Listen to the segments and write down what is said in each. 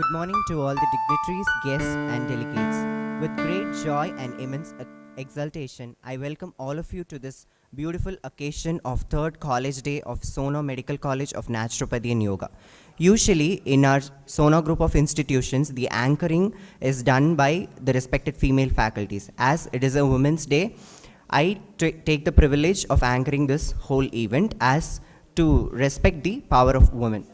Good morning to all the dignitaries, guests, and delegates. With great joy and immense exultation, I welcome all of you to this beautiful occasion of third college day of Sona Medical College of Naturopathy and Yoga. Usually, in our Sona group of institutions, the anchoring is done by the respected female faculties. As it is a Women's Day, I take the privilege of anchoring this whole event as to respect the power of women.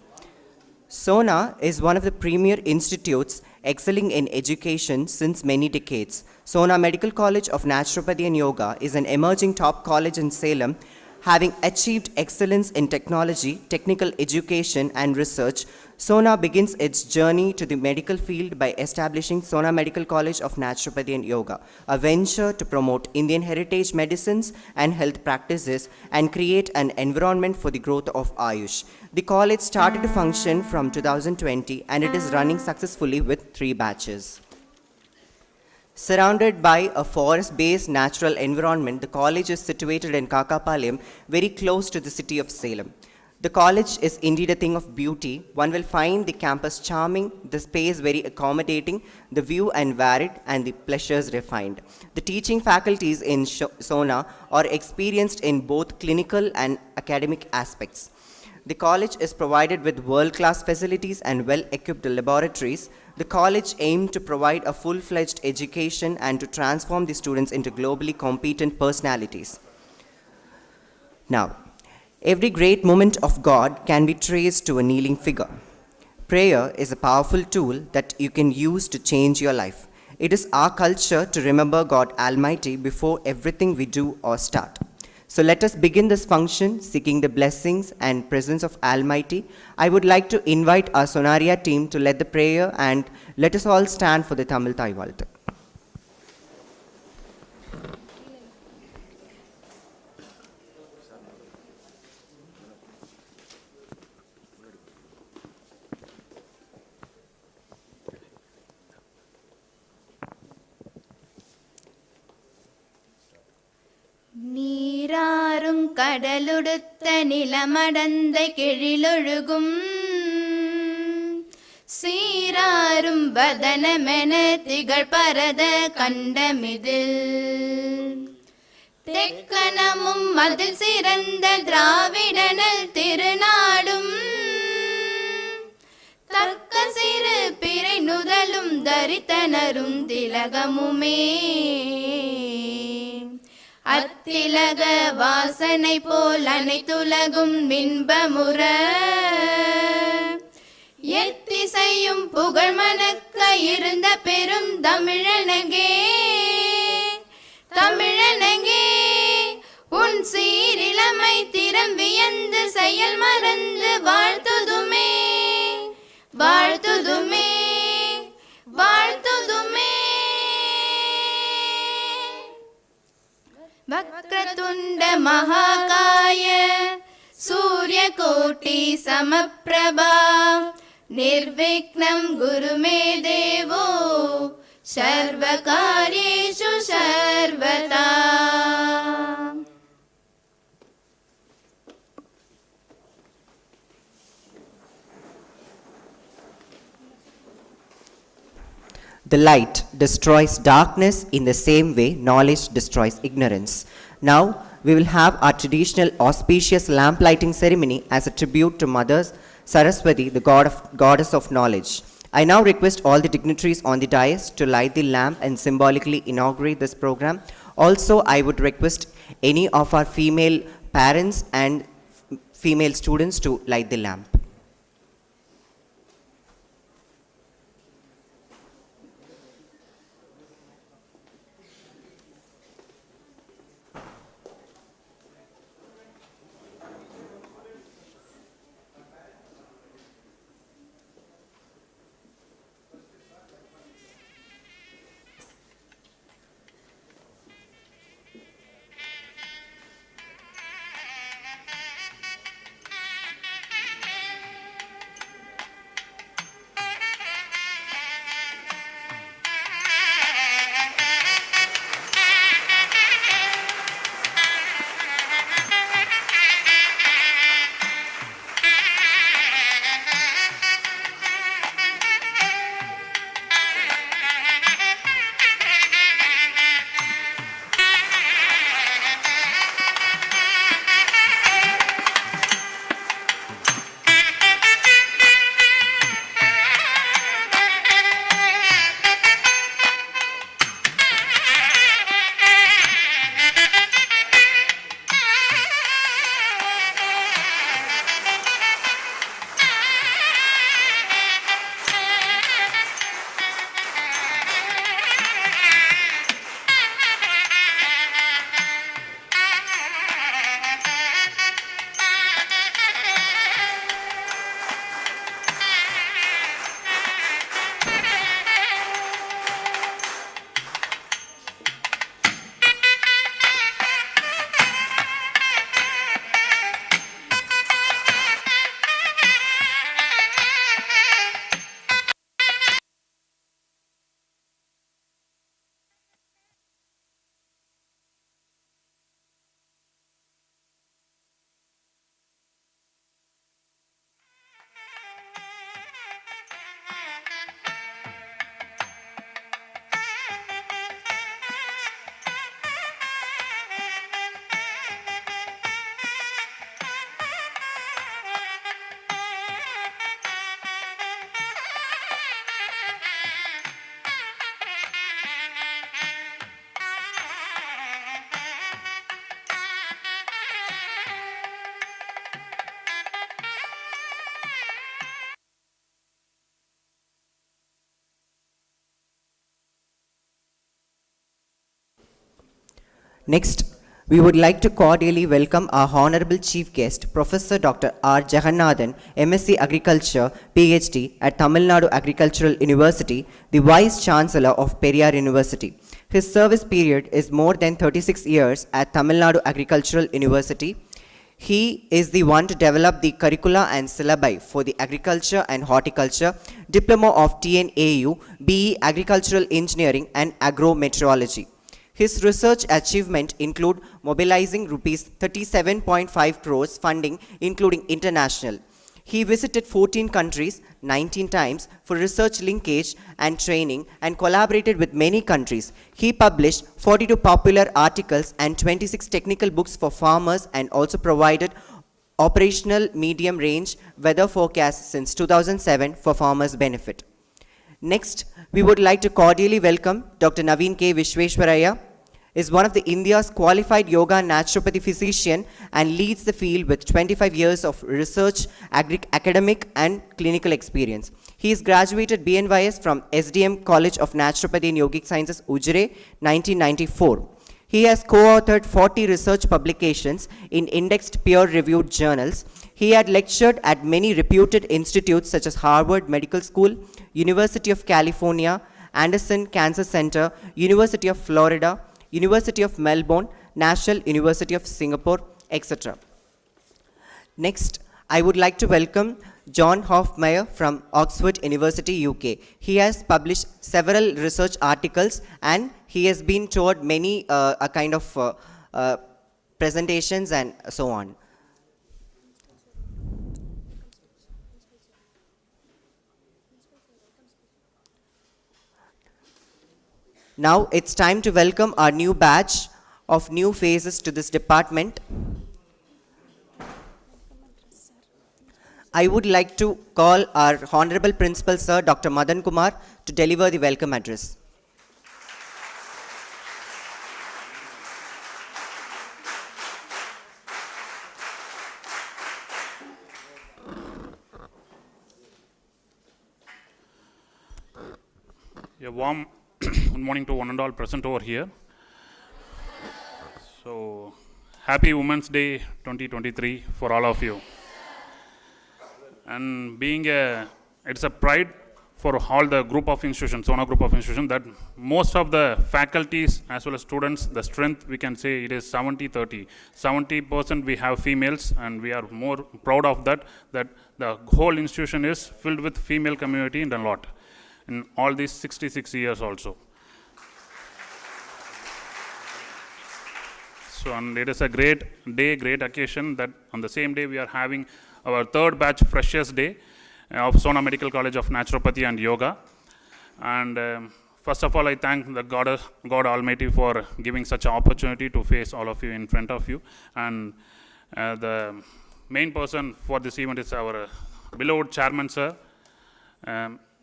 Sona is one of the premier institutes excelling in education since many decades. Sona Medical College of Naturopathy and Yoga is an emerging top college in Salem, having achieved excellence in technology, technical education, and research. Sona begins its journey to the medical field by establishing Sona Medical College of Naturopathy and Yoga, a venture to promote Indian heritage medicines and health practices and create an environment for the growth of Ayush. The college started to function from 2020 and it is running successfully with 3 batches. Surrounded by a forest-based natural environment, the college is situated in Kakapalem, very close to the city of Salem. The college is indeed a thing of beauty. One will find the campus charming, the space very accommodating, the view and varied, and the pleasures refined. The teaching faculties in Sona are experienced in both clinical and academic aspects. The college is provided with world-class facilities and well-equipped laboratories. The college aims to provide a full-fledged education and to transform the students into globally competent personalities. Now, every great moment of God can be traced to a kneeling figure. Prayer is a powerful tool that you can use to change your life. It is our culture to remember God Almighty before everything we do or start. So let us begin this function seeking the blessings and presence of Almighty. I would like to invite our Sonaria team to lead the prayer and let us all stand for the Tamil Thaivaltu. நீராறும் கடலுடுத்த நிலமடந்த கெழிலொழுகும் சீராறும் வதனமென திகழ் பரத கண்டமிதில் தெக்கணமும் மதில் சிறந்த திராவிடனல் திருநாடும் தக்க சிறு பிறை நுதலும் தரித்தனரும் திலகமுமே அத்திலக வாசனை போல் அனைத்துலகும் இன்பமுற எத்திசையும் புகழ் மணக்க இருந்த பெரும் தமிழனங்கே தமிழனங்கே உன் சீரிலமை திறம் வியந்து செயல் மறந்து வாழ்த்துதுமே வாழ்த்துதுமே வாழ்த்துதுமே वक्रतुंड महाकाय सूर्यकोटि समप्रभा निर्विघ्नं गुरु मे देवो सर्वकार्येषु सर्वदा. The light destroys darkness in the same way knowledge destroys ignorance. Now, we will have our traditional auspicious lamp lighting ceremony as a tribute to Mother Saraswati, the goddess of knowledge. I now request all the dignitaries on the dais to light the lamp and symbolically inaugurate this program. Also, I would request any of our female parents and female students to light the lamp. Next, we would like to cordially welcome our Honorable Chief Guest, Professor Dr. R. Jagannathan, MSc Agriculture, PhD at Tamilnadu Agricultural University, the Vice Chancellor of Periyar University. His service period is more than 36 years at Tamilnadu Agricultural University. He is the one to develop the curricula and syllabi for the Agriculture and Horticulture, Diploma of TNAU, BE Agricultural Engineering and Agro-Meteorology. His research achievement include mobilizing rupees 37.5 crores funding, including international. He visited 14 countries 19 times for research linkage and training and collaborated with many countries. He published 42 popular articles and 26 technical books for farmers and also provided operational medium range weather forecasts since 2007 for farmers' benefit. Next, we would like to cordially welcome Dr. Naveen K. Vishweshwaraya, is one of the India's qualified yoga and naturopathy physician and leads the field with 25 years of research, academic and clinical experience. He is graduated BNYS from SDM College of Naturopathy and Yogic Sciences, Ujjire, 1994. He has co-authored 40 research publications in indexed peer-reviewed journals. He had lectured at many reputed institutes such as Harvard Medical School, University of California, Anderson Cancer Center, University of Florida, University of Melbourne, National University of Singapore, etc. Next, I would like to welcome John Hofmeyer from Oxford University, UK. He has published several research articles and he has been toward many presentations and so on. Now it's time to welcome our new batch of new faces to this department. I would like to call our Honorable Principal Sir, Dr. Madan Kumar, to deliver the welcome address. A warm good morning to one and all present over here. So, happy Women's Day 2023 for all of you. And it's a pride for all the group of institutions, Sona group of institutions, that most of the faculties as well as students, the strength we can say it is 70-30. 70% we have females and we are more proud of that the whole institution is filled with female community in a lot. In all these 66 years also. So, and it is a great day, great occasion that on the same day we are having our third batch Freshers Day of Sona Medical College of Naturopathy and Yoga. And first of all, I thank the God Almighty for giving such an opportunity to face all of you in front of you. And the main person for this event is our beloved chairman, sir,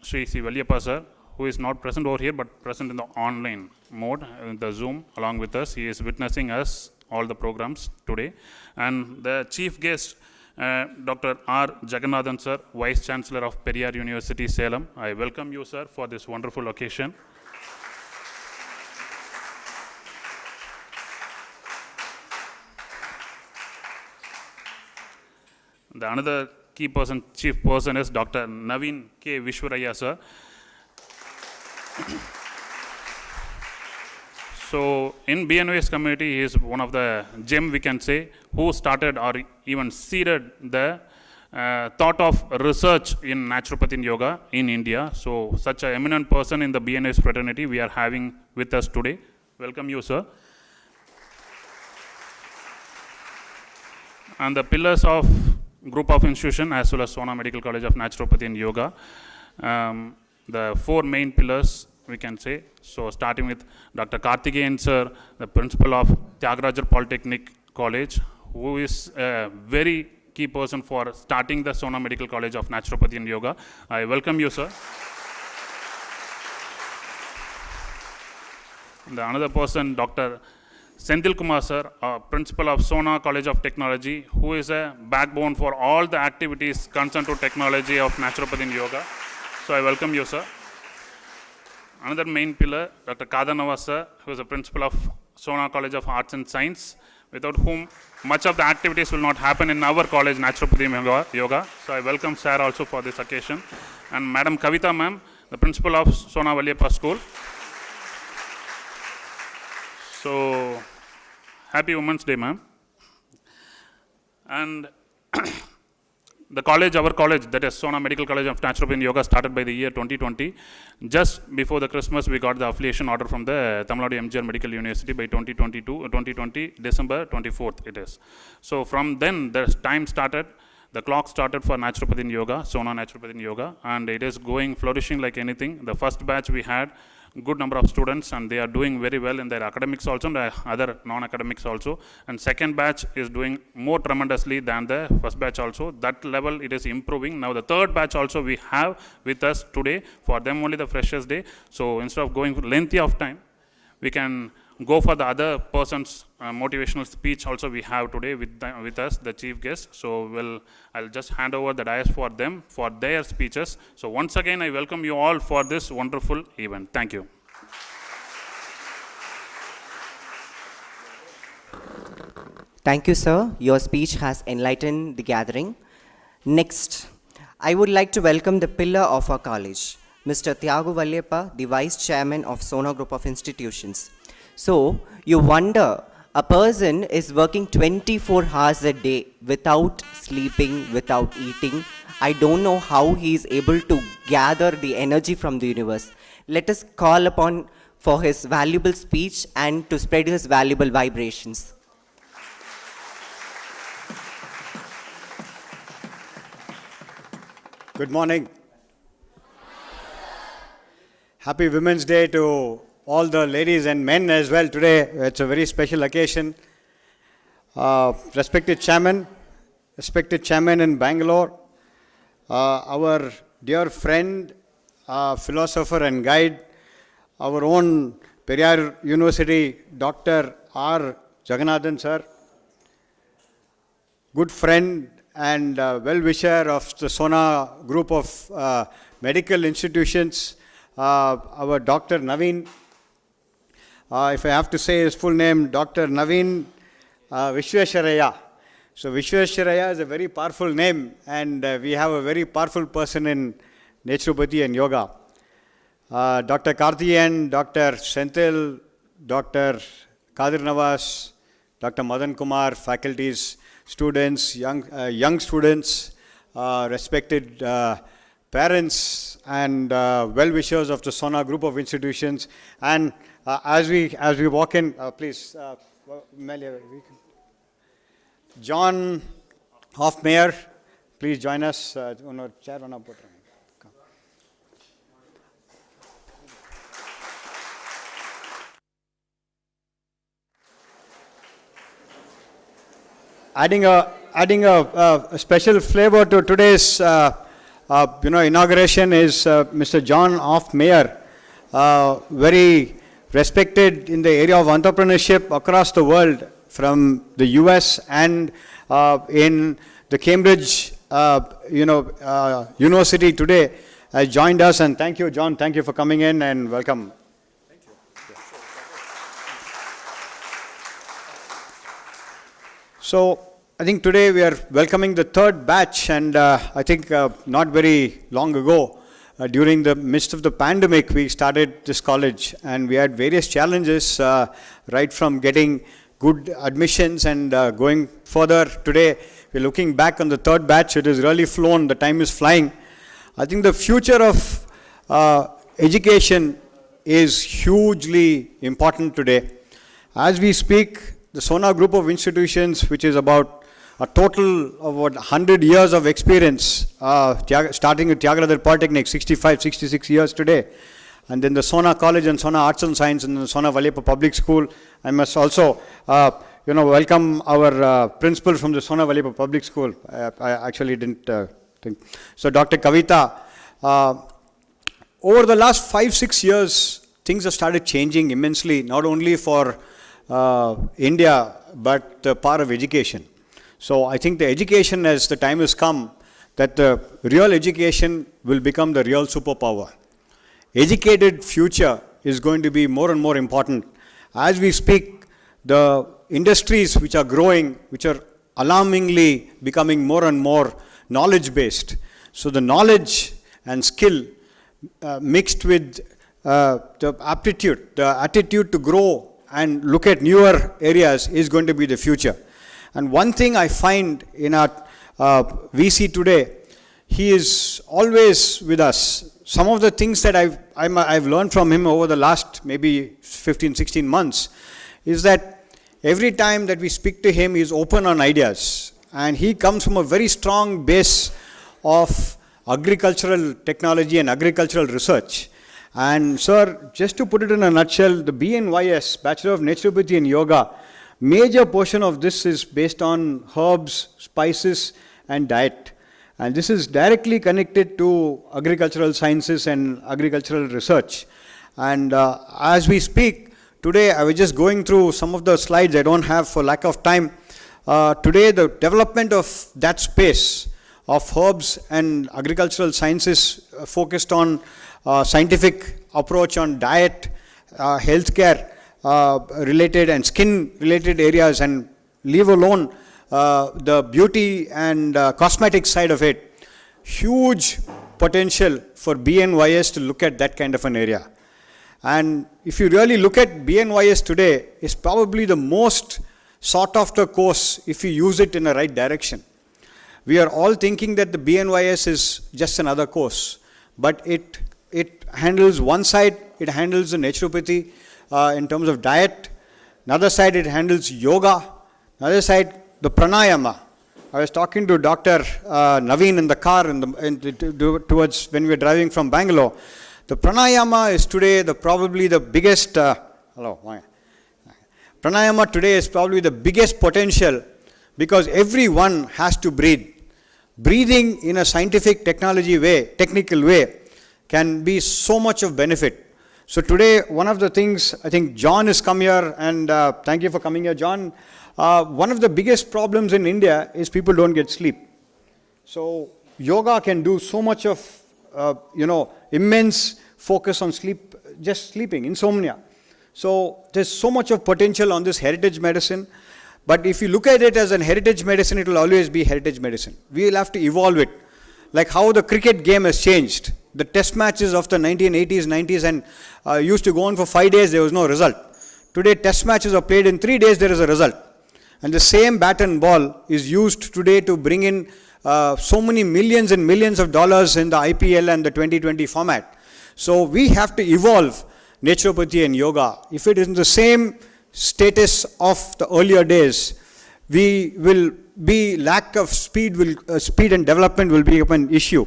Sri Valliyappa sir, who is not present over here but present in the online mode, in the Zoom along with us. He is witnessing us all the programs today. And the chief guest, Dr. R. Jagannathan sir, Vice Chancellor of Periyar University, Salem. I welcome you, sir, for this wonderful occasion. The another key person, chief person is Dr. Naveen K. Vishwaraya sir. So in BNOS community, he is one of the gem we can say, who started or even seeded the thought of research in naturopathy and yoga in India. So such an eminent person in the BNOS fraternity we are having with us today. Welcome you, sir. And the pillars of group of institution as well as Sona Medical College of Naturopathy and Yoga. The four main pillars we can say. So starting with Dr. Karthikeyan sir, the principal of Tyagarajar Polytechnic College, who is a very key person for starting the Sona Medical College of Naturopathy and Yoga. I welcome you, sir. The another person, Dr. Senthil Kumar sir, principal of Sona College of Technology, who is a backbone for all the activities concerned to technology of naturopathy and yoga. So I welcome you, sir. Another main pillar, Dr. Kadanava sir, who is a principal of Sona College of Arts and Science, without whom much of the activities will not happen in our college, Naturopathy Yoga. So I welcome sir also for this occasion. And Madam Kavita ma'am, the principal of Sona Valliyappa School. So, happy Women's Day, ma'am. And the college, our college, that is Sona Medical College of Naturopathy and Yoga, started by the year 2020. Just before the Christmas, we got the affiliation order from the Tamilnadu MGR Medical University by 2020, December 24th it is. So from then, the time started, the clock started for Naturopathy and Yoga, Sona Naturopathy and Yoga, and it is going, flourishing like anything. The first batch we had good number of students, and they are doing very well in their academics also and other non-academics also. And second batch is doing more tremendously than the first batch also. That level it is improving. Now the third batch also we have with us today. For them only the freshers day. So instead of going lengthy of time, we can go for the other person's motivational speech also we have today with us, the chief guest. So I'll just hand over the dais for them for their speeches. So once again, I welcome you all for this wonderful event. Thank you. Thank you, sir. Your speech has enlightened the gathering. Next, I would like to welcome the pillar of our college, Mr. Tyagu Valliyappa, the Vice Chairman of Sona Group of Institutions. So, you wonder, a person is working 24 hours a day without sleeping, without eating. I don't know how he is able to gather the energy from the universe. Let us call upon for his valuable speech and to spread his valuable vibrations. Good morning. Happy Women's Day to all the ladies and men as well today. It's a very special occasion. Respected chairman in Bangalore, our dear friend, philosopher and guide, our own Periyar University, Dr. R. Jagannathan sir, good friend and well-wisher of the Sona group of medical institutions, our Dr. Naveen. If I have to say his full name, Dr. Naveen Vishwesharaya. So Vishwesharaya is a very powerful name, and we have a very powerful person in Naturopathy and Yoga. Dr. Karthikeyan, Dr. Senthil, Dr. Kadir Nawaz, Dr. Madan Kumar, faculties, students, young students, respected parents and well-wishers of the Sona group of institutions. And as we walk in, please, John Hoffmeyer, please join us. Adding a special flavor to today's inauguration is Mr. John Hoffmeyer, very respected in the area of entrepreneurship across the world, from the US and in the Cambridge University today, has joined us. And thank you, John. Thank you for coming in and welcome. Thank you. So I think today we are welcoming the third batch, and I think not very long ago, during the midst of the pandemic, we started this college, and we had various challenges, right from getting good admissions and going further. Today, we're looking back on the third batch. It has really flown. The time is flying. I think the future of education is hugely important today. As we speak, the Sona group of institutions, which is about a total of about 100 years of experience, starting with Tyagarajar Polytechnic, 65, 66 years today. And then the Sona College and Sona Arts and Science and the Sona Valliyappa Public School. I must also, welcome our principal from the Sona Valliyappa Public School. I actually didn't think. So Dr. Kavita, over the last 5-6 years, things have started changing immensely, not only for India, but the power of education. So I think the education, as the time has come, that the real education will become the real superpower. Educated future is going to be more and more important. As we speak, the industries which are growing, which are alarmingly becoming more and more knowledge-based. So the knowledge and skill mixed with the aptitude, the attitude to grow and look at newer areas is going to be the future. And one thing I find in our VC today, he is always with us. Some of the things that I've learned from him over the last maybe 15, 16 months is that every time that we speak to him, he's open on ideas. And he comes from a very strong base of agricultural technology and agricultural research. And sir, just to put it in a nutshell, the BNYS, Bachelor of Naturopathy and Yoga, major portion of this is based on herbs, spices and diet. And this is directly connected to agricultural sciences and agricultural research. And as we speak, today I was just going through some of the slides I don't have for lack of time. Today the development of that space of herbs and agricultural sciences focused on scientific approach on diet, healthcare related and skin related areas, and leave alone the beauty and cosmetic side of it. Huge potential for BNYS to look at that kind of an area. And if you really look at BNYS today, it's probably the most sought after course if you use it in the right direction. We are all thinking that the BNYS is just another course, but it handles one side, it handles the naturopathy in terms of diet. Another side, it handles yoga. Another side, the pranayama. I was talking to Dr. Naveen in the car towards when we were driving from Bangalore. The pranayama is today probably the biggest, pranayama today is probably the biggest potential because everyone has to breathe. Breathing in a scientific technical way can be so much of benefit. So today, one of the things, I think John has come here, and thank you for coming here, John. One of the biggest problems in India is people don't get sleep. So yoga can do so much of, immense focus on sleep, just sleeping, insomnia. So there's so much of potential on this heritage medicine. But if you look at it as a heritage medicine, it will always be heritage medicine. We will have to evolve it. Like how the cricket game has changed. The test matches of the 1980s, 90s and used to go on for 5 days, there was no result. Today test matches are played in 3 days, there is a result. And the same bat and ball is used today to bring in so many millions and millions of dollars in the IPL and the 2020 format. So we have to evolve naturopathy and yoga. If it is in the same status of the earlier days, we will be lack of speed and development will be an issue.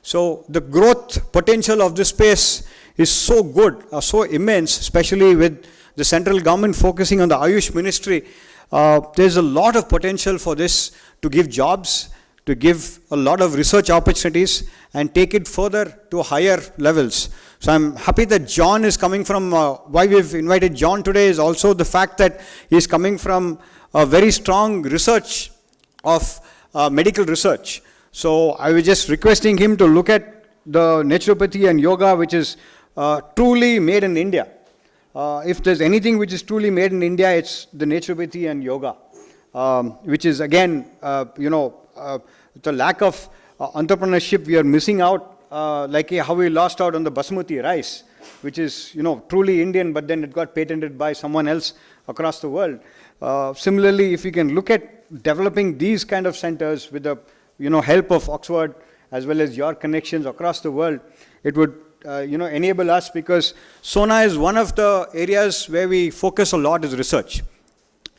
So the growth potential of this space is so good, so immense, especially with the central government focusing on the Ayush ministry. There's a lot of potential for this to give jobs, to give a lot of research opportunities and take it further to higher levels. So I'm happy that John is coming from, why we've invited John today is also the fact that he's coming from a very strong research of medical research. So I was just requesting him to look at the naturopathy and yoga which is truly made in India. If there's anything which is truly made in India, it's the naturopathy and yoga, which is again, the lack of entrepreneurship we are missing out. Like how we lost out on the basmati rice, which is truly Indian, but then it got patented by someone else across the world. Similarly, if we can look at developing these kind of centers with the help of Oxford as well as your connections across the world, it would enable us, because Sona is one of the areas where we focus a lot is research.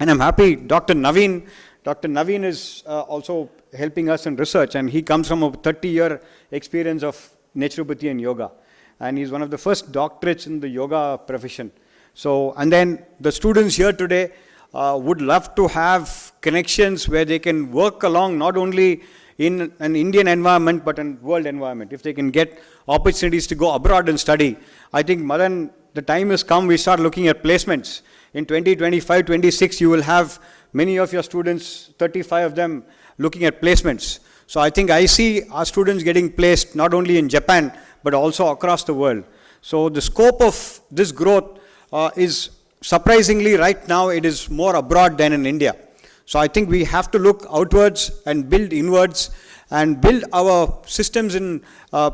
And I'm happy Dr. Naveen is also helping us in research, and he comes from a 30-year experience of naturopathy and yoga. And he's one of the first doctorates in the yoga profession. So, and then the students here today would love to have connections where they can work along not only in an Indian environment but in world environment. If they can get opportunities to go abroad and study, I think, Madan, the time has come we start looking at placements. In 2025, 26, you will have many of your students, 35 of them, looking at placements. So I think I see our students getting placed not only in Japan, but also across the world. So the scope of this growth is surprisingly, right now it is more abroad than in India. So I think we have to look outwards and build inwards and build our systems in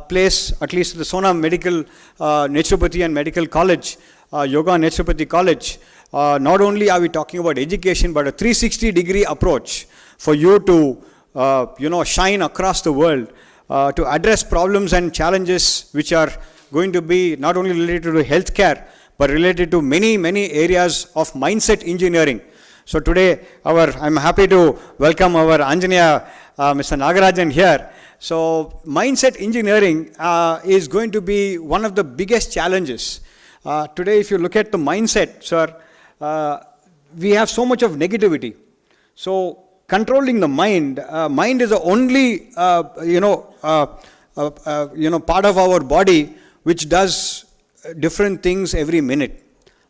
place, at least the Sona Medical Naturopathy and Medical College, Yoga and Naturopathy College. Not only are we talking about education, but a 360-degree approach for you to shine across the world, to address problems and challenges which are going to be not only related to healthcare, but related to many, many areas of mindset engineering. So today, I'm happy to welcome our Anjaneya, Mr. Nagarajan here. So mindset engineering is going to be one of the biggest challenges. Today, if you look at the mindset, sir, we have so much of negativity. So controlling the mind is the only part of our body which does different things every minute.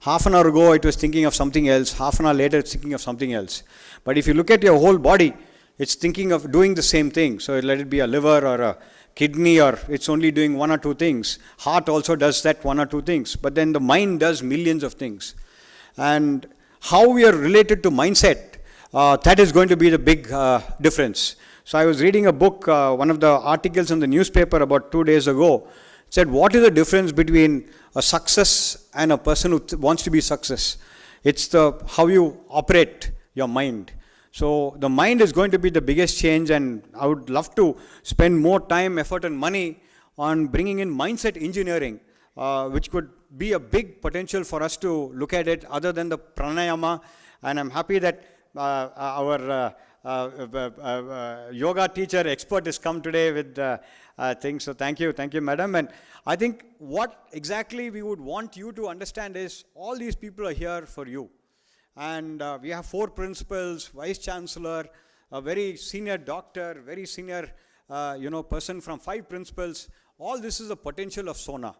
Half an hour ago, it was thinking of something else. Half an hour later, it's thinking of something else. But if you look at your whole body, it's thinking of doing the same thing. So let it be a liver or a kidney, or it's only doing one or two things. Heart also does that one or two things. But then the mind does millions of things. And how we are related to mindset, that is going to be the big difference. So I was reading a book, one of the articles in the newspaper about 2 days ago, said, what is the difference between a success and a person who wants to be success? It's how you operate your mind. So the mind is going to be the biggest change, and I would love to spend more time, effort and money on bringing in mindset engineering, which could be a big potential for us to look at it other than the pranayama. And I'm happy that our yoga teacher expert has come today with things. So thank you, madam. And I think what exactly we would want you to understand is all these people are here for you. And we have 4 principals, vice chancellor, a very senior doctor, very senior person from 5 principals. All this is the potential of Sona.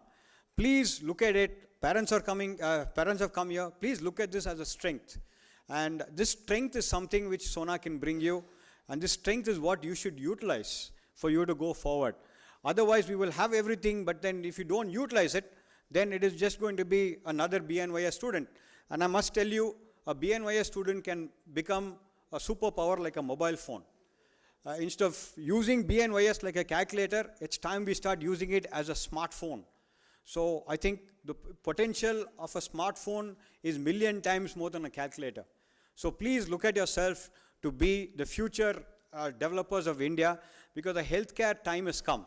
Please look at it. Parents have come here. Please look at this as a strength. And this strength is something which Sona can bring you. And this strength is what you should utilize for you to go forward. Otherwise, we will have everything, but then if you don't utilize it, then it is just going to be another BNYS student. And I must tell you, a BNYS student can become a superpower like a mobile phone. Instead of using BNYS like a calculator, it's time we start using it as a smartphone. So I think the potential of a smartphone is 1,000,000 times more than a calculator. So please look at yourself to be the future developers of India, because the healthcare time has come.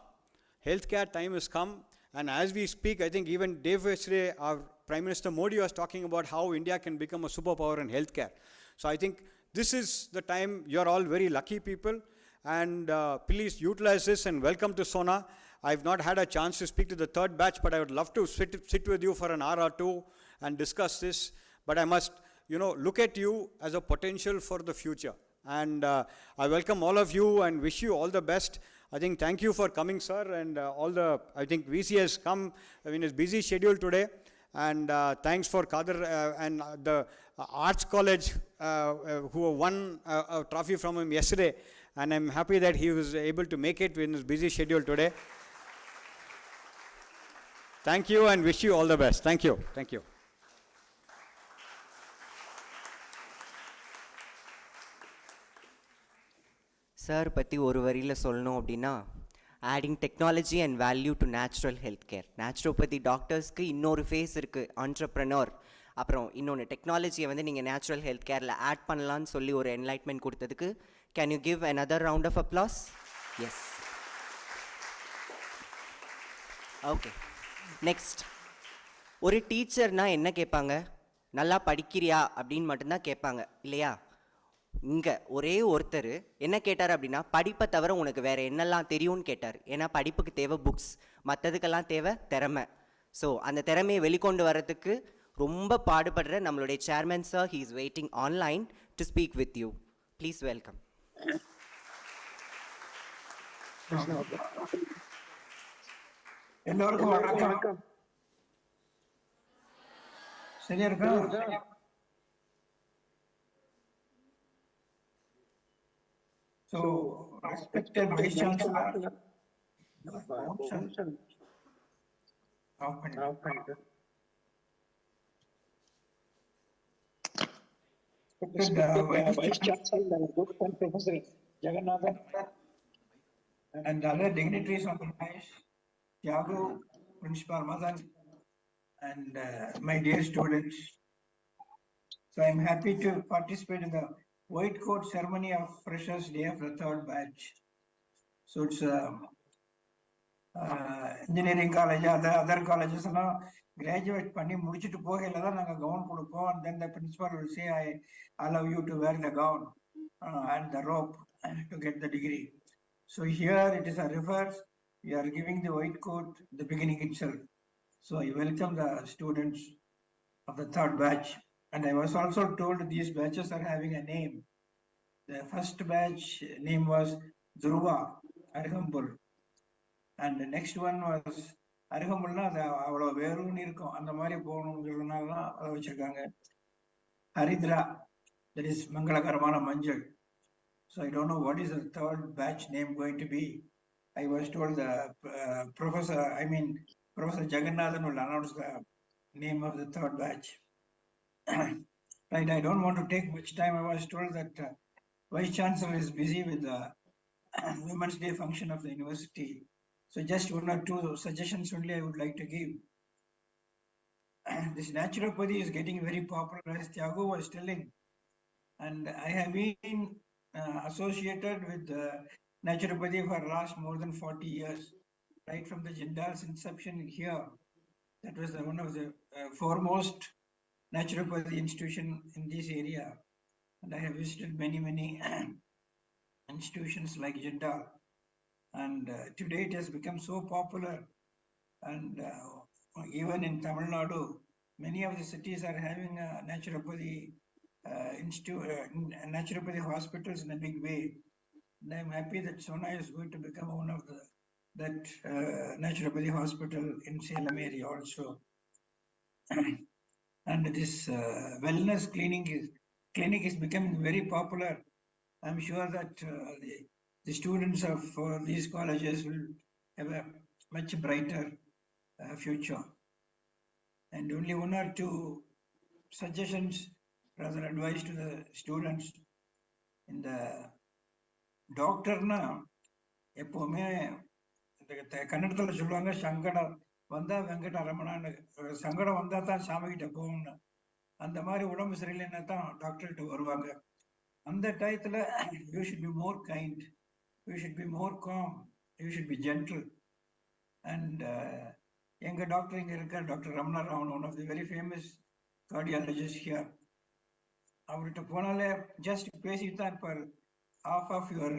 Healthcare time has come, and as we speak, I think even day yesterday, our Prime Minister Modi was talking about how India can become a superpower in healthcare. So I think this is the time. You're all very lucky people, and please utilize this and welcome to Sona. I've not had a chance to speak to the 3rd batch, but I would love to sit with you for an hour or two and discuss this. But I must, look at you as a potential for the future. And I welcome all of you and wish you all the best. I think thank you for coming, sir, and I think VC has come in his busy schedule today. And thanks for Kadir and the Arts College who won a trophy from him yesterday. And I'm happy that he was able to make it in his busy schedule today. Thank you and wish you all the best. Thank you. Thank you. Sir பற்றி ஒரு வரியில் சொல்லணும் அப்படின்னா, adding technology and value to natural health care. Naturopathy டாக்டர்ஸ்க்கு இன்னொரு face இருக்குது, entrepreneur. அப்புறம் இன்னொன்று டெக்னாலஜியை வந்து நீங்கள் நேச்சுரல் ஹெல்த் கேரில் ஆட் பண்ணலான்னு சொல்லி ஒரு என்லைட்மெண்ட் கொடுத்ததுக்கு can you give another round of applause? Yes. Okay, next. ஒரு டீச்சர்னால் என்ன கேட்பாங்க? நல்லா படிக்கிறியா அப்படின்னு மட்டும்தான் கேட்பாங்க, இல்லையா? இங்கே ஒரே ஒருத்தர் என்ன கேட்டார் அப்படின்னா, படிப்பை தவிர உனக்கு வேறு என்னெல்லாம் தெரியும்னு கேட்டார். ஏன்னா படிப்புக்கு தேவை புக்ஸ், மற்றதுக்கெல்லாம் தேவை திறமை. ஸோ அந்த திறமையை வெளிக்கொண்டு வரதுக்கு ரொம்ப பாடுபடுற நம்மளுடைய chairman sir, he is waiting online to speak with you. Please welcome. எல்லோருக்கும் வணக்கம். சரியா இருக்கா? So, respected Vice Chancellor, Vice Chancellor, good friend Professor Jagannathan, and other dignitaries on the dais, Tiago, Principal Madan, and my dear students. So I'm happy to participate in the white coat ceremony of Freshers Day of the third batch. So it's engineering college, other colleges எல்லாம் graduate பண்ணி முடிச்சிட்டு போகையில தான் நாங்க gown கொடுப்போம். And then the principal will say, I allow you to wear the gown and the rope to get the degree. So here it is a reverse. We are giving the white coat the beginning itself. So I welcome the students of the third batch. And I was also told these batches are having a name. The first batch name was Dhruva, Arhambul. And the next one was அருகம்புல்னா அது அவ்வளோ வேறுன்னு இருக்கும், அந்த மாதிரி போகணுங்கிறதுனால தான் அதை வச்சிருக்காங்க. ஹரித்ரா, that is மங்களகரமான மஞ்சள். So I don't know what is the third batch name going to be. I was told the Professor Jagannathan will announce the name of the third batch. Right, I don't want to take much time. I was told that Vice Chancellor is busy with the Women's Day function of the university. So just one or two suggestions only I would like to give. This naturopathy is getting very popular, as Thiago was telling. And I have been associated with naturopathy for last more than 40 years, right from the Jindal's inception here. That was one of the foremost naturopathy institution in this area. And I have visited many institutions like Jindal. And today it has become so popular. And even in Tamilnadu, many of the cities are having naturopathy naturopathy hospitals in a big way. And I'm happy that Sona is going to become one of that naturopathy hospital in Salem area also. And this wellness clinic is becoming very popular. I'm sure that the students of these colleges will have a much brighter future. And only one or two suggestions, rather advice to the students. In the doctorனா எப்பவுமே கன்னடத்தில் சொல்லுவாங்க, சங்கடம் வந்தா வெங்கட ரமணான்னு, சங்கடம் வந்தா தான் சாமி கிட்ட போகணும்னு. அந்த மாதிரி உடம்பு சரியில்லைன்னா தான் டாக்டர்கிட்ட வருவாங்க. அந்த டயத்துல you should be more kind, you should be more calm, you should be gentle. And எங்க டாக்டர் இங்க இருக்க doctor Ramana Ravan, one of the very famous cardiologist here. அவர்கிட்ட போனாலே ஜஸ்ட் பேசிட்டு தான் இருப்பார், half of your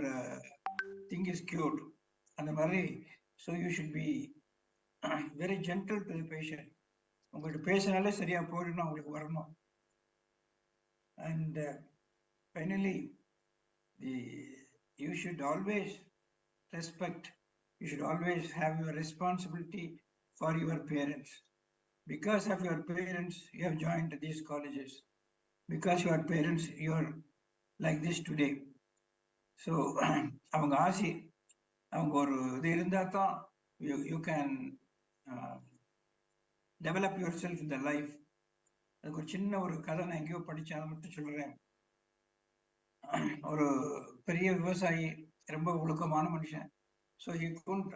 thing is cured. அந்த மாதிரி so you should be very gentle to the patient. உங்கள்கிட்ட பேசினாலே சரியா போயிடணும், அவங்களுக்கு வரணும். And finally, you should always respect, you should always have your responsibility for your parents. Because of your parents, you have joined these colleges. Because your parents, you are like this today. So, அவங்க ஆசி, அவங்க ஒரு இது இருந்தால் தான் you can develop yourself in the life. அதுக்கு ஒரு சின்ன ஒரு கதை நான் எங்கேயோ படித்தேன், அதை மட்டும் சொல்கிறேன். ஒரு பெரிய விவசாயி, ரொம்ப ஒழுக்கமான மனுஷன். So he couldn't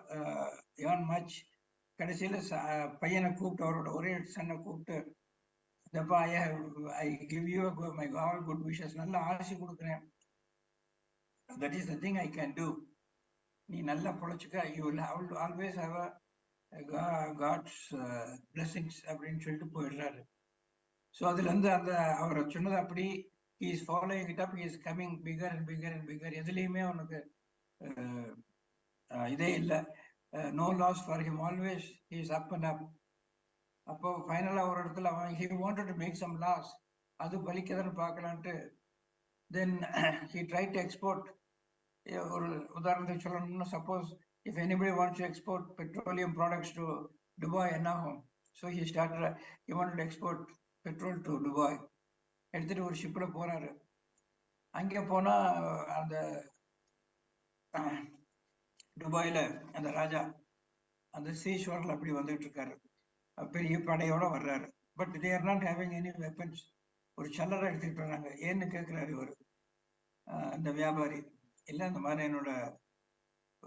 earn much. கடைசியில் பையனை கூப்பிட்டு, அவரோட ஒரே சன்னை கூப்பிட்டு, இதப்பா I give you my all good wishes, நல்ல ஆசி கொடுக்குறேன். That is the thing I can do. நீ நல்லா பொழைச்சிக்க, you will always have God's blessings அப்படின்னு சொல்லிட்டு போயிடுறாரு. ஸோ அதுலேருந்து அந்த அவரை சொன்னது அப்படி he is following it up, he is coming bigger and bigger and bigger. எதுலேயுமே அவனுக்கு இதே இல்லை, no loss for him, always he is up and up. அப்போ ஃபைனலாக ஒரு இடத்துல அவன் he wanted to make some loss, அது பலிக்கதான்னு பார்க்கலான்ட்டு then he tried to export. ஒரு உதாரணத்துக்கு சொல்லணும்னா, suppose if anybody wants to export petroleum products to Dubai, என்ன ஆகும்? So he wanted to export petrol to Dubai. எடுத்துட்டு ஒரு ஷிப்பில் போறாரு. அங்கே போனா அந்த துபாயில அந்த ராஜா அந்த சீஷோரில் அப்படி வந்துட்டு இருக்காரு, பெரிய படையோட வர்றாரு. But they are not having any weapons. ஒரு சல்லறை எடுத்துக்கிட்டு வராங்க. ஏன்னு கேட்குறாரு இவர், அந்த வியாபாரி. இல்லை, அந்த மாதிரி என்னோட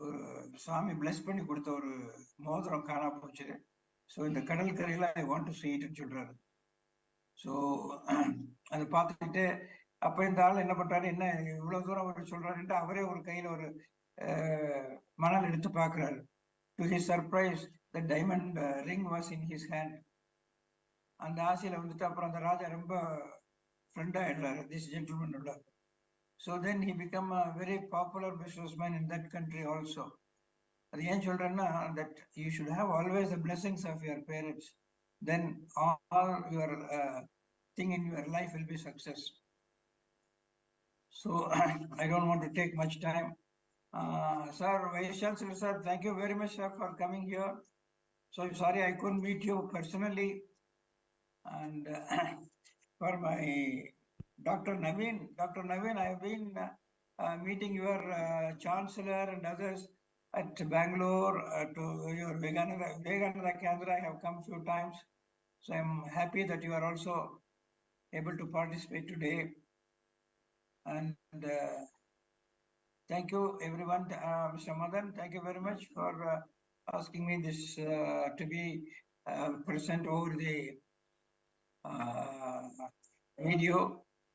ஒரு சாமி பிளஸ் பண்ணி கொடுத்த ஒரு மோதிரம் காணா போச்சு. ஸோ இந்த கடற்கரையில் I want to see it சொல்றாரு. ஸோ அதை பார்த்துக்கிட்டு அப்போ இந்த ஆள் என்ன பண்றாரு, என்ன இவ்வளவு தூரம் அவர் சொல்றாருன்ட்டு அவரே ஒரு கையில ஒரு மணல் எடுத்து பார்க்குறாரு. To his surprise the diamond ring was in his hand. அந்த ஆசையில வந்துட்டு அப்புறம் அந்த ராஜா ரொம்ப ஃப்ரெண்ட் ஆயிடுறாரு திஸ் ஜென்டில்மேனோட. So then he become a very popular business man in that country also. அது ஏன் சொல்றேன்னா, that you should have always the blessings of your parents, then all your thing in your life will be success. So I don't want to take much time. Sir, Vice Chancellor sir, thank you very much sir for coming here. So sorry I couldn't meet you personally. And for my Dr. Naveen, I have been meeting your Chancellor and others at Bangalore, to your Vivekananda Kendra. I have come few times. So I'm happy that you are also able to participate today. And thank you everyone. Mr. Madan, thank you very much for asking me this to be present over the video.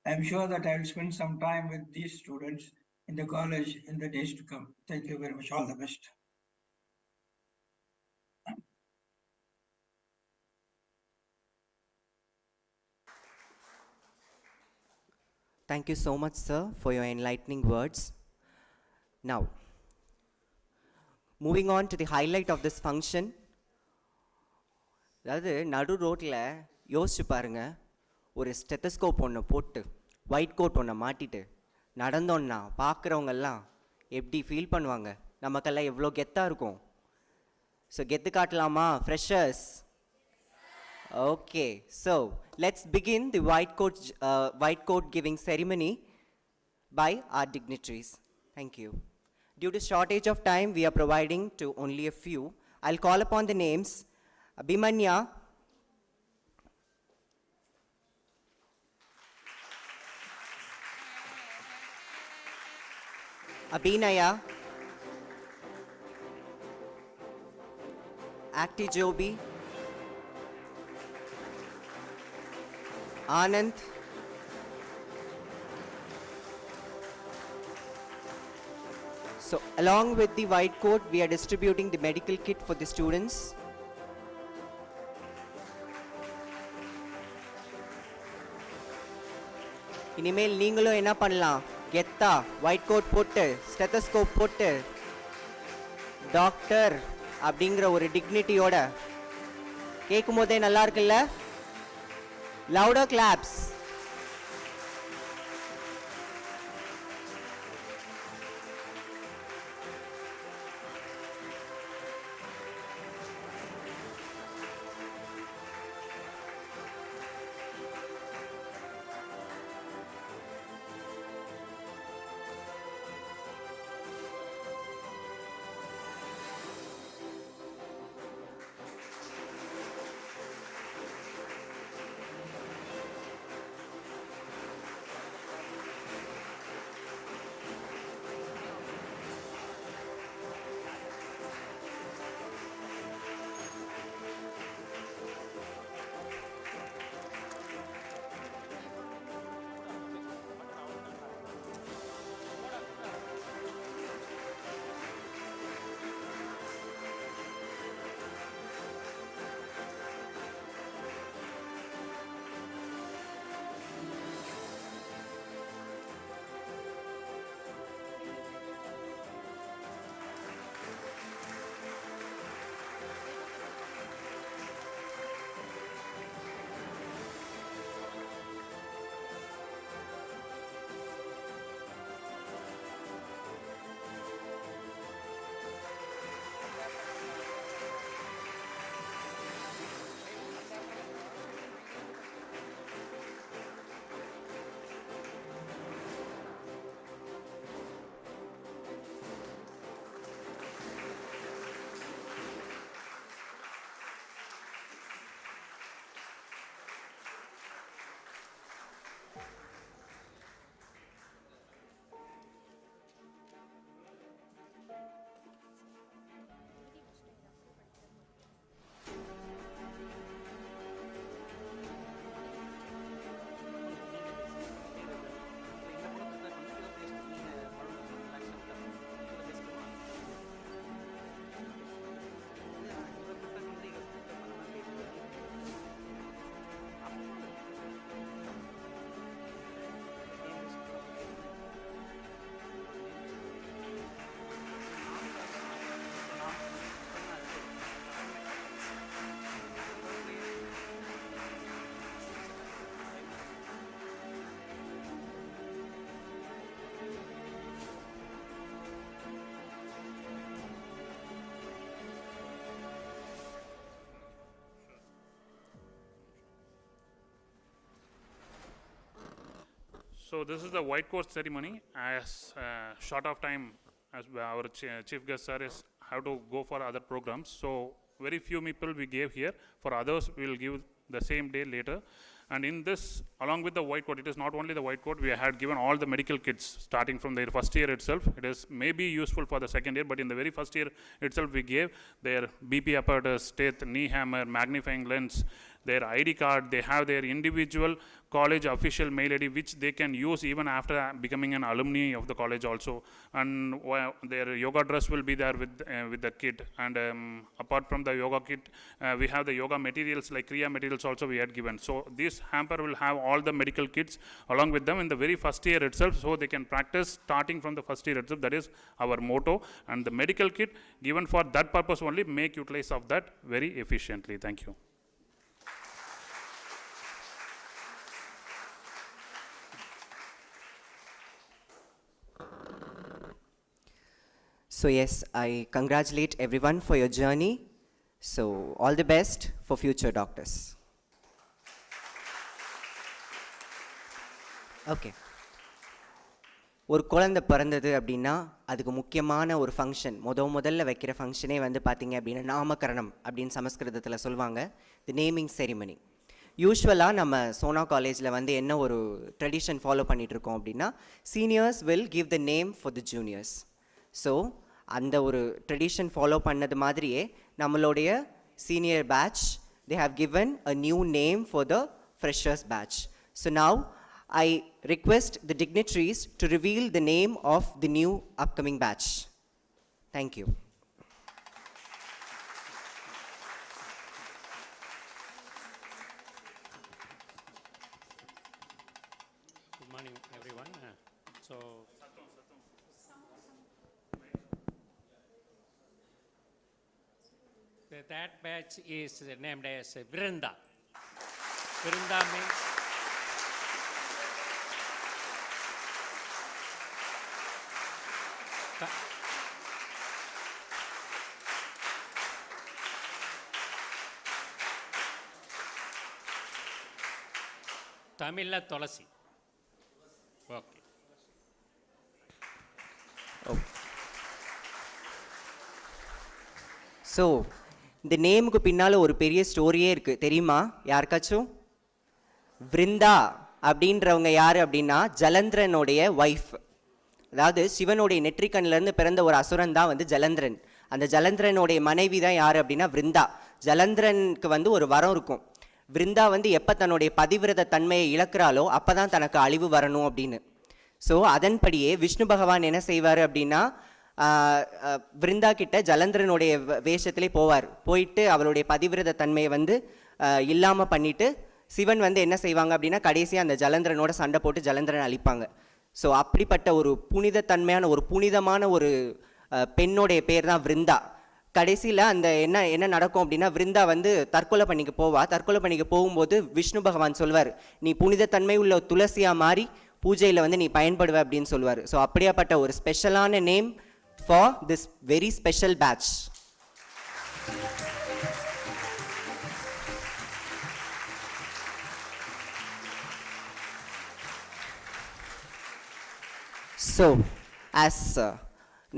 I'm sure that I will spend some time with these students in the college in the days to come. Thank you very much. All the best. Thank you so much, sir, for your enlightening words. Now, moving on to the highlight of this function. அதாவது நடு ரோட்டில் யோசிச்சு பாருங்க, ஒரு stethoscope ஒன்று போட்டு white code ஒன்று மாட்டிட்டு நடந்தோன்னா பார்க்குறவங்கெல்லாம் எப்படி ஃபீல் பண்ணுவாங்க? நமக்கெல்லாம் எவ்வளோ கெத்தாக இருக்கும். ஸோ கெத்து காட்டலாமா freshers? Okay, so let's begin the white coat giving ceremony by our dignitaries. Thank you. Due to shortage of time, we are providing to only a few. I'll call upon the names: Abhimanya, Abhinaya, Acti Joby, Anand, so along with the white coat, we are distributing the medical kit for the students. இனிமேல் நீங்களும் என்ன பண்ணலாம்? கெத்தா white code போட்டு stethoscope போட்டு doctor அப்படிங்கிற ஒரு டிக்னிட்டியோட கேட்கும் போதே நல்லா இருக்குல்ல? Louder claps. So this is the white coat ceremony. As short of time, as our chief guest sir is have to go for other programs. So very few people we gave here. For others, we will give the same day later. And in this, along with the white coat, it is not only the white coat, we had given all the medical kits starting from their first year itself. It is maybe useful for the second year, but in the very first year itself, we gave their BP apparatus, teeth, knee hammer, magnifying lens, their ID card. They have their individual college official mail ID, which they can use even after becoming an alumni of the college also. And their yoga dress will be there with the kit. And apart from the yoga kit, we have the yoga materials like Kriya materials also we had given. So this hamper will have all the medical kits along with them in the very first year itself, so they can practice starting from the first year itself. That is our motto. And the medical kit given for that purpose only, make utilize of that very efficiently. Thank you. So yes, I congratulate everyone for your journey. So all the best for future doctors. Okay. ஒரு குழந்தை பிறந்தது அப்படின்னா அதுக்கு முக்கியமான ஒரு function முதல்ல வைக்கிற ஃபங்க்ஷனே வந்து பார்த்தீங்க அப்படின்னா நாமகரணம் அப்படின்னு சமஸ்கிருதத்தில் சொல்லுவாங்க, தி நேமிங் செரிமனி. யூஸ்வலாக நம்ம சோனா காலேஜில் வந்து என்ன ஒரு ட்ரெடிஷன் ஃபாலோ பண்ணிகிட்ருக்கோம் அப்படின்னா, seniors will give the name for the juniors. So அந்த ஒரு ட்ரெடிஷன் ஃபாலோ பண்ணது மாதிரியே நம்மளுடைய senior batch, they have given a new name for the freshers batch. So now I request the dignitaries to reveal the name of the new upcoming batch. Thank you. Good morning, everyone. That batch is named as Vrinda. Vrinda means Tamilnadu Tulasi. Okay. Oh. So, இந்த நேமுக்கு பின்னால் ஒரு பெரிய ஸ்டோரியே இருக்குது, தெரியுமா யாருக்காச்சும்? விருந்தா அப்படின்றவங்க யார் அப்படின்னா ஜலந்திரனுடைய ஒய்ஃப். அதாவது சிவனுடைய நெற்றிக்கண்ணிலேருந்து பிறந்த ஒரு அசுரன் தான் வந்து ஜலந்திரன். அந்த ஜலந்திரனுடைய மனைவி தான் யார் அப்படின்னா விருந்தா. ஜலந்திரனுக்கு வந்து ஒரு வரம் இருக்கும், விருந்தா வந்து எப்போ தன்னுடைய பதிவிரத தன்மையை இழக்கிறாளோ அப்போ தான் தனக்கு அழிவு வரணும் அப்படின்னு. ஸோ அதன்படியே விஷ்ணு பகவான் என்ன செய்வார் அப்படின்னா, விருந்தா கிட்ட ஜலந்திரனுடைய வேஷத்திலே போவார். போயிட்டு அவளுடைய பதிவிரத தன்மையை வந்து இல்லாமல் பண்ணிவிட்டு சிவன் வந்து என்ன செய்வாங்க அப்படின்னா, கடைசியாக அந்த ஜலந்திரனோட சண்டை போட்டு ஜலந்திரனை அழிப்பாங்க. ஸோ அப்படிப்பட்ட ஒரு புனிதத்தன்மையான ஒரு புனிதமான ஒரு பெண்ணுடைய பேர் தான் விருந்தா. கடைசியில் அந்த என்ன நடக்கும் அப்படின்னா, விருந்தா வந்து தற்கொலை பண்ணிக்க போவா. தற்கொலை பண்ணிக்க போகும்போது விஷ்ணு பகவான் சொல்வார், நீ புனிதத்தன்மை உள்ள துளசியாக மாறி பூஜையில் வந்து நீ பயன்படுவ அப்படின்னு சொல்லுவார். ஸோ அப்படியாப்பட்ட ஒரு ஸ்பெஷலான name for this very special batch. So as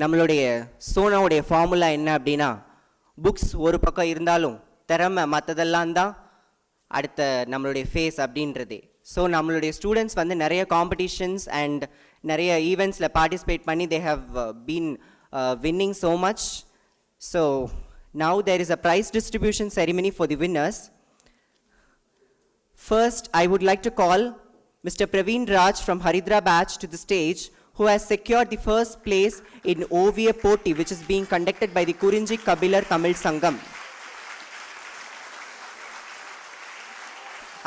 நம்மளுடைய சோனாவுடைய ஃபார்முலா என்ன அப்படின்னா, புக்ஸ் ஒரு பக்கம் இருந்தாலும் திறமை மற்றதெல்லாம் தான் அடுத்த நம்மளுடைய ஃபேஸ் அப்படின்றதே. ஸோ நம்மளுடைய ஸ்டூடெண்ட்ஸ் வந்து நிறைய காம்படிஷன்ஸ் அண்ட் நிறைய ஈவெண்ட்ஸில் பார்ட்டிசிபேட் பண்ணி they have been winning so much. So now there is a prize distribution ceremony for the winners. First, I would like to call Mr. Praveen Raj from Haridra batch to the stage, who has secured the first place in OVA Poti, which is being conducted by the Kurinji Kabilar Tamil Sangam.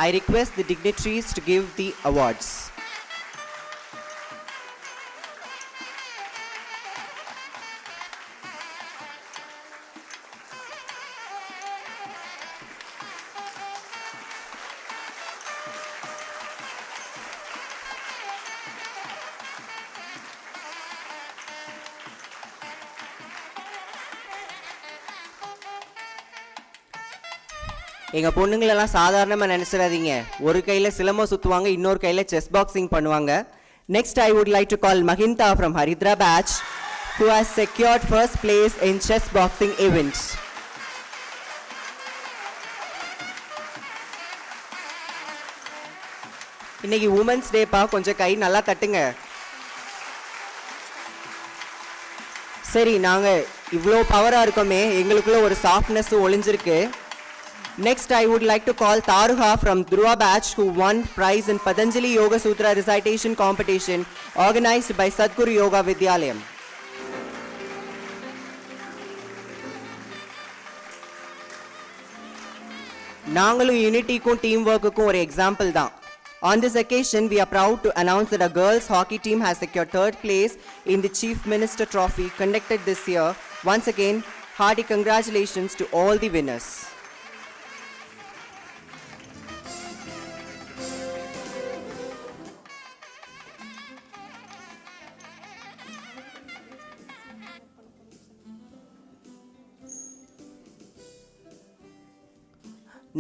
I request the dignitaries to give the awards. எங்கள் பொண்ணுங்களெல்லாம் சாதாரணமாக நினச்சிடாதீங்க. ஒரு கையில் சிலம்பம் சுற்றுவாங்க, இன்னொரு கையில் chess boxing பண்ணுவாங்க. Next, I would like to call Mahinta from Haridra batch, who has secured first place in chess boxing event. இன்னைக்கு உமன்ஸ் டேப்பா, கொஞ்சம் கை நல்லா தட்டுங்க. சரி, நாங்க இவ்வளோ பவரா இருக்கோமே, எங்களுக்குள்ள ஒரு softness ஒளிஞ்சிருக்கு. Next, I would like to call Taruha from Dhruva batch, who won prize in Patanjali Yoga Sutra recitation competition organized by Sadguru Yoga Vidyalayam. நாங்களும் யூனிட்டிக்கும் டீம் ஒர்க்குக்கும் ஒரு எக்ஸாம்பிள் தான். On this occasion, we are proud to announce that our girls hockey team has secured third place in the Chief Minister Trophy conducted this year. Once again, hearty congratulations to all the winners.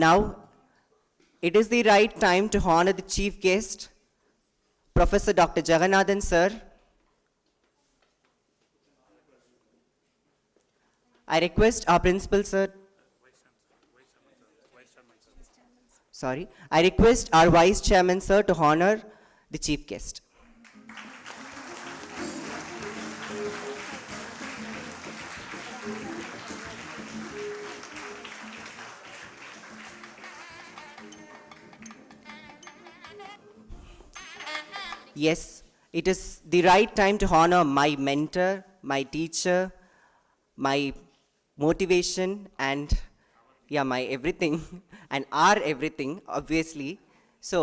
Now, it is the right time to honor the chief guest, Professor Dr. Jagannathan sir. I request our principal sir. Sorry, I request our vice chairman sir to honor the chief guest. Yes, it is the right time to honor my mentor, my teacher, my motivation, and my everything, and our everything, obviously. So,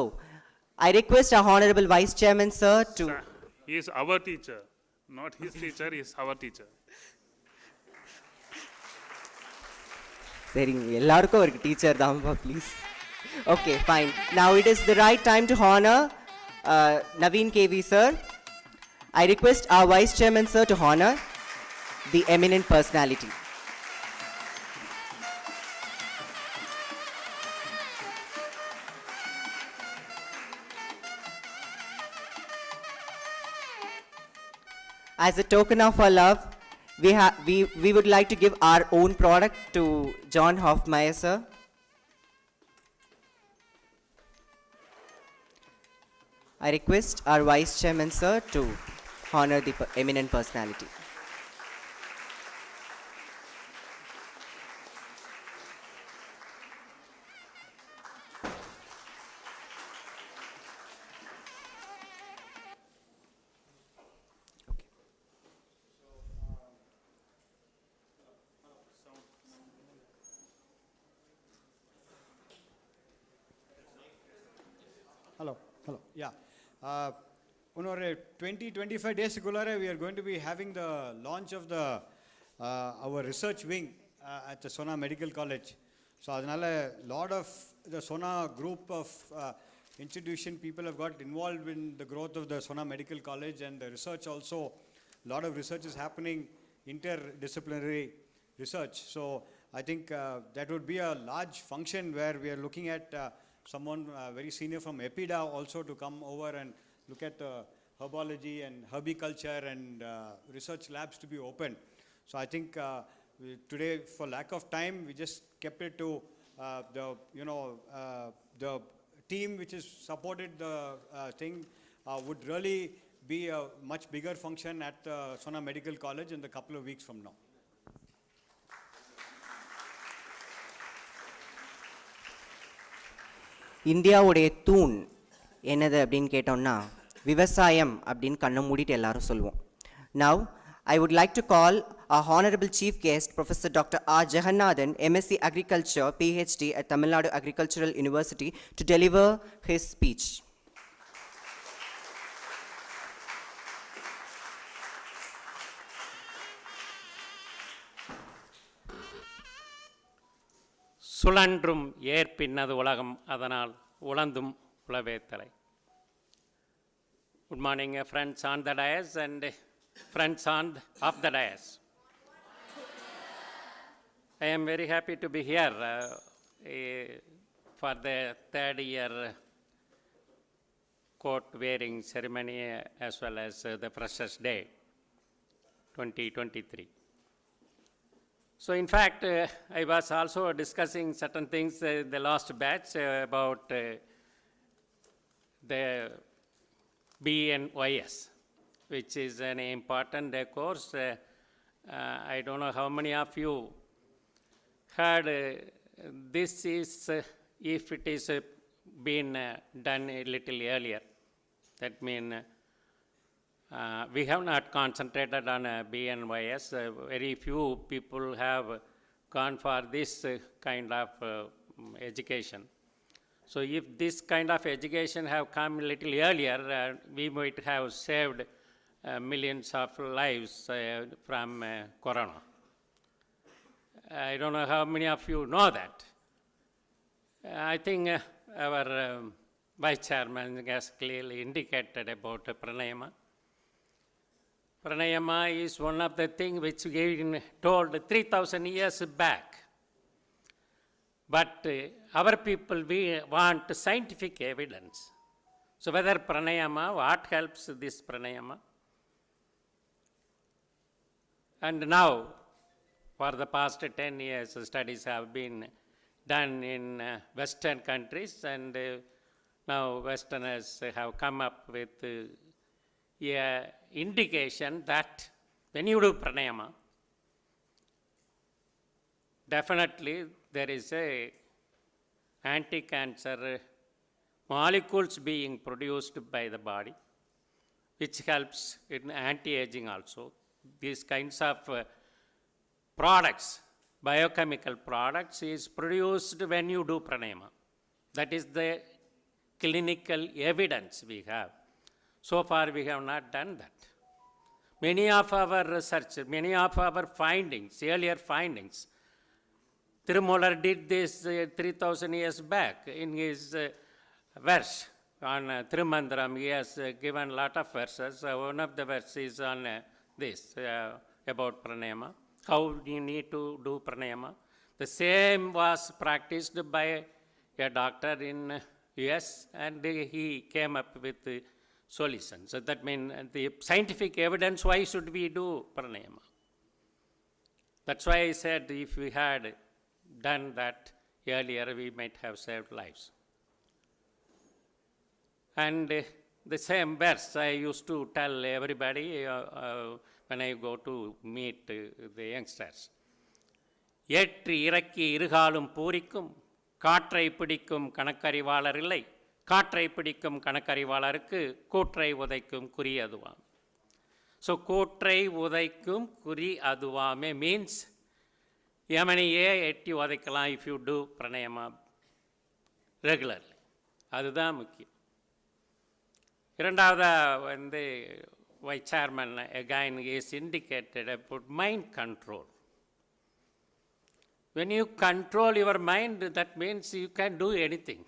I request our Honorable Vice Chairman, sir, to... Sir, he is our teacher, not his teacher, he is our teacher. சரிங்க, எல்லாருக்கும் ஒரு teacher தான்ப்பா, please. Okay, fine. Now it is the right time to honor Naveen KV sir. I request our Vice Chairman sir to honor the eminent personality. As a token of our love, we would like to give our own product to John Hoffmeyer sir. I request our Vice Chairman sir to honor the eminent personality. Hello, yeah. Unore 20-25 days ago, we are going to be having the launch of the our research wing at the Sona Medical College. So, a lot of the Sona group of institution people have got involved in the growth of the Sona Medical College, and the research also, a lot of research is happening, interdisciplinary research. So, I think that would be a large function where we are looking at someone very senior from EPIDA also to come over and look at herbology and herbiculture and research labs to be open. So I think today, for lack of time, we just kept it to the team which has supported the thing would really be a much bigger function at the Sona Medical College in a couple of weeks from now. இந்தியாவுடைய தூண் என்னது அப்படின்னு கேட்டோம்னா விவசாயம் அப்படின்னு கண்ணை மூடிட்டு எல்லாரும் சொல்லுவோம். Now, I would like to call our Honorable Chief Guest, Professor Dr. R. Jagannathan, MSc Agriculture, PhD at Tamilnadu Agricultural University, to deliver his speech. சுழன்றும் ஏற்பின்னது உலகம், அதனால் உழந்தும் உழவேத்தலை. Good morning, friends on the dais and friends off the dais. I am very happy to be here for the third year coat wearing ceremony as well as the Freshers' Day 2023. So in fact, I was also discussing certain things the last batch about the BNYS, which is an important course. I don't know how many of you heard this is, if it is been done a little earlier. That means we have not concentrated on BNYS. Very few people have gone for this kind of education. So if this kind of education have come a little earlier, we might have saved millions of lives from corona. I don't know how many of you know that. I think our Vice Chairman has clearly indicated about pranayama. Pranayama is one of the things which we told 3,000 years back. But our people, we want scientific evidence. So whether pranayama, what helps this pranayama? And now, for the past 10 years, studies have been done in Western countries, and now Westerners have come up with a indication that when you do pranayama, definitely there is a anti-cancer molecules being produced by the body, which helps in anti-aging also. These kinds of products, biochemical products, is produced when you do pranayama. That is the clinical evidence we have. So far we have not done that. Many of our research, many of our findings, earlier findings, Thirumolar did this 3,000 years back in his verse on Thirumandaram. He has given a lot of verses. One of the verses is on this, about pranayama, how you need to do pranayama. The same was practiced by a doctor in US, and he came up with the solution. So that means the scientific evidence, why should we do pranayama? That's why I said if we had done that earlier, we might have saved lives. And the same verse I used to tell everybody when I go to meet the youngsters. ஏற்றி இறக்கி இருகாலும் பூரிக்கும் காற்றை பிடிக்கும் கணக்கறிவாளர் இல்லை, காற்றை பிடிக்கும் கணக்கறிவாளருக்கு கூற்றை உதைக்கும் குறி அதுவாம். So கூற்றை உதைக்கும் குறி அதுவாமே means எமனையே எட்டி உதைக்கலாம் if you do pranayama regularly. அதுதான் முக்கியம். இரண்டாவதா வந்து Vice Chairman again is indicated about mind control. When you control your mind, that means you can do anything.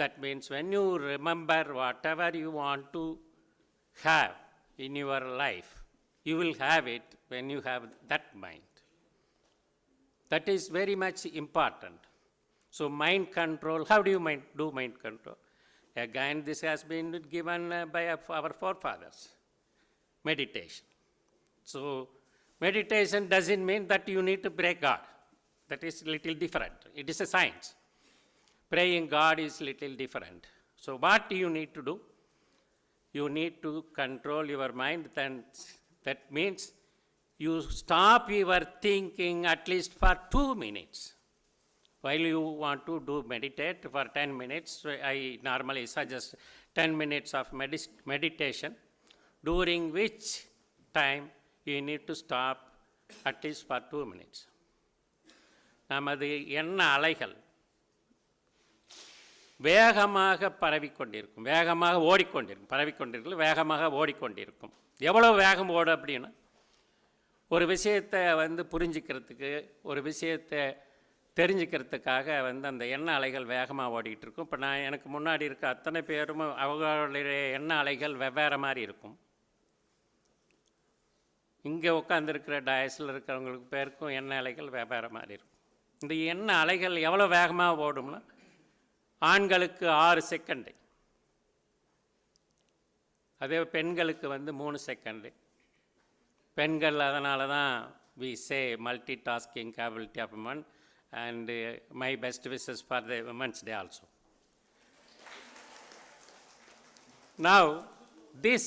That means when you remember whatever you want to have in your life, you will have it when you have that mind. That is very much important. So mind control, how do you do mind control? Again, this has been given by our forefathers. Meditation. So meditation doesn't mean that you need to pray God. That is a little different. It is a science. Praying God is a little different. So what do you need to do? You need to control your mind. Then that means you stop your thinking at least for 2 minutes. While you want to do meditate for 10 minutes, I normally suggest 10 minutes of meditation, during which time you need to stop at least for 2 minutes. நமது எண்ண அலைகள் வேகமாக பரவிக்கொண்டிருக்கும், வேகமாக ஓடிக்கொண்டிருக்கும், பரவிக்கொண்டிருக்கும், வேகமாக ஓடிக்கொண்டிருக்கும். எவ்வளோ வேகம் ஓடும் அப்படின்னா, ஒரு விஷயத்தை வந்து புரிஞ்சிக்கிறதுக்கு, ஒரு விஷயத்தை தெரிஞ்சுக்கிறதுக்காக வந்து அந்த எண்ண அலைகள் வேகமாக ஓடிக்கிட்டு இருக்கும். இப்போ நான் எனக்கு முன்னாடி இருக்க அத்தனை பேரும் அவங்களுடைய எண்ண அலைகள் வெவ்வேறு மாதிரி இருக்கும். இங்கே உட்காந்துருக்கிற டயஸில் இருக்கிறவங்களுக்கு பேருக்கும் எண்ண அலைகள் வெவ்வேறு மாதிரி இருக்கும். இந்த எண்ண அலைகள் எவ்வளோ வேகமாக ஓடும்னா, ஆண்களுக்கு 6 செகண்டு, அதே பெண்களுக்கு வந்து 3 செகண்டு. பெண்கள் அதனால தான் we say multitasking capability of women, and my best wishes for the Women's Day also. Now, this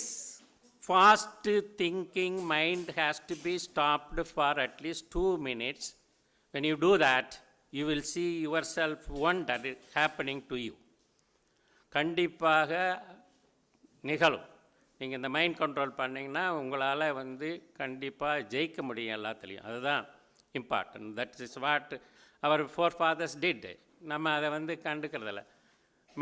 fast thinking mind has to be stopped for at least 2 minutes. When you do that, you will see yourself wonder happening to you. கண்டிப்பாக நிகழும். நீங்கள் இந்த mind control பண்ணிங்கன்னா உங்களால் வந்து கண்டிப்பாக ஜெயிக்க முடியும் எல்லாத்துலேயும். அதுதான் important. That is what our forefathers did. நம்ம அதை வந்து கண்டுக்கிறதில்ல.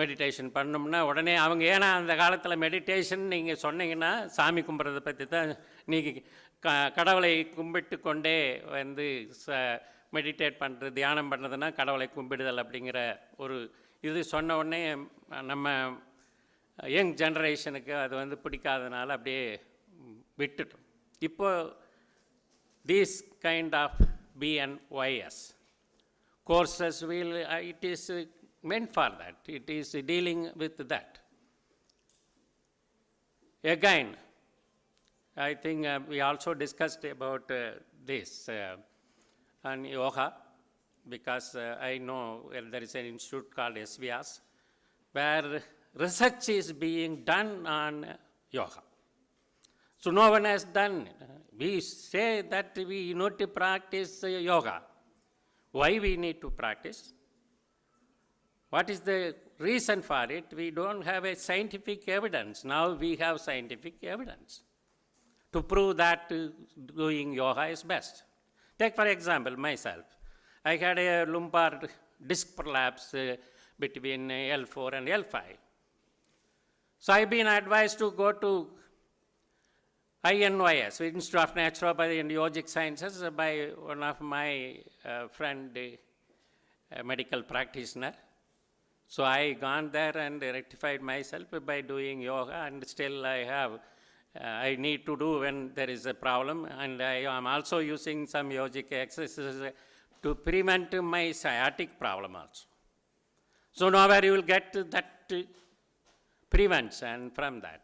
மெடிடேஷன் பண்ணோம்னா உடனே அவங்க, ஏன்னா அந்த காலத்தில் மெடிடேஷன் நீங்கள் சொன்னீங்கன்னா சாமி கும்பிட்றதை பற்றி தான். நீங்கள் கடவுளை கும்பிட்டு கொண்டே வந்து மெடிடேட் பண்ணுறது, தியானம் பண்ணுறதுன்னா கடவுளை கும்பிடுதல் அப்படிங்கிற ஒரு இது சொன்ன உடனே நம்ம யங் ஜென்ரேஷனுக்கு அது வந்து பிடிக்காதனால அப்படியே விட்டுட்டோம். இப்போது these kind of BNYS courses will, it is meant for that. It is dealing with that. Again, I think we also discussed about this and yoga, because I know there is an institute called SVS where research is being done on yoga. So no one has done. We say that we need to practice yoga. Why we need to practice? What is the reason for it? We don't have a scientific evidence. Now we have scientific evidence to prove that doing yoga is best. Take for example myself. I had a lumbar disc prolapse between L4 and L5. So I've been advised to go to INYS, Institute of Naturopathy and Yogic Sciences, by one of my friend, medical practitioner. So I gone there and rectified myself by doing yoga, and still I need to do when there is a problem, and I am also using some yogic exercises to prevent my sciatic problem also. So nowhere you will get that prevention from that.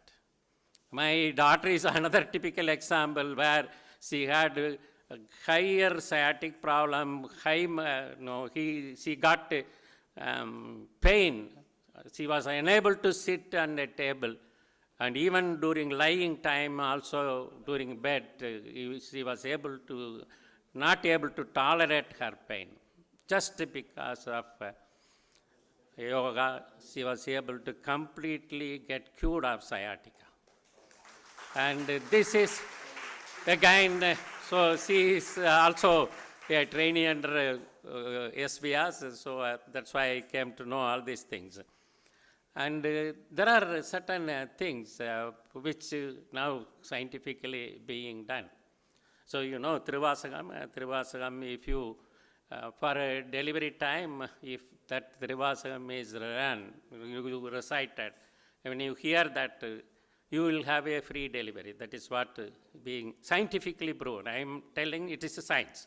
My daughter is another typical example where she had a higher sciatic problem, she got pain. She was unable to sit on a table, and even during lying time, also during bed, she was not able to tolerate her pain. Just because of yoga, she was able to completely get cured of sciatica. And this is again, so she is also a trainee under SVS, so that's why I came to know all these things. And there are certain things which now scientifically being done. So you know Trivasagam, if you, for a delivery time, if that Trivasagam is run, you recited, when you hear that, you will have a free delivery. That is what being scientifically proven. I am telling it is a science.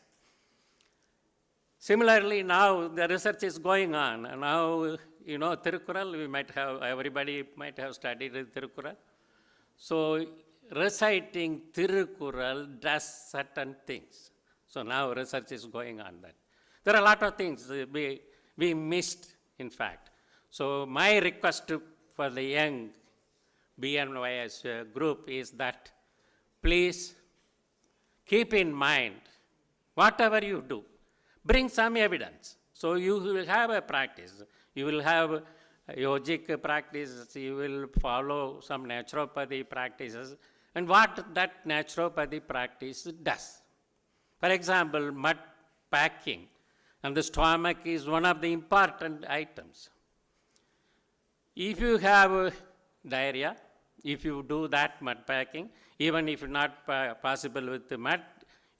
Similarly, now the research is going on. Now, you know, Thirukural, everybody might have studied Thirukural. So, reciting Thirukural does certain things. So now research is going on that. There are a lot of things we missed, in fact. So my request for the young BNYS group is that please keep in mind, whatever you do, bring some evidence. So you will have a practice. You will have yogic practices. You will follow some naturopathy practices. And what that naturopathy practice does. For example, mud packing and the stomach is one of the important items. If you have diarrhea, if you do that mud packing, even if not possible with the mud,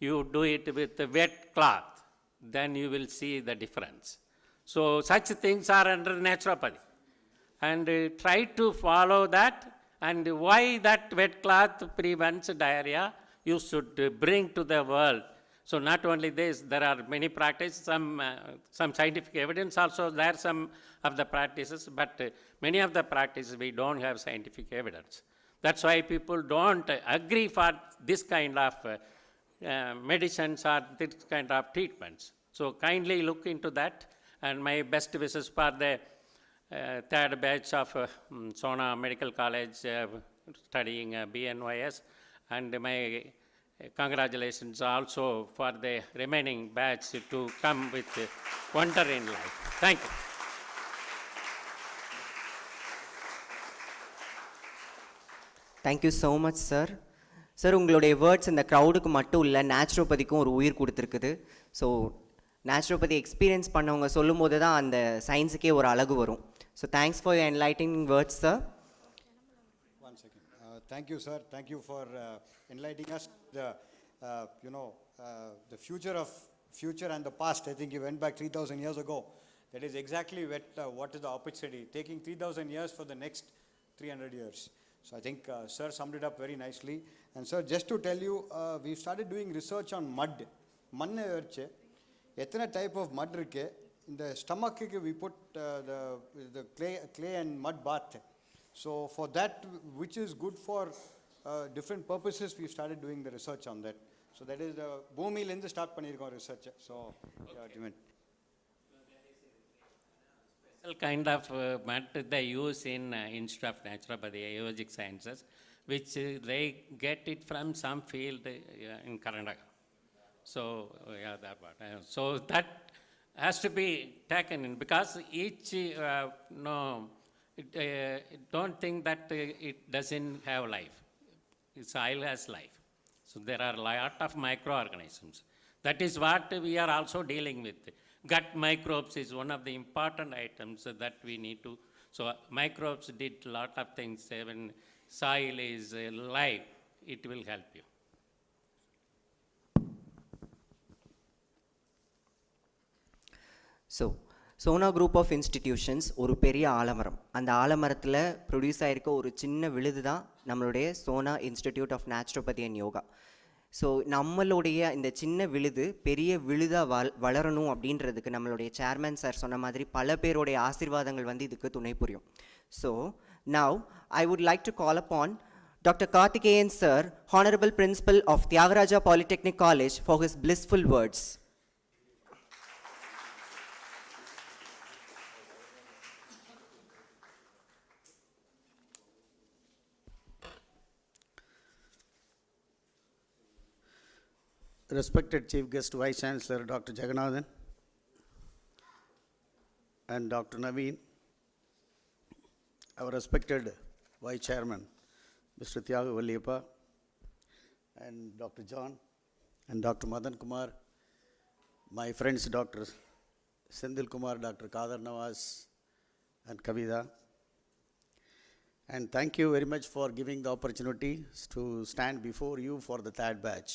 you do it with the wet cloth, then you will see the difference. So such things are under naturopathy. And try to follow that, and why that wet cloth prevents diarrhea, you should bring to the world. So not only this, there are many practices, some scientific evidence also there, some of the practices, but many of the practices we don't have scientific evidence. That's why people don't agree for this kind of medicines or this kind of treatments. So kindly look into that, and my best wishes for the third batch of Sona Medical College studying BNYS, and my congratulations also for the remaining batch to come with wonder in life. Thank you. Thank you so much sir. Sir, உங்களுடைய words இந்த க்ரௌடுக்கு மட்டும் இல்லை, நேச்சுரோபதிக்கும் ஒரு உயிர் கொடுத்துருக்குது. So naturopathy experience பண்ணவங்க சொல்லும் போது தான் அந்த சயின்ஸுக்கே ஒரு அழகு வரும். So thanks for your enlightening words sir. One second. Thank you, sir. Thank you for enlightening us. The future and the past. I think you went back 3,000 years ago. That is exactly what is the opportunity. Taking 3,000 years for the next 300 years. So I think sir summed it up very nicely. And sir, just to tell you, we've started doing research on mud. Manne verche, ethana type of mud irukke. In the stomach we put the clay and mud bath. So for that, which is good for different purposes, we started doing the research on that. So that is the Bhumil in the start panirukkom research. So yeah, Kind of mud they use in Institute of Naturopathy, Ayurvedic Sciences, which they get it from some field in Karnataka. So yeah, that part. So that has to be taken in, because each don't think that it doesn't have life. Soil has life. So there are a lot of microorganisms. That is what we are also dealing with. Gut microbes is one of the important items that we need to. So microbes did a lot of things. When soil is live, it will help you. So Sona group of institutions ஒரு பெரிய ஆலமரம். அந்த ஆலமரத்தில் produce ஆகிருக்க ஒரு சின்ன விழுது தான் நம்மளுடைய Sona institute of naturopathy and yoga. So நம்மளுடைய இந்த சின்ன விழுது பெரிய விழுதாக வளரணும் அப்படின்றதுக்கு நம்மளுடைய சேர்மேன் சார் சொன்ன மாதிரி பல பேருடைய ஆசீர்வாதங்கள் வந்து இதுக்கு துணை புரியும். So now I would like to call upon Dr. Karthikeyan sir, Honorable Principal of Tyagaraja Polytechnic College, for his blissful words. Respected Chief Guest Vice Chancellor Dr. Jagannathan and Dr. Naveen, our respected Vice Chairman Mr. Thiagu Valliyappa and Dr. John and Dr. Madan Kumar, my friends Dr. Sendil Kumar, Dr. Kadar Nawaz and Kavita, and thank you very much for giving the opportunity to stand before you for the third batch.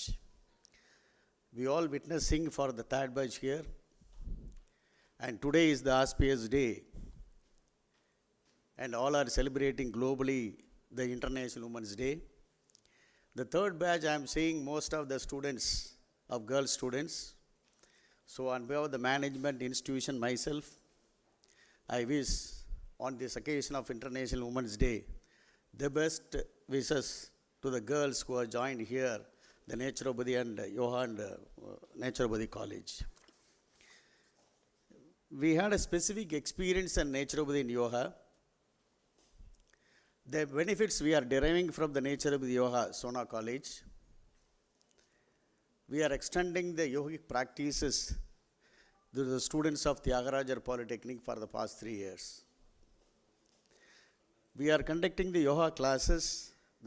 We all witnessing for the third batch here, and today is the auspicious day, and all are celebrating globally the International Women's Day. The third batch, I am seeing most of the students, of girl students. So on behalf of the management institution, myself, I wish on this occasion of International Women's Day, the best wishes to the girls who are joined here, the Naturopathy and Yoga and Naturopathy College. We had a specific experience in Naturopathy and Yoga. The benefits we are deriving from the Naturopathy Yoga Sona College, we are extending the yogic practices to the students of Tyagaraja Polytechnic for the past 3 years. We are conducting the yoga classes,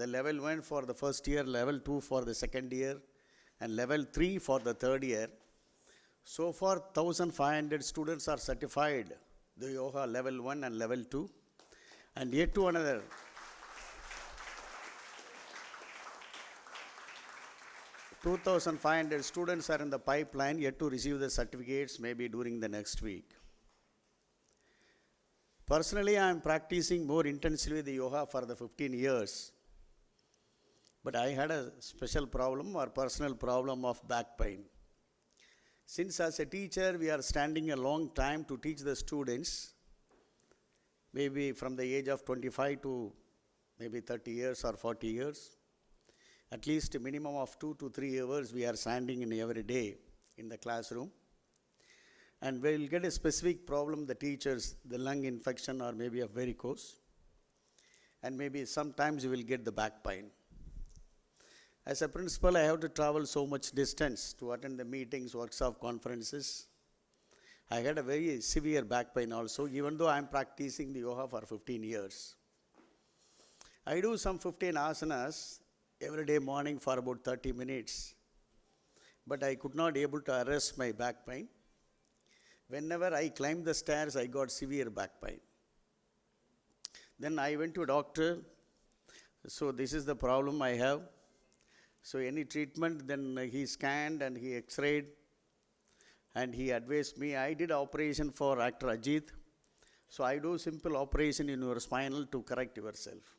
the level 1 for the first year, level 2 for the second year, and level 3 for the third year. So far, 1,500 students are certified the yoga level 1 and level 2, and yet to another 2,500 students are in the pipeline yet to receive the certificates, maybe during the next week. Personally, I am practicing more intensively the yoga for the 15 years. But I had a special problem or personal problem of back pain. Since as a teacher, we are standing a long time to teach the students, maybe from the age of 25 to maybe 30 years or 40 years. At least a minimum of 2 to 3 hours we are standing in every day in the classroom. And we will get a specific problem, the teachers, the lung infection or maybe a varicose. And maybe sometimes you will get the back pain. As a principal, I have to travel so much distance to attend the meetings, workshop, conferences. I had a very severe back pain also, even though I am practicing the yoga for 15 years. I do some 15 asanas every day morning for about 30 minutes. But I could not able to arrest my back pain. Whenever I climbed the stairs, I got severe back pain. Then I went to a doctor. So this is the problem I have. So any treatment, then he scanned and he x-rayed. And he advised me, I did operation for actor Ajit. So I do simple operation in your spinal to correct yourself.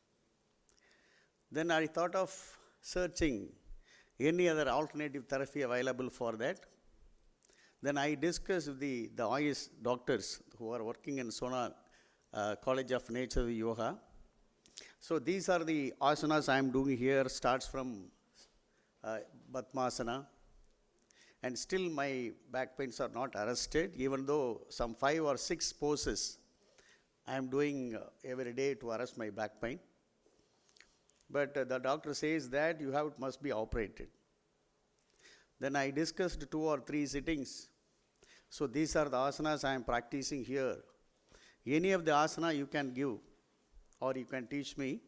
Then I thought of searching any other alternative therapy available for that. Then I discussed with the OIS doctors who are working in Sona College of Nature Yoga. So these are the asanas I am doing here, starts from Padmasana. And still my back pains are not arrested, even though some 5 or 6 poses I am doing every day to arrest my back pain. But the doctor says that must be operated. Then I discussed 2 or 3 sittings. So these are the asanas I am practicing here. Any of the asana you can give or you can teach me,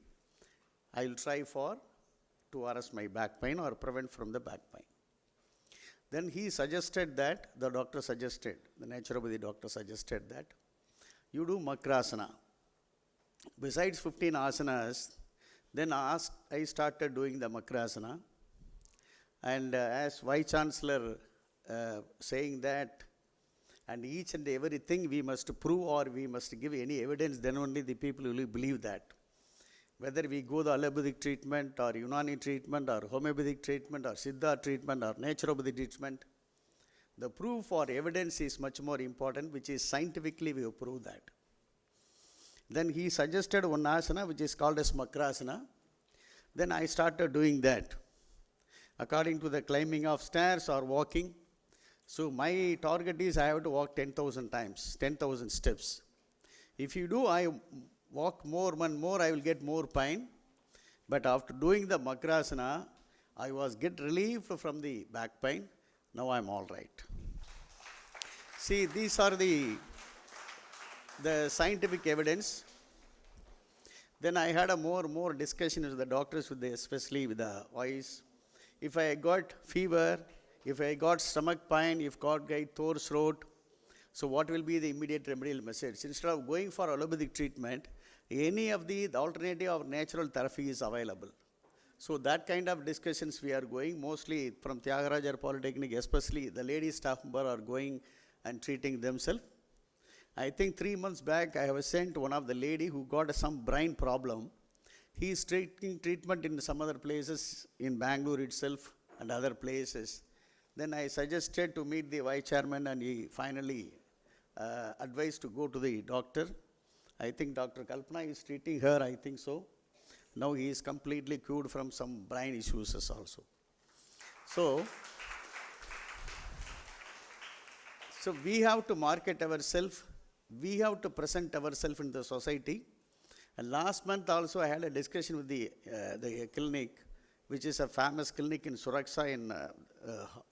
I will try to arrest my back pain or prevent from the back pain. Then he suggested that, the naturopathy doctor suggested that, you do makrasana. Besides 15 asanas, then I started doing the makrasana. And as Vice Chancellor saying that, and each and everything we must prove or we must give any evidence, then only the people will believe that. Whether we go the allopathic treatment or Unani treatment or homeopathic treatment or Siddha treatment or naturopathy treatment, the proof or evidence is much more important, which is scientifically we have proved that. Then he suggested one asana which is called as makrasana. Then I started doing that. According to the climbing of stairs or walking. So my target is I have to walk 10,000 times, 10,000 steps. If you do, I walk more and more, I will get more pain. But after doing the makrasana, I was get relief from the back pain. Now I am all right. See, these are the scientific evidence. Then I had a more discussion with the doctors, especially with the voice. If I got fever, if I got stomach pain, if got sore throat, so what will be the immediate remedial message? Instead of going for allopathic treatment, any of the alternative or natural therapy is available. So that kind of discussions we are going, mostly from Tyagarajar Polytechnic, especially the lady staff member are going and treating themselves. I think 3 months back, I have sent one of the lady who got some brain problem. He is taking treatment in some other places, in Bangalore itself and other places. Then I suggested to meet the vice chairman and he finally advised to go to the doctor. I think Dr. Kalpana is treating her, I think so. Now he is completely cured from some brain issues also. So we have to market ourselves. We have to present ourselves in the society. And last month also I had a discussion with the clinic, which is a famous clinic in Suraksha in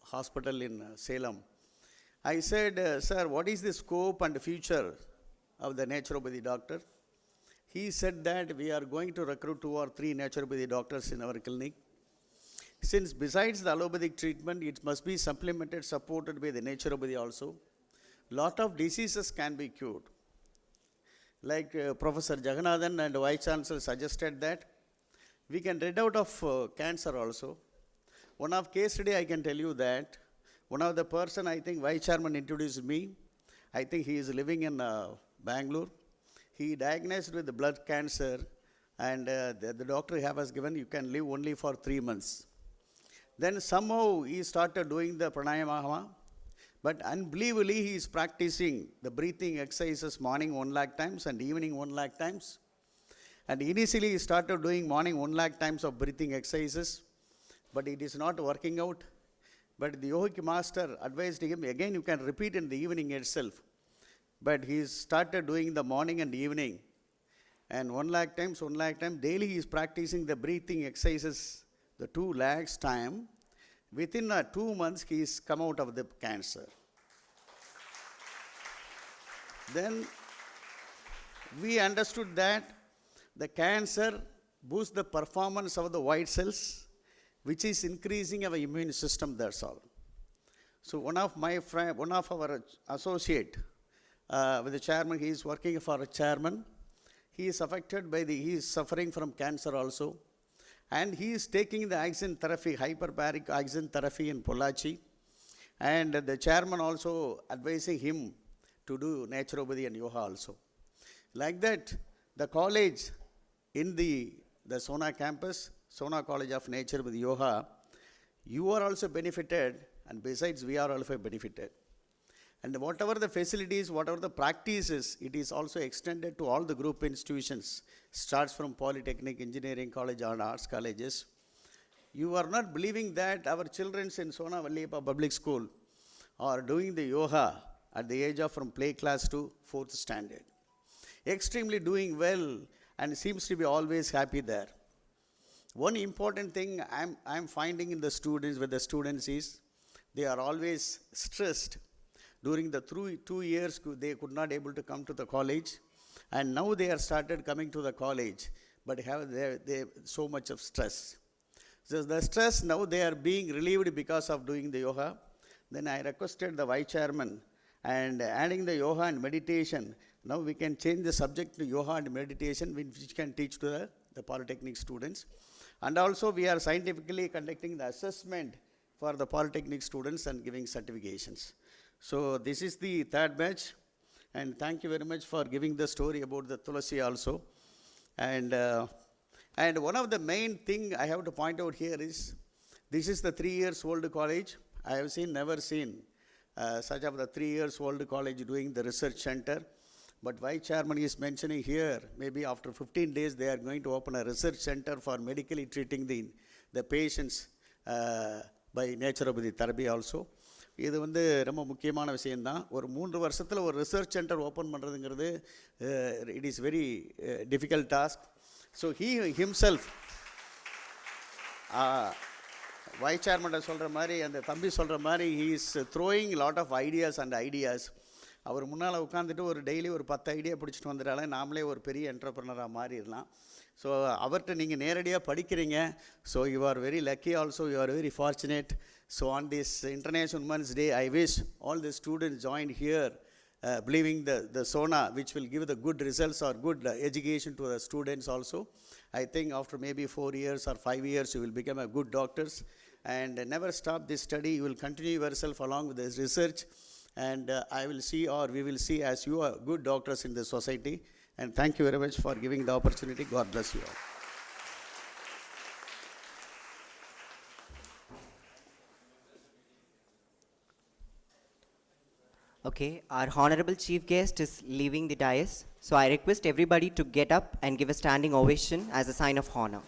hospital in Salem. I said, sir, what is the scope and future of the naturopathy doctor? He said that we are going to recruit 2 or 3 naturopathy doctors in our clinic. Since besides the allopathic treatment, it must be supplemented, supported by the naturopathy also. Lot of diseases can be cured. Like Professor Jagannathan and Vice Chancellor suggested that we can rid out of cancer also. One of case today I can tell you that one of the person I think Vice Chairman introduced me. I think he is living in Bangalore. He diagnosed with blood cancer and the doctor has given you can live only for 3 months. Then somehow he started doing the pranayama, but unbelievably he is practicing the breathing exercises morning 1 lakh times and evening 1 lakh times. And initially he started doing morning 1 lakh times of breathing exercises, but it is not working out. But the yogic master advised him, again you can repeat in the evening itself. But he started doing the morning and evening. And 1 lakh times, daily he is practicing the breathing exercises, the 2 lakhs time. Within 2 months, he is come out of the cancer. Then we understood that the cancer boosts the performance of the white cells, which is increasing our immune system, that's all. So one of our associate, with the chairman, he is working for a chairman. He is affected by he is suffering from cancer also. And he is taking the oxygen therapy, hyperbaric oxygen therapy in Pollachi. And the chairman also advising him to do naturopathy and yoga also. Like that, the college in the Sona campus, Sona College of Nature with Yoga, you are also benefited, and besides we are also benefited. And whatever the facilities, whatever the practices, it is also extended to all the group institutions. Starts from Polytechnic, Engineering College and Arts colleges. You are not believing that our children in Sona Valliyappa Public School are doing the yoga at the age of from play class to 4th standard. Extremely doing well and seems to be always happy there. One important thing I'm finding in the students, with the students is, they are always stressed. During the 2 years, they could not able to come to the college, and now they are started coming to the college, but have they so much of stress. So the stress now they are being relieved because of doing the yoga. Then I requested the vice chairman, and adding the yoga and meditation, now we can change the subject to yoga and meditation, which can teach to the Polytechnic students. And also we are scientifically conducting the assessment for the Polytechnic students and giving certifications. So this is the third batch, and thank you very much for giving the story about the Tulasi also. And one of the main thing I have to point out here is, this is the 3 years old college. I have never seen such of the 3 years old college doing the research center. But Vice Chairman is mentioning here, maybe after 15 days they are going to open a research center for medically treating the patients by naturopathy therapy also. இது ரொம்ப முக்கியமான விஷயம்தான். ஒரு 3 வருஷத்தில் ஒரு research centre open பண்ணுறதுங்கிறது it is very difficult task. So he himself vice சேர்மன்ட்ட சொல்கிற மாதிரி, அந்த தம்பி சொல்கிற மாதிரி, he is throwing lot of ideas. அவர் முன்னால் உட்காந்துட்டு ஒரு டெய்லி ஒரு 10 ஐடியா பிடிச்சிட்டு வந்துட்டாலே நாமளே ஒரு பெரிய என்டர்பிரனராக மாறிடலாம். ஸோ அவர்கிட்ட நீங்கள் நேரடியாக படிக்கிறீங்க. So you are very lucky also, you are very fortunate. So on this International Women's Day, I wish all the students joined here, believing the Sona, which will give the good results or good education to the students also. I think after maybe 4 years or 5 years, you will become a good doctors, and never stop this study. You will continue yourself along with this research, and I will see, or we will see, as you are good doctors in the society. And thank you very much for giving the opportunity. God bless you all. Okay, our honorable chief guest is leaving the dais, so I request everybody to get up and give a standing ovation as a sign of honor.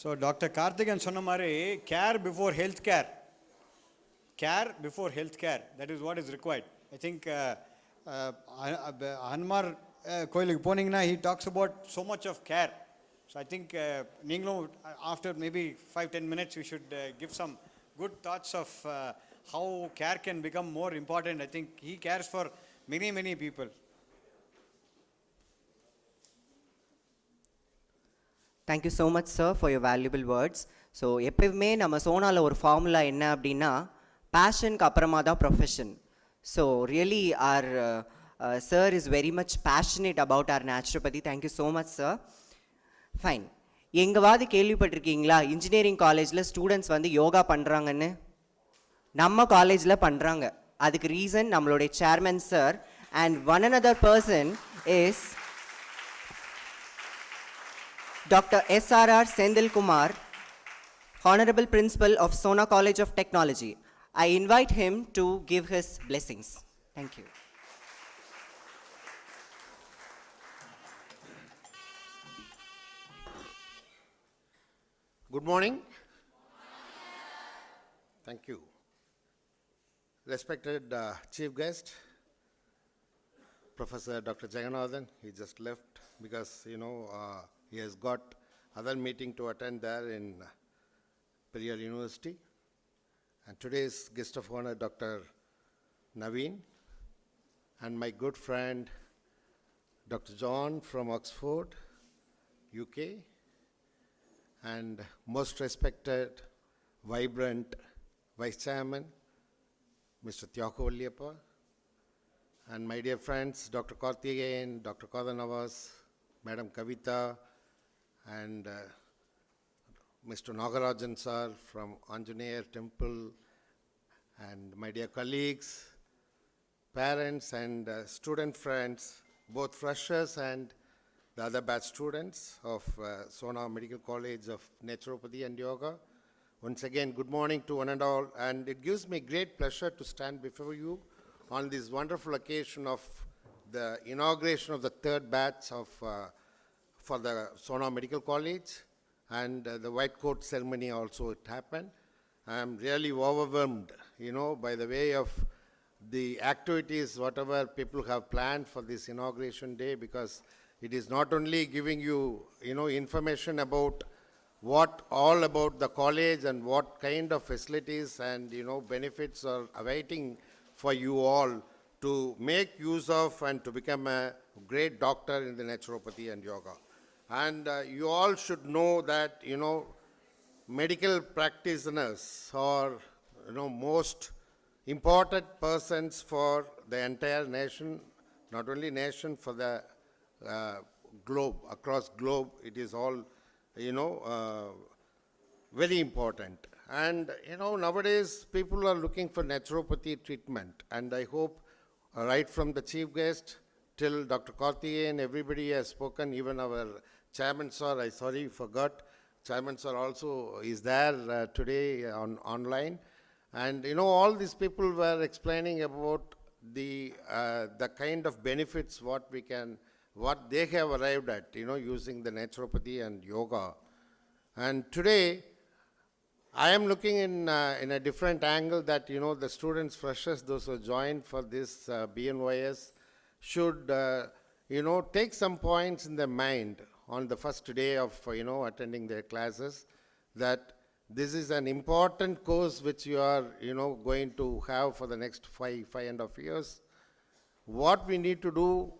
So Dr. Karthikeyan சொன்ன மாதிரி, care before health care. Care before health care, that is what is required. I think Hanmar கோயிலுக்கு போனீங்கன்னா, he talks about so much of care. So I think நீங்களும் after maybe 5-10 minutes we should give some good thoughts of how care can become more important. I think he cares for many people. Thank you so much, sir, for your valuable words. So எப்பவுமே நம்ம சோனால ஒரு formula என்ன அப்படின்னா, பேஷனுக்கு அப்புறமா தான் profession. So really our sir is very much passionate about our naturopathy. Thank you so much, sir. Fine. எங்கேவாது கேள்விப்பட்டிருக்கீங்களா engineering காலேஜில் ஸ்டூடெண்ட்ஸ் வந்து யோகா பண்ணுறாங்கன்னு? நம்ம காலேஜில் பண்ணுறாங்க. அதுக்கு ரீசன் நம்மளுடைய chairman sir. And one another person is Dr. SRR Sendilkumar, Honorable Principal of Sona College of Technology. I invite him to give his blessings. Thank you. Good morning. Thank you. Respected Chief Guest, Professor Dr. Jagannathan, he just left because, he has got other meeting to attend there in Periyar University. And today's guest of honor, Dr. Naveen, and my good friend, Dr. John from Oxford, UK, and most respected, vibrant Vice Chairman, Mr. Tyako Valliyappa, and my dear friends, Dr. Karthikeyan, Dr. Kadanavas, Madam Kavita, and Mr. Nagarajan sir from Anjaneya Temple, and my dear colleagues, parents and student friends, both freshers and the other batch students of Sona Medical College of Naturopathy and Yoga. Once again, good morning to one and all, and it gives me great pleasure to stand before you on this wonderful occasion of the inauguration of the third batch of for the Sona Medical College, and the white coat ceremony also it happened. I am really overwhelmed, by the way of the activities, whatever people have planned for this inauguration day, because it is not only giving you, information about what all about the college and what kind of facilities and, benefits are awaiting for you all to make use of and to become a great doctor in the naturopathy and yoga. And you all should know that, medical practitioners are, most important persons for the entire nation, not only nation, for the globe, across globe, it is all, very important. And, nowadays people are looking for naturopathy treatment, and I hope right from the chief guest till Dr. Karthikeyan, everybody has spoken, even our chairman sir, I sorry forgot, chairman sir also is there today online. And, all these people were explaining about the kind of benefits what they have arrived at, using the naturopathy and yoga. And today, I am looking in a different angle that, the students, freshers, those who joined for this BNYS should, take some points in their mind on the first day of, attending their classes, that this is an important course which you are, going to have for the next 5.5 years. What we need to do,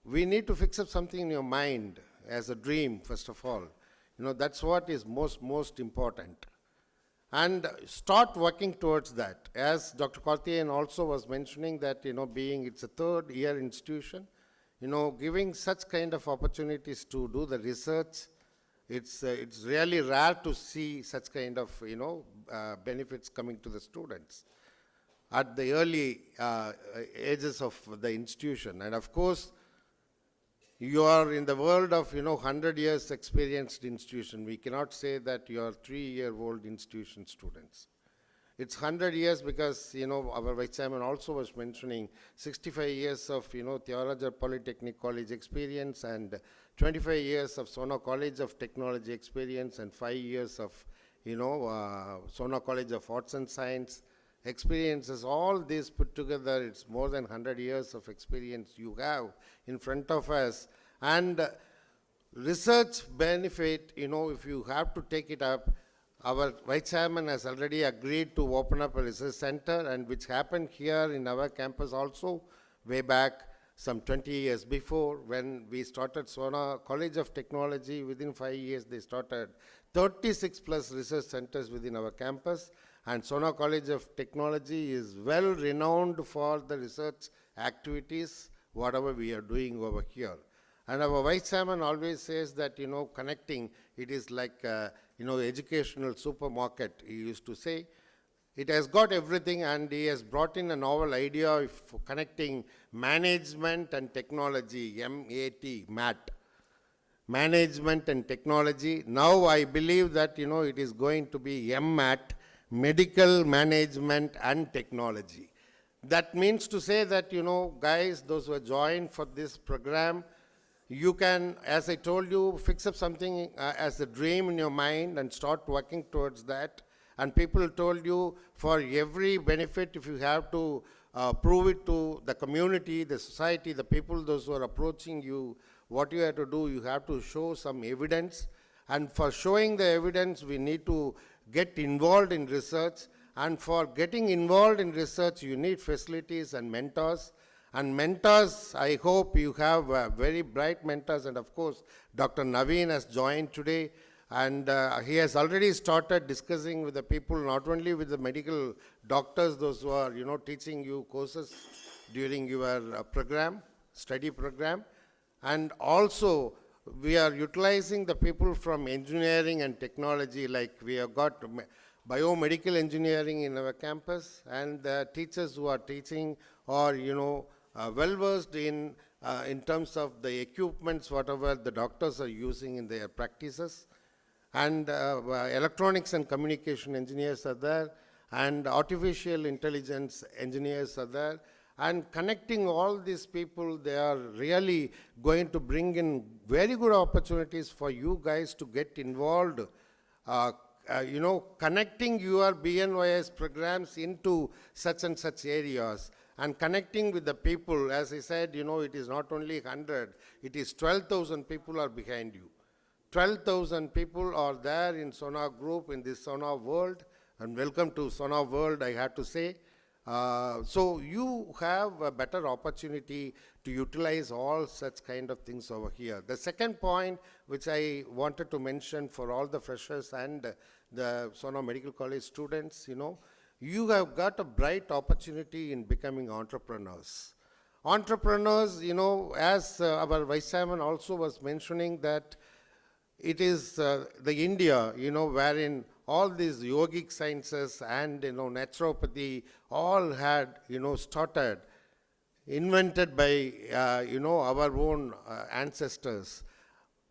we need to fix up something in your mind as a dream, first of all. That's what is most important. And start working towards that. As Dr. Karthikeyan also was mentioning that, being it's a third year institution, giving such kind of opportunities to do the research, it's really rare to see such kind of, benefits coming to the students at the early ages of the institution. And of course, you are in the world of, 100 years experienced institution. We cannot say that you are 3-year-old institution students. It's 100 years because, our vice chairman also was mentioning 65 years of, Theological Polytechnic College experience and 25 years of Sona College of Technology experience and 5 years of, Sona College of Arts and Science experiences. All these put together, it's more than 100 years of experience you have in front of us. And research benefit, if you have to take it up, our vice chairman has already agreed to open up a research center, and which happened here in our campus also way back some 20 years before when we started Sona College of Technology. Within 5 years, they started 36 plus research centers within our campus. And Sona College of Technology is well renowned for the research activities, whatever we are doing over here. And our vice chairman always says that, connecting, it is like, educational supermarket, he used to say. It has got everything, and he has brought in a novel idea of connecting management and technology, MAT, management and technology. Now I believe that, it is going to be MAT, medical management and technology. That means to say that, guys, those who are joined for this program, You can, as I told you, fix up something as a dream in your mind and start working towards that. And people told you for every benefit, if you have to prove it to the community, the society, the people, those who are approaching you, what you have to do, you have to show some evidence. And for showing the evidence, we need to get involved in research. And for getting involved in research, you need facilities and mentors. And mentors, I hope you have very bright mentors. And of course, Dr. Naveen has joined today. And he has already started discussing with the people, not only with the medical doctors, those who are, teaching you courses during your program, study program. And also, we are utilizing the people from engineering and technology, like we have got biomedical engineering in our campus, and the teachers who are teaching are, well versed in terms of the equipments, whatever the doctors are using in their practices. And electronics and communication engineers are there, and artificial intelligence engineers are there. And connecting all these people, they are really going to bring in very good opportunities for you guys to get involved, connecting your BNYS programs into such and such areas. And connecting with the people, as I said, it is not only 100, it is 12,000 people are behind you. 12,000 people are there in Sona group, in this Sona world, and welcome to Sona world, I have to say. So you have a better opportunity to utilize all such kind of things over here. The second point which I wanted to mention for all the freshers and the Sona Medical College students, you have got a bright opportunity in becoming entrepreneurs. Entrepreneurs, as our Vice Chairman also was mentioning, that it is the India, wherein all these yogic sciences and, naturopathy all had, started, invented by, our own ancestors.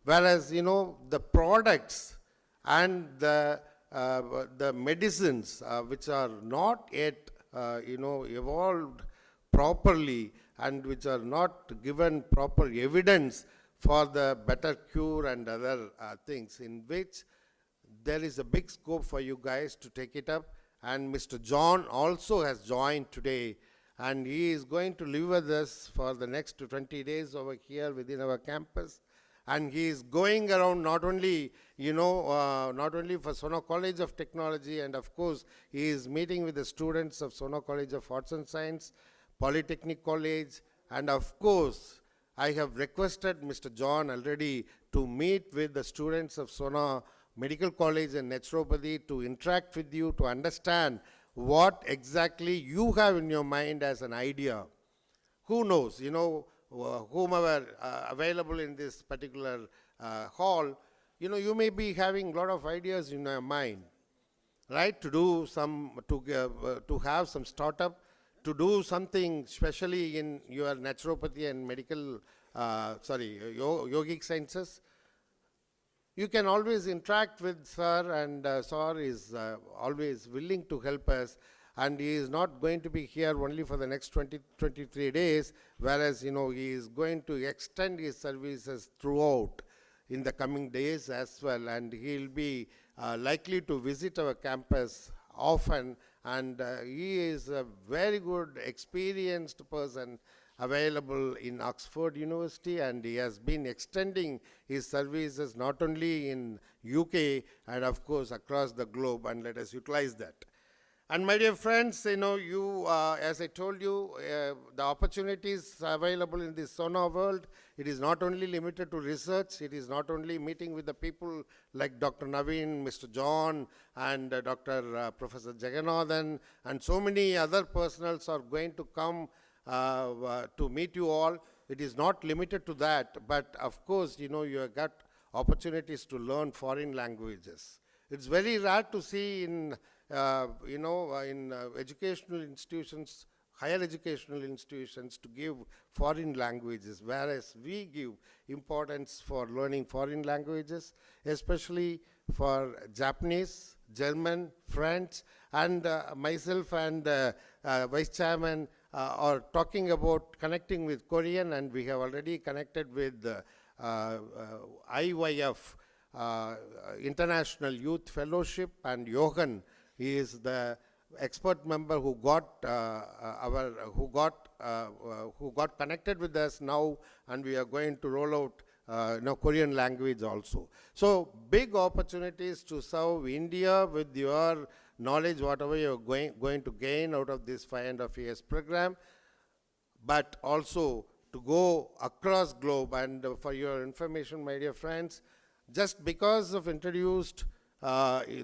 Whereas, the products and the medicines which are not yet, evolved properly and which are not given proper evidence for the better cure and other things, in which there is a big scope for you guys to take it up. And Mr. John also has joined today, and he is going to live with us for the next 20 days over here within our campus. And he is going around not only, not only for Sona College of Technology, and of course, he is meeting with the students of Sona College of Arts and Science, Polytechnic College, and of course, I have requested Mr. John already to meet with the students of Sona Medical College and Naturopathy to interact with you, to understand what exactly you have in your mind as an idea. Who knows, whomever available in this particular hall, you may be having a lot of ideas in your mind, right? To do some, to have some startup, to do something specially in your naturopathy and medical, yogic sciences. You can always interact with Sir, and Sir is always willing to help us. And he is not going to be here only for the next 23 days, whereas, he is going to extend his services throughout in the coming days as well. And he will be likely to visit our campus often, and he is a very good, experienced person available in Oxford University, and he has been extending his services not only in UK and of course across the globe, and let us utilize that. And my dear friends, as I told you, the opportunities available in this Sona world, it is not only limited to research, it is not only meeting with the people like Dr. Naveen, Mr. John, and Dr. Professor Jagannathan, and so many other personals are going to come to meet you all. It is not limited to that, but of course, you have got opportunities to learn foreign languages. It's very rare to see in educational institutions, higher educational institutions, to give foreign languages, whereas we give importance for learning foreign languages, especially for Japanese, German, French, and myself and Vice Chairman are talking about connecting with Korean, and we have already connected with IYF, International Youth Fellowship, and Johan, he is the expert member who got who got connected with us now, and we are going to roll out Korean language also. So big opportunities to serve India with your knowledge, whatever you're going to gain out of this 5.5 years program, but also to go across globe. And for your information, my dear friends, just because of introduced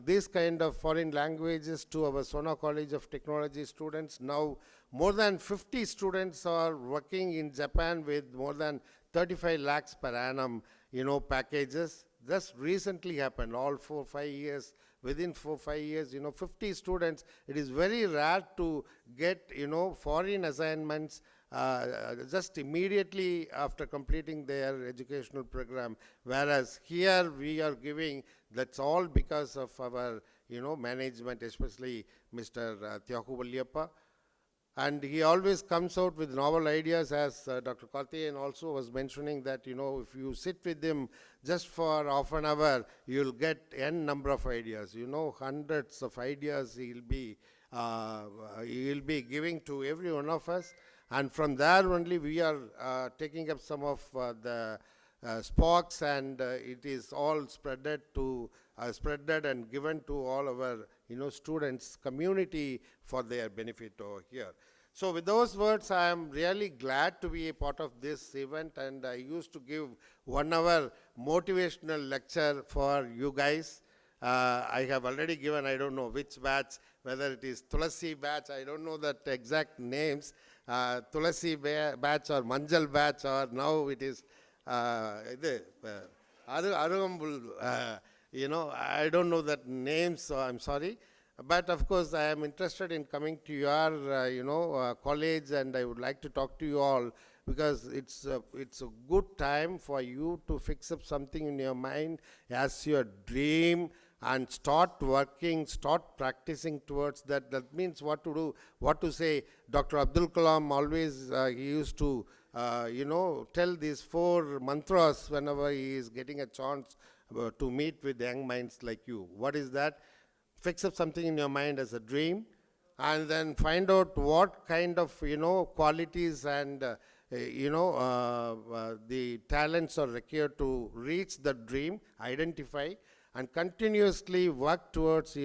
this kind of foreign languages to our Sona College of Technology students, now more than 50 students are working in Japan with more than 35 lakhs per annum, packages. Just recently happened, all 4-5 years, within 4-5 years, 50 students. It is very rare to get, foreign assignments just immediately after completing their educational program. Whereas here we are giving, that's all because of our, management, especially Mr. Tyaku Valliyappa. And he always comes out with novel ideas, as Dr. Karthikeyan also was mentioning that, if you sit with him just for half an hour, you'll get n number of ideas, hundreds of ideas he'll be giving to every one of us. And from there only we are taking up some of the sparks, and it is all spreaded and given to all our students, community, for their benefit over here. So with those words, I am really glad to be a part of this event, and I used to give 1 hour motivational lecture for you guys. I have already given, I don't know which batch, whether it is Tulasi batch, I don't know that exact names, Tulasi batch or Manjal batch, or now it is Arugambul, I don't know that names, so I'm sorry. But of course, I am interested in coming to your, college, and I would like to talk to you all, because it's a good time for you to fix up something in your mind as your dream, and start working, start practicing towards that. That means what to do, what to say. Dr. Abdul Kalam always, he used to, tell these 4 mantras whenever he is getting a chance to meet with young minds like you. What is that? Fix up something in your mind as a dream, and then find out what kind of, qualities and, the talents are required to reach the dream, identify, and continuously work towards,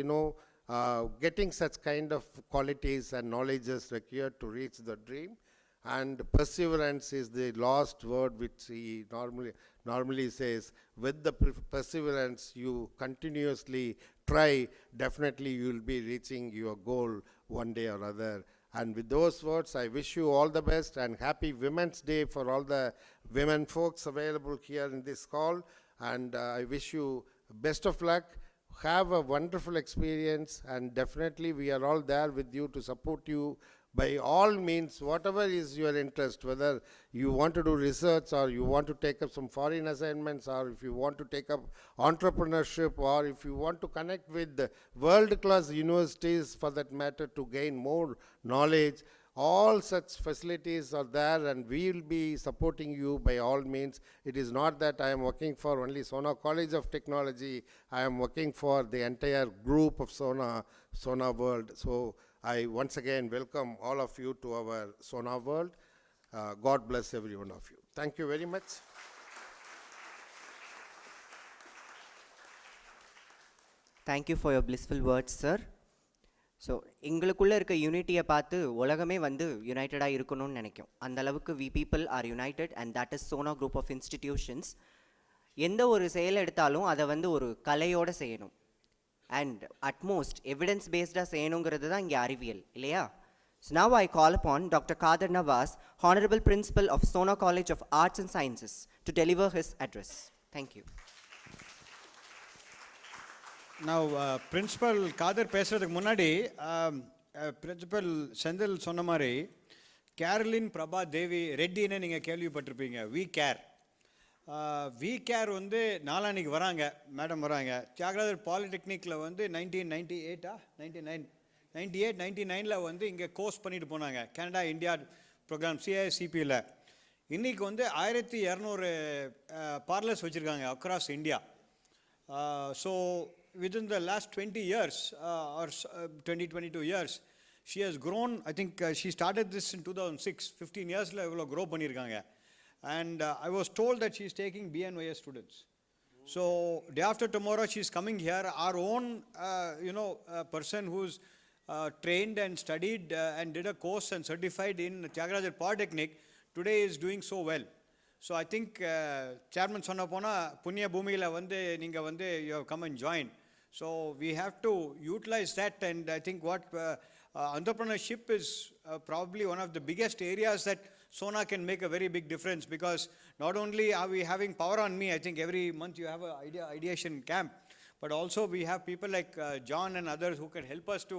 getting such kind of qualities and knowledges required to reach the dream. And perseverance is the last word which he normally says. With the perseverance, you continuously try, definitely you will be reaching your goal one day or other. And with those words, I wish you all the best, and happy Women's Day for all the women folks available here in this hall. And I wish you best of luck. Have a wonderful experience, and definitely we are all there with you to support you. By all means, whatever is your interest, whether you want to do research, or you want to take up some foreign assignments, or if you want to take up entrepreneurship, or if you want to connect with the world-class universities for that matter to gain more knowledge, all such facilities are there, and we will be supporting you by all means. It is not that I am working for only Sona College of Technology. I am working for the entire group of Sona World. So I once again welcome all of you to our Sona World. God bless every one of you. Thank you very much. Thank you for your blissful words, sir. So எங்களுக்குள்ளே இருக்க யூனிட்டியை பார்த்து உலகமே வந்து யுனைட்டடாக இருக்கணும்னு நினைக்கும். அந்த அளவுக்கு we people are united, and that is Sona group of institutions. எந்த ஒரு செயல் எடுத்தாலும் அதை வந்து ஒரு கலையோடு செய்யணும், அண்ட் அட்மோஸ்ட் எவிடன்ஸ் பேஸ்டாக செய்யணுங்கிறது தான் இங்கே அறிவியல் இல்லையா? So now I call upon Dr. Kader Nawaz, Honorable Principal of Sona College of Arts and Sciences, to deliver his address. Thank you. Now, Principal Kader பேசுறதுக்கு முன்னாடி Principal செந்தில் சொன்ன மாதிரி கேரளின் பிரபா தேவி ரெட்டின்னு நீங்கள் கேள்விப்பட்டிருப்பீங்க. வி கேர் வந்து நாளான்னைக்கு வராங்க, மேடம் வராங்க. தியாகராஜர் பாலிடெக்னிக்கில் வந்து 1998 99 வந்து இங்கே கோர்ஸ் பண்ணிட்டு போனாங்க. கனடா இந்தியா ப்ரோக்ராம் CICPயில். இன்றைக்கி வந்து 1200 பார்லர்ஸ் வச்சுருக்காங்க across India. So within the last 20 years or 22 years, she has grown. I think she started this in 2006. 15 yearsல இவ்வளோ க்ரோ பண்ணியிருக்காங்க. And I was told that she is taking BNYS students. So day after tomorrow she is coming here. Our own person who's trained and studied and did a course and certified in Tyagarajar Polytechnic today is doing so well. So I think chairman சொன்ன போனால் புண்ணிய பூமியில் வந்து நீங்கள் வந்து you have come and joined. So we have to utilize that, and I think what entrepreneurship is probably one of the biggest areas that Sona can make a very big difference, because not only are we having power on me, I think every month you have an ideation camp, but also we have people like John and others who can help us to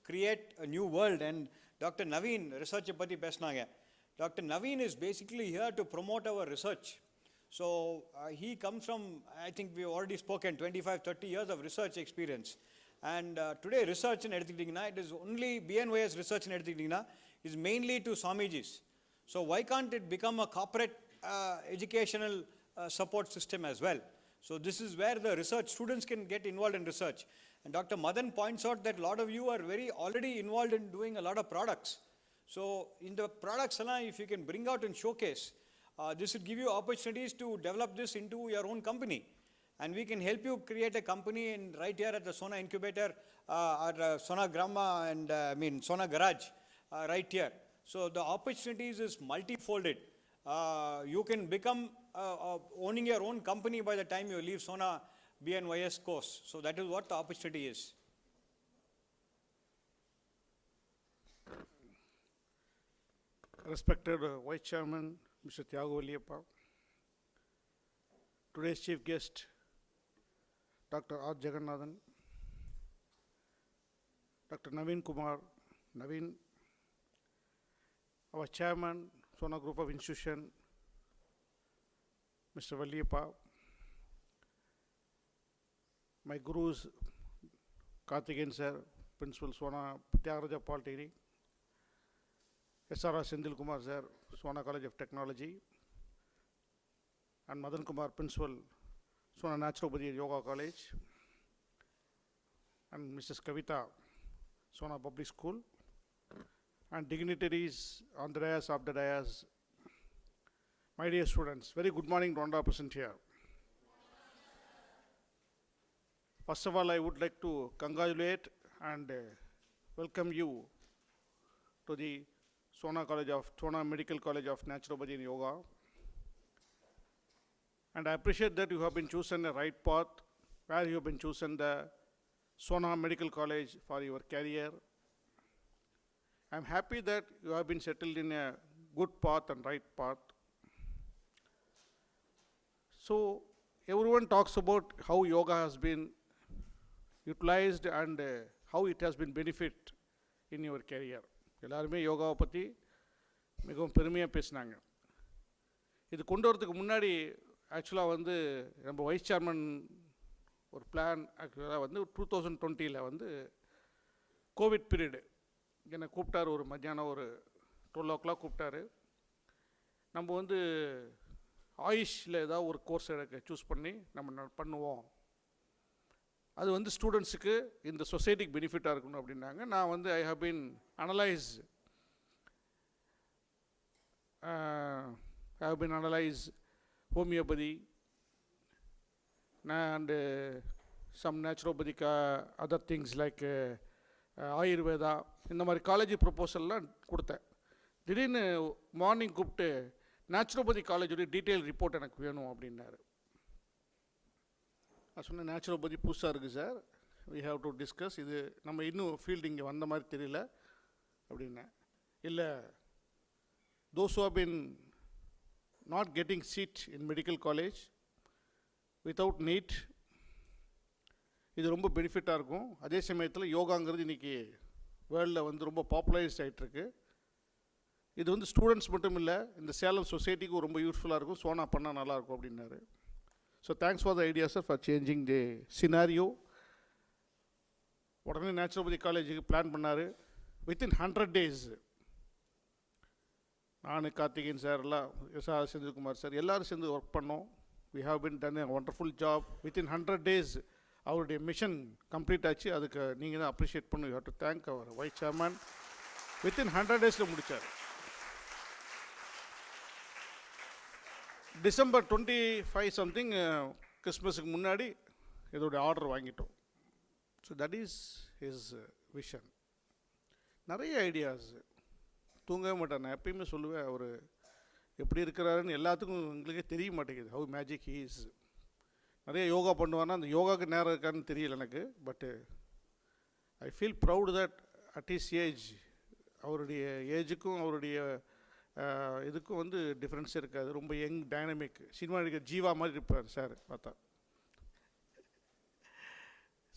create a new world. And Dr. Naveen, research patti pesnaanga. Dr. Naveen is basically here to promote our research. So he comes from, I think we've already spoken, 25-30 years of research experience. And today research in educating, it is only BNYS research in educating is mainly to Swamijis. So why can't it become a corporate educational support system as well? So this is where the research students can get involved in research. And Dr. Madan points out that a lot of you are already involved in doing a lot of products. So in the products, if you can bring out and showcase, this would give you opportunities to develop this into your own company. And we can help you create a company right here at the Sona Incubator, at Sona Grama and Sona Garage, right here. So the opportunities is multifolded. You can become owning your own company by the time you leave Sona BNYS course. So that is what the opportunity is. Respected Vice Chairman, Mr. Thiago Valliyappa, today's chief guest, Dr. R. Jagannathan, Dr. Naveen Kumar, Naveen, our Chairman, Sona Group of Institution, Mr. Valliyappa, my gurus, Karthikeyan sir, Principal Sona Tyagaraja Polytechnic, S.R.R. Sindhil Kumar sir, Sona College of Technology, and Madan Kumar, Principal, Sona Naturopathy Yoga College, and Mrs. Kavita, Sona Public School, and dignitaries on the dais, of the dais. My dear students, very good morning to all present here. First of all, I would like to congratulate and welcome you to the Sona Medical College of Naturopathy and Yoga. And I appreciate that you have been chosen the right path, where you have been chosen the Sona Medical College for your career. I am happy that you have been settled in a good path and right path. So everyone talks about how yoga has been utilized and how it has been benefit in your career. எல்லாருமே யோகாவை பற்றி மிகவும் பெருமையாக பேசினாங்க. இது கொண்டு வரதுக்கு முன்னாடி ஆக்சுவலாக வந்து நம்ம வைஸ் சேர்மன் ஒரு பிளான் ஆக்சுவலாக வந்து 2020 வந்து கோவிட் பீரியடு என்னை கூப்பிட்டார். ஒரு மத்தியானம் ஒரு 12 o'clock கூப்பிட்டாரு. நம்ம வந்து ஆயுஷில் ஏதாவது ஒரு கோர்ஸ் எடுக்க சூஸ் பண்ணி நம்ம பண்ணுவோம், அது வந்து ஸ்டூடெண்ட்ஸுக்கு இந்த சொசைட்டிக்கு பெனிஃபிட்டாக இருக்கணும் அப்படின்னாங்க. நான் வந்து I have been analyse homeopathy and some naturopathic other things like Ayurveda, இந்த மாதிரி காலேஜ் ப்ரொப்போசல்லாம் கொடுத்தேன். திடீர்னு மார்னிங் கூப்பிட்டு நேச்சுரோபதி காலேஜோடைய டீட்டெயில் ரிப்போர்ட் எனக்கு வேணும் அப்படின்னாரு. நான் சொன்னேன், நேச்சுரோபதி புதுசாக இருக்குது sir, we have to discuss, இது நம்ம இன்னும் ஃபீல்டு இங்கே வந்த மாதிரி தெரியல அப்படின்னேன். இல்லை, those who have been not getting seat in medical college without need, இது ரொம்ப பெனிஃபிட்டாக இருக்கும். அதே சமயத்தில் யோகாங்கிறது இன்றைக்கி வேர்ல்டில் வந்து ரொம்ப பாப்புலரைஸ் ஆகிட்டுருக்கு. இது வந்து ஸ்டூடெண்ட்ஸ் மட்டும் இல்லை, இந்த சேலம் சொசைட்டிக்கும் ரொம்ப யூஸ்ஃபுல்லாக இருக்கும், சோனா பண்ணால் நல்லாயிருக்கும் அப்படின்னாரு. So thanks for the idea sir for changing the scenario. உடனே நேச்சுரோபதி காலேஜுக்கு பிளான் பண்ணார். வித்தின் 100 days நான் கார்த்திகேயன் சார் எல்லாம் எஸ்ஆர் செந்தில்குமார் சார் எல்லோரும் சேர்ந்து ஒர்க் பண்ணோம். We have been done a wonderful job. Within 100 days அவருடைய மிஷன் கம்ப்ளீட் ஆச்சு. அதுக்கு நீங்கள் தான் அப்ரிஷியேட் பண்ணணும். You have to thank our vice chairman. Within 100 days முடித்தார். December 25 சம்திங் கிறிஸ்மஸுக்கு முன்னாடி இதோடைய ஆர்டர் வாங்கிட்டோம். So that is his vision. நிறைய ஐடியாஸ். தூங்கவே மாட்டார். நான் எப்பயுமே சொல்லுவேன், அவர் எப்படி இருக்கிறாருன்னு எல்லாத்துக்கும் எங்களுக்கே தெரிய மாட்டேங்குது. How magic he is. நிறைய யோகா பண்ணுவான்னா அந்த யோகாவுக்கு நேரம் இருக்கான்னு தெரியல எனக்கு. பட்டு I feel proud that at his age, அவருடைய ஏஜுக்கும் அவருடைய இதுக்கும் வந்து டிஃப்ரென்ஸ் இருக்காது. ரொம்ப யங், டைனமிக், சினிமா நடிகர் ஜீவா மாதிரி இருப்பார் சார் பார்த்தா.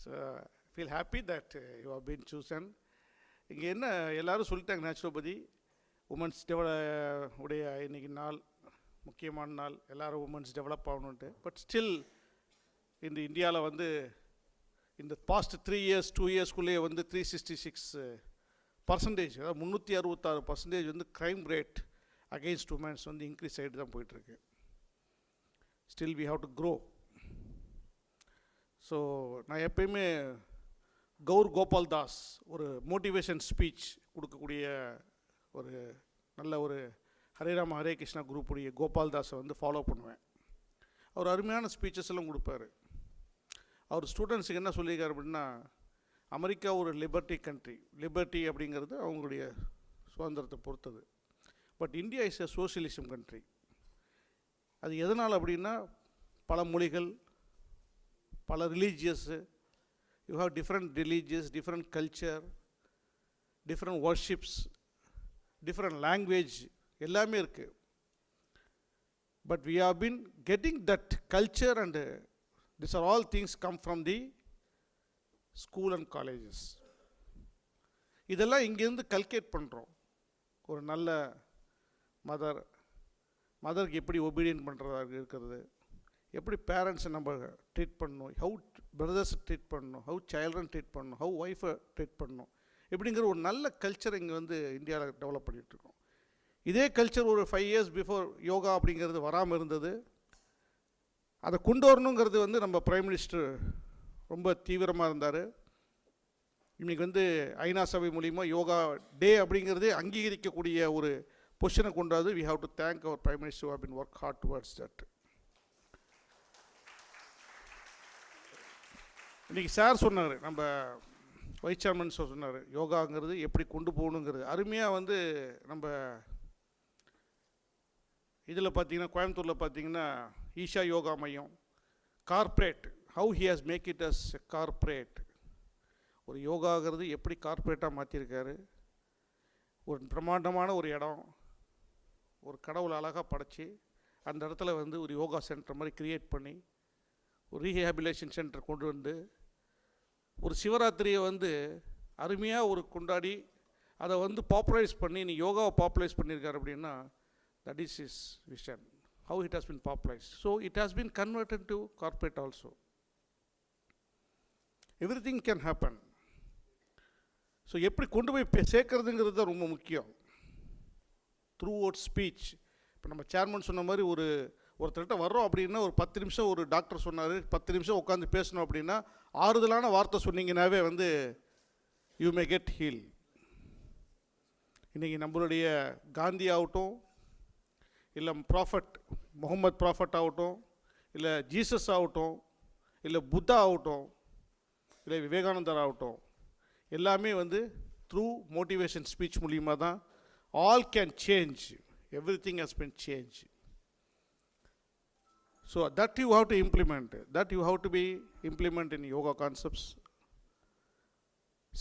So feel happy that you have been chosen. இங்கே என்ன எல்லோரும் சொல்லிட்டாங்க, நேச்சுரோபதி உமன்ஸ் உடைய இன்றைக்கி நாள் முக்கியமான நாள், எல்லோரும் உமன்ஸ் டெவலப் ஆகணுன்ட்டு. பட் ஸ்டில் இந்த இந்தியாவில் வந்து இந்த பாஸ்ட் 3 years 2 yearsக்குள்ளேயே வந்து 366%, அதாவது 366% வந்து க்ரைம் ரேட் அகெயின்ஸ்ட் உமன்ஸ் வந்து இன்க்ரீஸ் ஆகிட்டு தான் போயிட்டுருக்கு. Still we have to grow. So நான் எப்பயுமே கௌர் கோபால் தாஸ் ஒரு மோட்டிவேஷன் ஸ்பீச் கொடுக்கக்கூடிய ஒரு நல்ல ஒரு ஹரேராம ஹரே கிருஷ்ணா குரூப்புடைய கோபால் தாஸை வந்து ஃபாலோ பண்ணுவேன். அவர் அருமையான ஸ்பீச்சஸ் எல்லாம் கொடுப்பார். அவர் ஸ்டூடெண்ட்ஸுக்கு என்ன சொல்லியிருக்காரு அப்படின்னா, அமெரிக்கா ஒரு லிபர்ட்டி கண்ட்ரி. லிபர்ட்டி அப்படிங்கிறது அவங்களுடைய சுதந்திரத்தை பொறுத்தது. But India is a socialism country. அது எதனால் அப்படின்னா, பல மொழிகள், பல religious, you have different religious, different culture, different worships, different language, எல்லாமே இருக்குது. But we have been getting that culture, and these are all things come from the school and colleges. இதெல்லாம் இங்கேருந்து கல்கேட் பண்ணுறோம். ஒரு நல்ல மதருக்கு எப்படி ஒபீடியன்ட் பண்ணுறதா இருக்கிறது, எப்படி பேரண்ட்ஸை நம்ம ட்ரீட் பண்ணணும், ஹவு பிரதர்ஸை ட்ரீட் பண்ணணும், ஹவு சைல்ட்ரன் ட்ரீட் பண்ணணும், ஹவு ஒய்ஃபை ட்ரீட் பண்ணணும், இப்படிங்கிற ஒரு நல்ல கல்ச்சர் இங்கே வந்து இந்தியாவில் டெவலப் பண்ணிகிட்ருக்கோம். இதே கல்ச்சர் ஒரு 5 years பிஃபோர் யோகா அப்படிங்கிறது வராமல் இருந்தது. அதை கொண்டு வரணுங்கிறது வந்து நம்ம பிரைம் மினிஸ்டர் ரொம்ப தீவிரமாக இருந்தார். இன்றைக்கி வந்து ஐநா சபை மூலிமா யோகா டே அப்படிங்கிறதே அங்கீகரிக்கக்கூடிய ஒரு பொசிஷனை கொண்டாது. We have to thank our prime minister have been work hard towards that. இன்றைக்கி சார் சொன்னார், நம்ம வைஸ் சேர்மன் சொன்னார், யோகாங்கிறது எப்படி கொண்டு போகணுங்கிறது அருமையாக வந்து நம்ம இதில் பார்த்தீங்கன்னா கோயம்புத்தூரில் பார்த்தீங்கன்னா ஈஷா யோகா மையம், corporate, how he has make it as corporate. ஒரு யோகாங்கிறது எப்படி கார்ப்பரேட்டாக மாற்றிருக்காரு. ஒரு பிரம்மாண்டமான ஒரு இடம், ஒரு கடவுளை அழகாக படைச்சி அந்த இடத்துல வந்து ஒரு யோகா சென்டர் மாதிரி க்ரியேட் பண்ணி ஒரு ரீஹேபிலேஷன் சென்டர் கொண்டு வந்து ஒரு சிவராத்திரியை வந்து அருமையாக ஒரு கொண்டாடி அதை வந்து பாப்புலரைஸ் பண்ணி நீ யோகாவை பாப்புலரைஸ் பண்ணியிருக்காரு அப்படின்னா, that is his vision, how it has been popularized. So it has been converted to corporate also. Everything can happen. So எப்படி கொண்டு போய் சேர்க்கறதுங்கிறது தான் ரொம்ப முக்கியம். Through out speech. இப்போ நம்ம சேர்மன் சொன்ன மாதிரி ஒருத்தர்கிட்ட வர்றோம் அப்படின்னா ஒரு 10 நிமிஷம் ஒரு டாக்டர் சொன்னார், 10 நிமிஷம் உட்காந்து பேசணும் அப்படின்னா ஆறுதலான வார்த்தை சொன்னீங்கன்னாவே வந்து யூ மே கெட் ஹீல். இன்றைக்கி நம்மளுடைய காந்தி ஆகட்டும், இல்லை ப்ராஃபட் முகமது ப்ராஃபட் ஆகட்டும், இல்லை ஜீசஸ் ஆகட்டும், இல்லை புத்தா ஆகட்டும், இல்லை விவேகானந்தர் ஆகட்டும், எல்லாமே வந்து த்ரூ மோட்டிவேஷன் ஸ்பீச் மூலியமாக தான் all can change. Everything has been change. So that you have to implement, that you have to be implement in yoga concepts.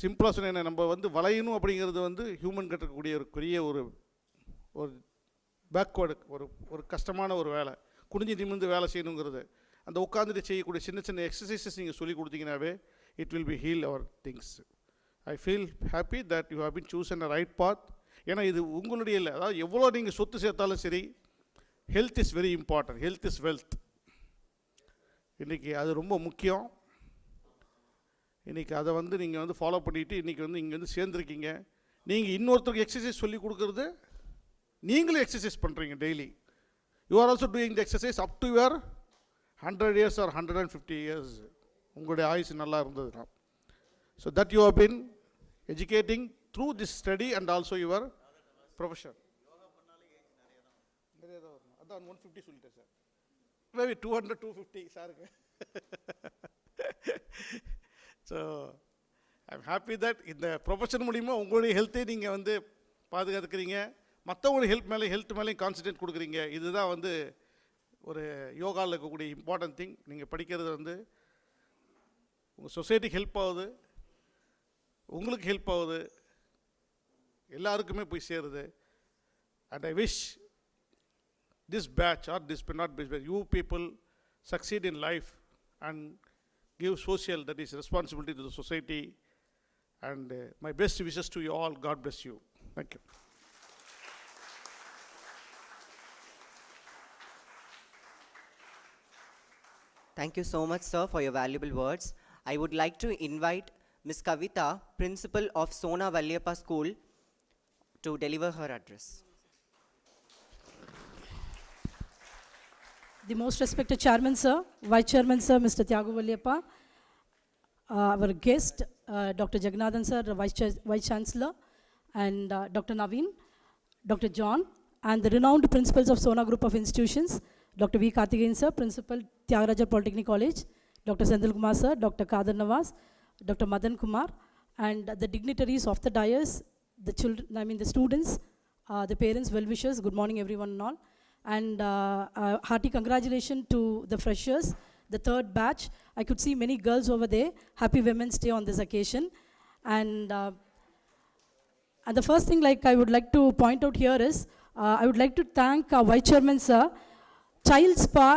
சிம்பிளாக சொன்ன நம்ம வந்து வளையணும் அப்படிங்கிறது வந்து ஹியூமன் கட்டக்கூடிய ஒரு பெரிய ஒரு பேக்வேர்டு, ஒரு கஷ்டமான ஒரு வேலை. குனிஞ்சு நிமிர்ந்து வேலை செய்யணுங்கிறது, அந்த உட்காந்துட்டு செய்யக்கூடிய சின்ன சின்ன எக்ஸசைசஸ் நீங்கள் சொல்லி கொடுத்தீங்கன்னாவே it will be heal our things. I feel happy that you have been chosen a right path. ஏன்னா இது உங்களுடைய இல்லை, அதாவது எவ்வளோ நீங்கள் சொத்து சேர்த்தாலும் சரி, health is very important. Health is wealth. இன்றைக்கி அது ரொம்ப முக்கியம். இன்றைக்கி அதை வந்து நீங்கள் வந்து ஃபாலோ பண்ணிவிட்டு இன்றைக்கி வந்து இங்கே வந்து சேர்ந்துருக்கீங்க. நீங்கள் இன்னொருத்தருக்கு எக்ஸசைஸ் சொல்லி கொடுக்குறது நீங்களும் எக்ஸசைஸ் பண்ணுறீங்க daily. You are also doing the exercise up to your 100 years or 150 years. உங்களுடைய ஆயுசு நல்லா இருந்ததுன்னா. So that you have been educating through this study and also your profession. நிறைய தான் வரணும். அதான் 150 சொல்லிட்டேன் சார். மேபி 200 250 சாருக்கு. So I am happy that இந்த ப்ரொஃபஷன் மூலிமா உங்களுடைய ஹெல்த்தை நீங்கள் வந்து பாதுகாத்துக்கிறீங்க, மற்றவங்களுடைய ஹெல்த் மேலேயும் கான்சன்ட்ரேட் கொடுக்குறீங்க. இதுதான் வந்து ஒரு யோகாவில் இருக்கக்கூடிய இம்பார்ட்டன்ட் திங். நீங்கள் படிக்கிறது வந்து உங்கள் சொசைட்டிக்கு ஹெல்ப் ஆகுது, உங்களுக்கு ஹெல்ப் ஆகுது, எல்லாருக்குமே போய் சேருது. And I wish this batch or this not batch, you people succeed in life and give social, that is responsibility to the society, and my best wishes to you all. God bless you. Thank you. Thank you so much, sir, for your valuable words. I would like to invite Ms. Kavita, principal of Sona Valliyappa School, to deliver her address. The most respected chairman, sir, vice chairman, sir, Mr. Tyagu Valliyappa, our guest, Dr. Jagannathan, sir, vice chancellor, and Dr. Naveen, Dr. John, and the renowned principals of Sona Group of Institutions, Dr. V. Karthikeyan, sir, principal, Tyagaraja Polytechnic College, Dr. Sendil Kumar, sir, Dr. Kadar Nawaz, Dr. Madan Kumar, and the dignitaries of the dais, the children, the students, the parents, well-wishers, good morning everyone and all. And hearty congratulations to the freshers, the third batch. I could see many girls over there. Happy Women's Day on this occasion. And the first thing I would like to point out here is, I would like to thank our Vice Chairman, sir. Child Spa,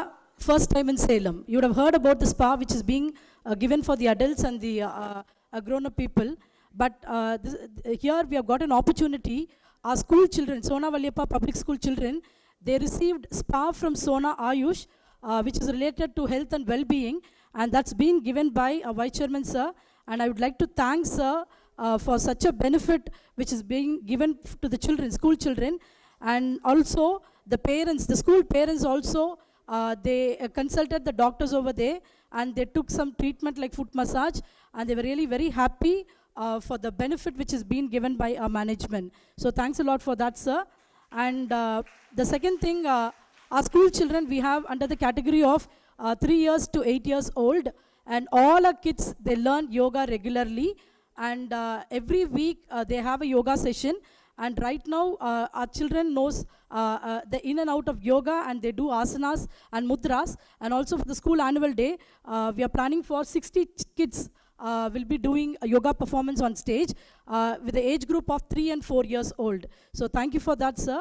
first time in Salem. You would have heard about the spa which is being given for the adults and the grown-up people. But here we have got an opportunity. Our school children, Sona Valliyappa Public School children, they received spa from Sona Ayush, which is related to health and well-being, and that's been given by our Vice Chairman, sir. And I would like to thank sir for such a benefit which is being given to the children, school children, and also the parents, the school parents also, they consulted the doctors over there, and they took some treatment like foot massage, and they were really very happy for the benefit which is being given by our management. So thanks a lot for that, sir. And the second thing, our school children, we have under the category of 3 years to 8 years old, and all our kids, they learn yoga regularly, and every week they have a yoga session. And right now our children knows the in and out of yoga, and they do asanas and mudras. And also for the school annual day, we are planning for 60 kids will be doing a yoga performance on stage with the age group of 3 and 4 years old. So thank you for that, sir,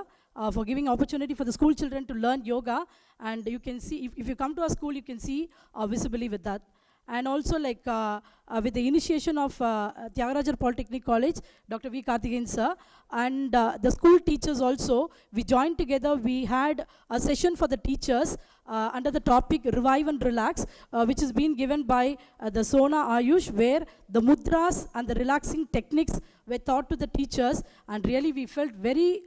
for giving opportunity for the school children to learn yoga. And you can see, if you come to our school, you can see visibly with that. And also with the initiation of Tyagaraja Polytechnic College, Dr. V. Karthikeyan, sir, and the school teachers also, we joined together. We had a session for the teachers under the topic Revive and Relax, which is being given by the Sona Ayush, where the mudras and the relaxing techniques were taught to the teachers, and really we felt very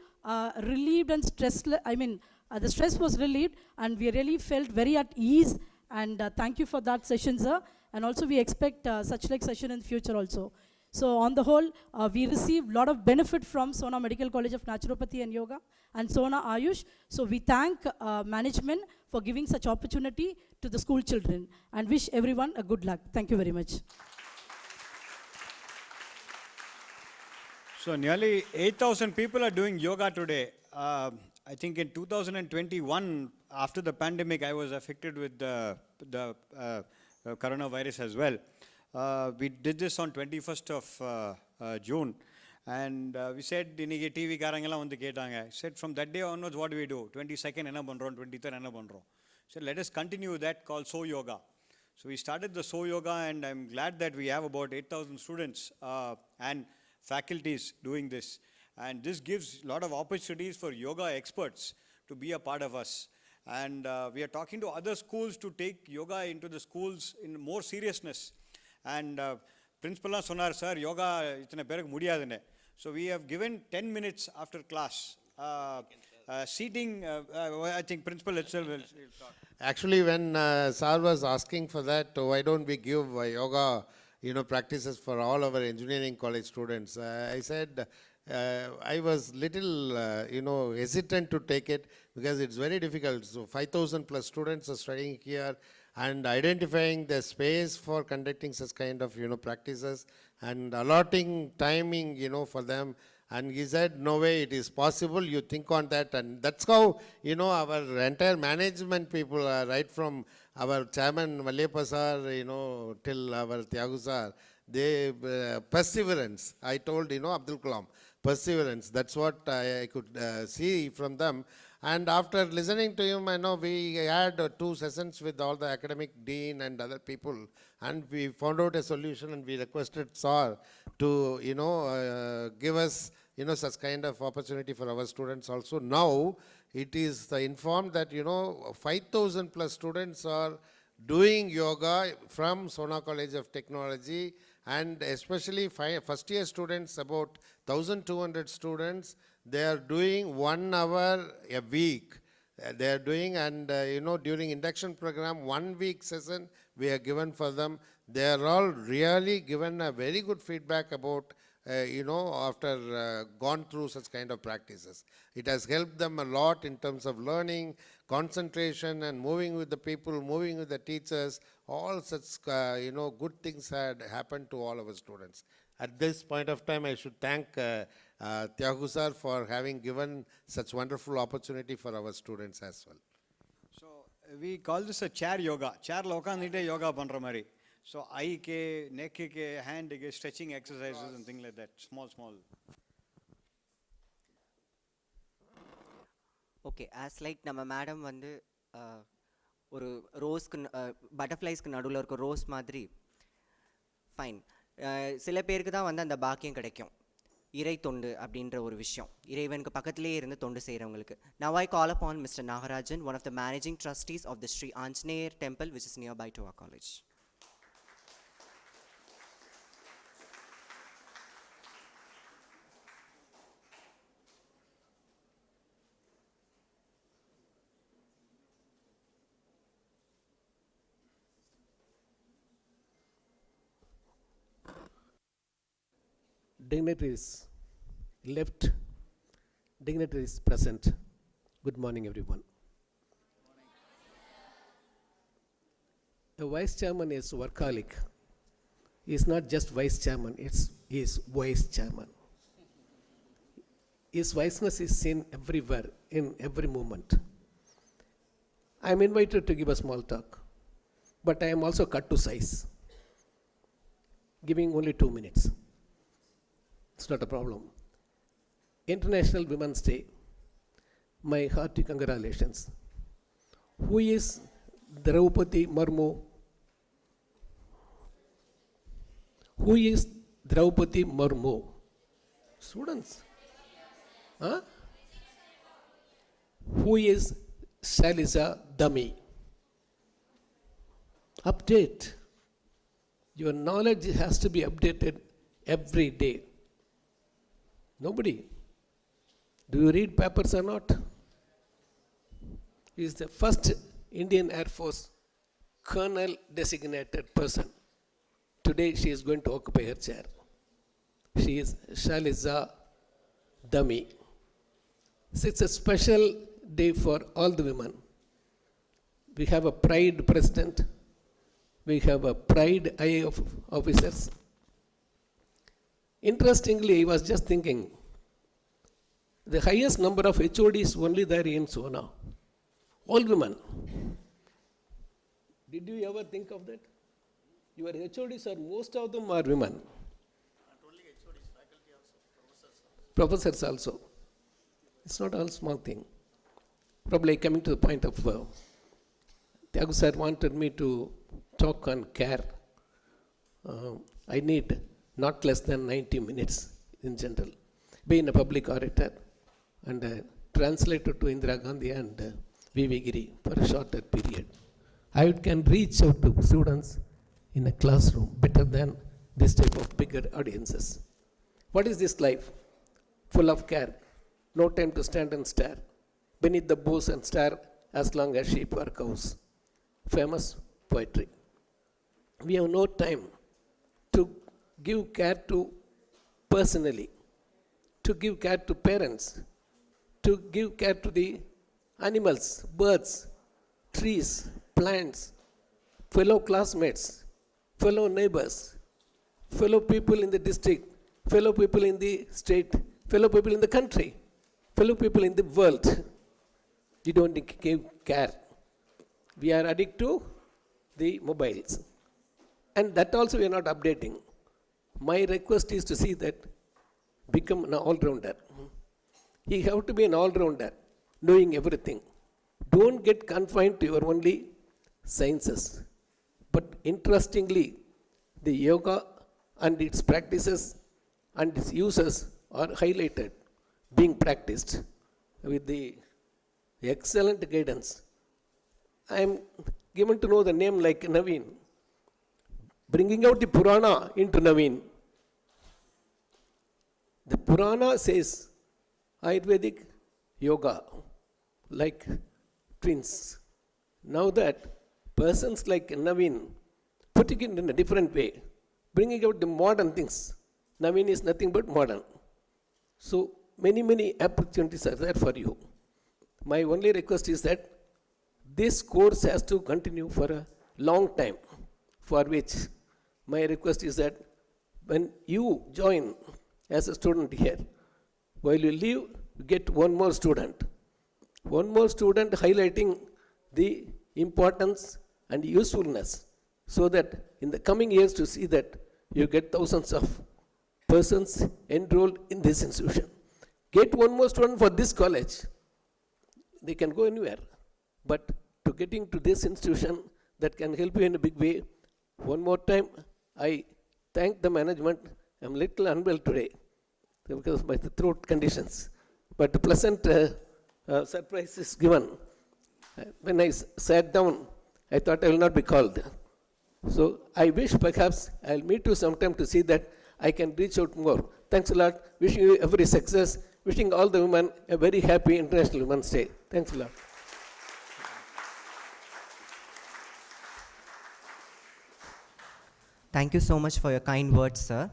relieved and stressless. The stress was relieved, and we really felt very at ease. And thank you for that session, sir. And also we expect such session in future also. So on the whole, we received a lot of benefit from Sona Medical College of Naturopathy and Yoga and Sona Ayush. So we thank management for giving such opportunity to the school children, and wish everyone a good luck. Thank you very much. So nearly 8,000 people are doing yoga today. I think in 2021, after the pandemic, I was affected with the coronavirus as well. We did this on 21st of June, and we said, "Inige TV karangala vandu ketanga." Said from that day onwards, what do we do? 22nd enna pandrom, 23rd enna pandrom. So let us continue that called So Yoga. So we started the So Yoga, and I'm glad that we have about 8,000 students and faculties doing this. And this gives a lot of opportunities for yoga experts to be a part of us. And we are talking to other schools to take yoga into the schools in more seriousness. And principal sonar, sir, yoga itna perak mudiyadune. So we have given 10 minutes after class seating, I think principal itself will talk. Actually, when Sir was asking for that, why don't we give yoga, practices for all our engineering college students? I said I was little, hesitant to take it because it's very difficult. So 5,000 plus students are studying here, and identifying the space for conducting such kind of, practices and allotting timing, for them. And he said, no way, it is possible, you think on that. And that's how, our entire management people, right from our chairman Mallepa sir, till our Tyagu sir, they, perseverance, I told, Abdul Kalam, perseverance, that's what I could see from them. And after listening to him, I know we had 2 sessions with all the academic dean and other people, and we found out a solution, and we requested Sir to, give us, such kind of opportunity for our students also. Now, it is informed that, 5,000 plus students are doing yoga from Sona College of Technology, and especially first year students, about 1,200 students, they are doing 1 hour a week. They are doing, and during induction program, 1 week session we are given for them. They are all really given a very good feedback about, after gone through such kind of practices. It has helped them a lot in terms of learning, concentration, and moving with the people, moving with the teachers. All such, good things had happened to all our students. At this point of time, I should thank Tyagu sir for having given such wonderful opportunity for our students as well. So we call this a chair yoga. Chair la ukandite yoga pandra mari. So eye ke, neck ke, hand ke, stretching exercises and things like that. Small. Okay, as like நம்ம madam வந்து ஒரு ரோஸ்க்கு பட்டர்ஃப்ளைஸ்க்கு நடுவில் இருக்க rose மாதிரி fine. சில பேருக்கு தான் வந்து அந்த பாக்கியம் கிடைக்கும், இறை தொண்டு அப்படின்ற ஒரு விஷயம், இறைவனுக்கு பக்கத்திலே இருந்து தொண்டு செய்கிறவங்களுக்கு. Now I call upon Mr. Nagarajan, one of the managing trustees of the Sri Anjaneer temple which is nearby to our college. Dignitaries left, dignitaries present. Good morning, everyone. A vice chairman is workaholic. He is not just vice chairman, he is vice chairman. His viceness is seen everywhere, in every moment. I am invited to give a small talk, but I am also cut to size, giving only 2 minutes. It's not a problem. International Women's Day. My hearty congratulations. Who is Draupadi Murmu? Who is Draupadi Murmu? Students. Huh? Who is Shaliza Dami? Update. Your knowledge has to be updated every day. Nobody. Do you read papers or not? He is the first Indian Air Force colonel designated person. Today she is going to occupy her chair. She is Shaliza Dami. It's a special day for all the women. We have a pride president. We have a pride IA officers. Interestingly, I was just thinking, the highest number of HODs only there in Sona. All women. Did you ever think of that? Your HODs are, most of them are women. Not only HODs, faculty also, professors. Professors also. It's not all small thing. Probably coming to the point of, Tyagu sir wanted me to talk on care. I need not less than 90 minutes in general. Being a public orator and translator to Indira Gandhi and V.V. Giri for a shorter period. I can reach out to students in a classroom better than this type of bigger audiences. What is this life? Full of care. No time to stand and stare. Beneath the boughs and stare as long as sheep or cows. Famous poetry. We have no time to give care to personally, to give care to parents, to give care to the animals, birds, trees, plants, fellow classmates, fellow neighbors, fellow people in the district, fellow people in the state, fellow people in the country, fellow people in the world. You don't give care. We are addicted to the mobiles. And that also we are not updating. My request is to see that become an all-rounder. You have to be an all-rounder, knowing everything. Don't get confined to your only sciences. But interestingly, the yoga and its practices and its uses are highlighted, being practiced with the excellent guidance. I am given to know the name like Naveen, bringing out the Purana into Naveen. The Purana says Ayurvedic yoga like twins. Now that persons like Naveen putting it in a different way, bringing out the modern things. Naveen is nothing but modern. So many opportunities are there for you. My only request is that this course has to continue for a long time, for which my request is that when you join as a student here, while you leave, you get one more student highlighting the importance and usefulness, so that in the coming years to see that you get thousands of persons enrolled in this institution. Get one more student for this college. They can go anywhere. But to getting to this institution that can help you in a big way, one more time, I thank the management. I'm little unwell today because of my throat conditions. But the pleasant surprise is given. When I sat down, I thought I will not be called. So I wish perhaps I'll meet you sometime to see that I can reach out more. Thanks a lot. Wishing you every success. Wishing all the women a very happy International Women's Day. Thanks a lot. Thank you so much for your kind words, sir.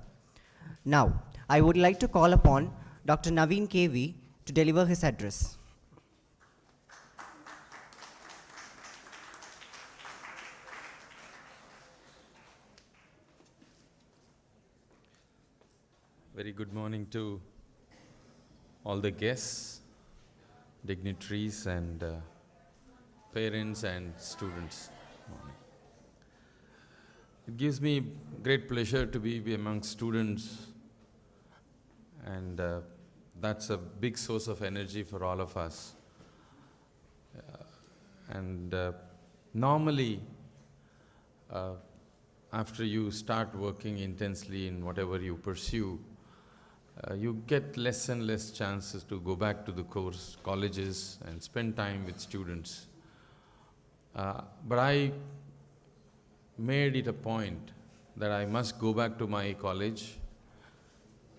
Now, I would like to call upon Dr. Naveen KV to deliver his address. Very good morning to all the guests, dignitaries, and parents and students. It gives me great pleasure to be among students, and that's a big source of energy for all of us. Normally, after you start working intensely in whatever you pursue, you get less and less chances to go back to the colleges and spend time with students. But I made it a point that I must go back to my college.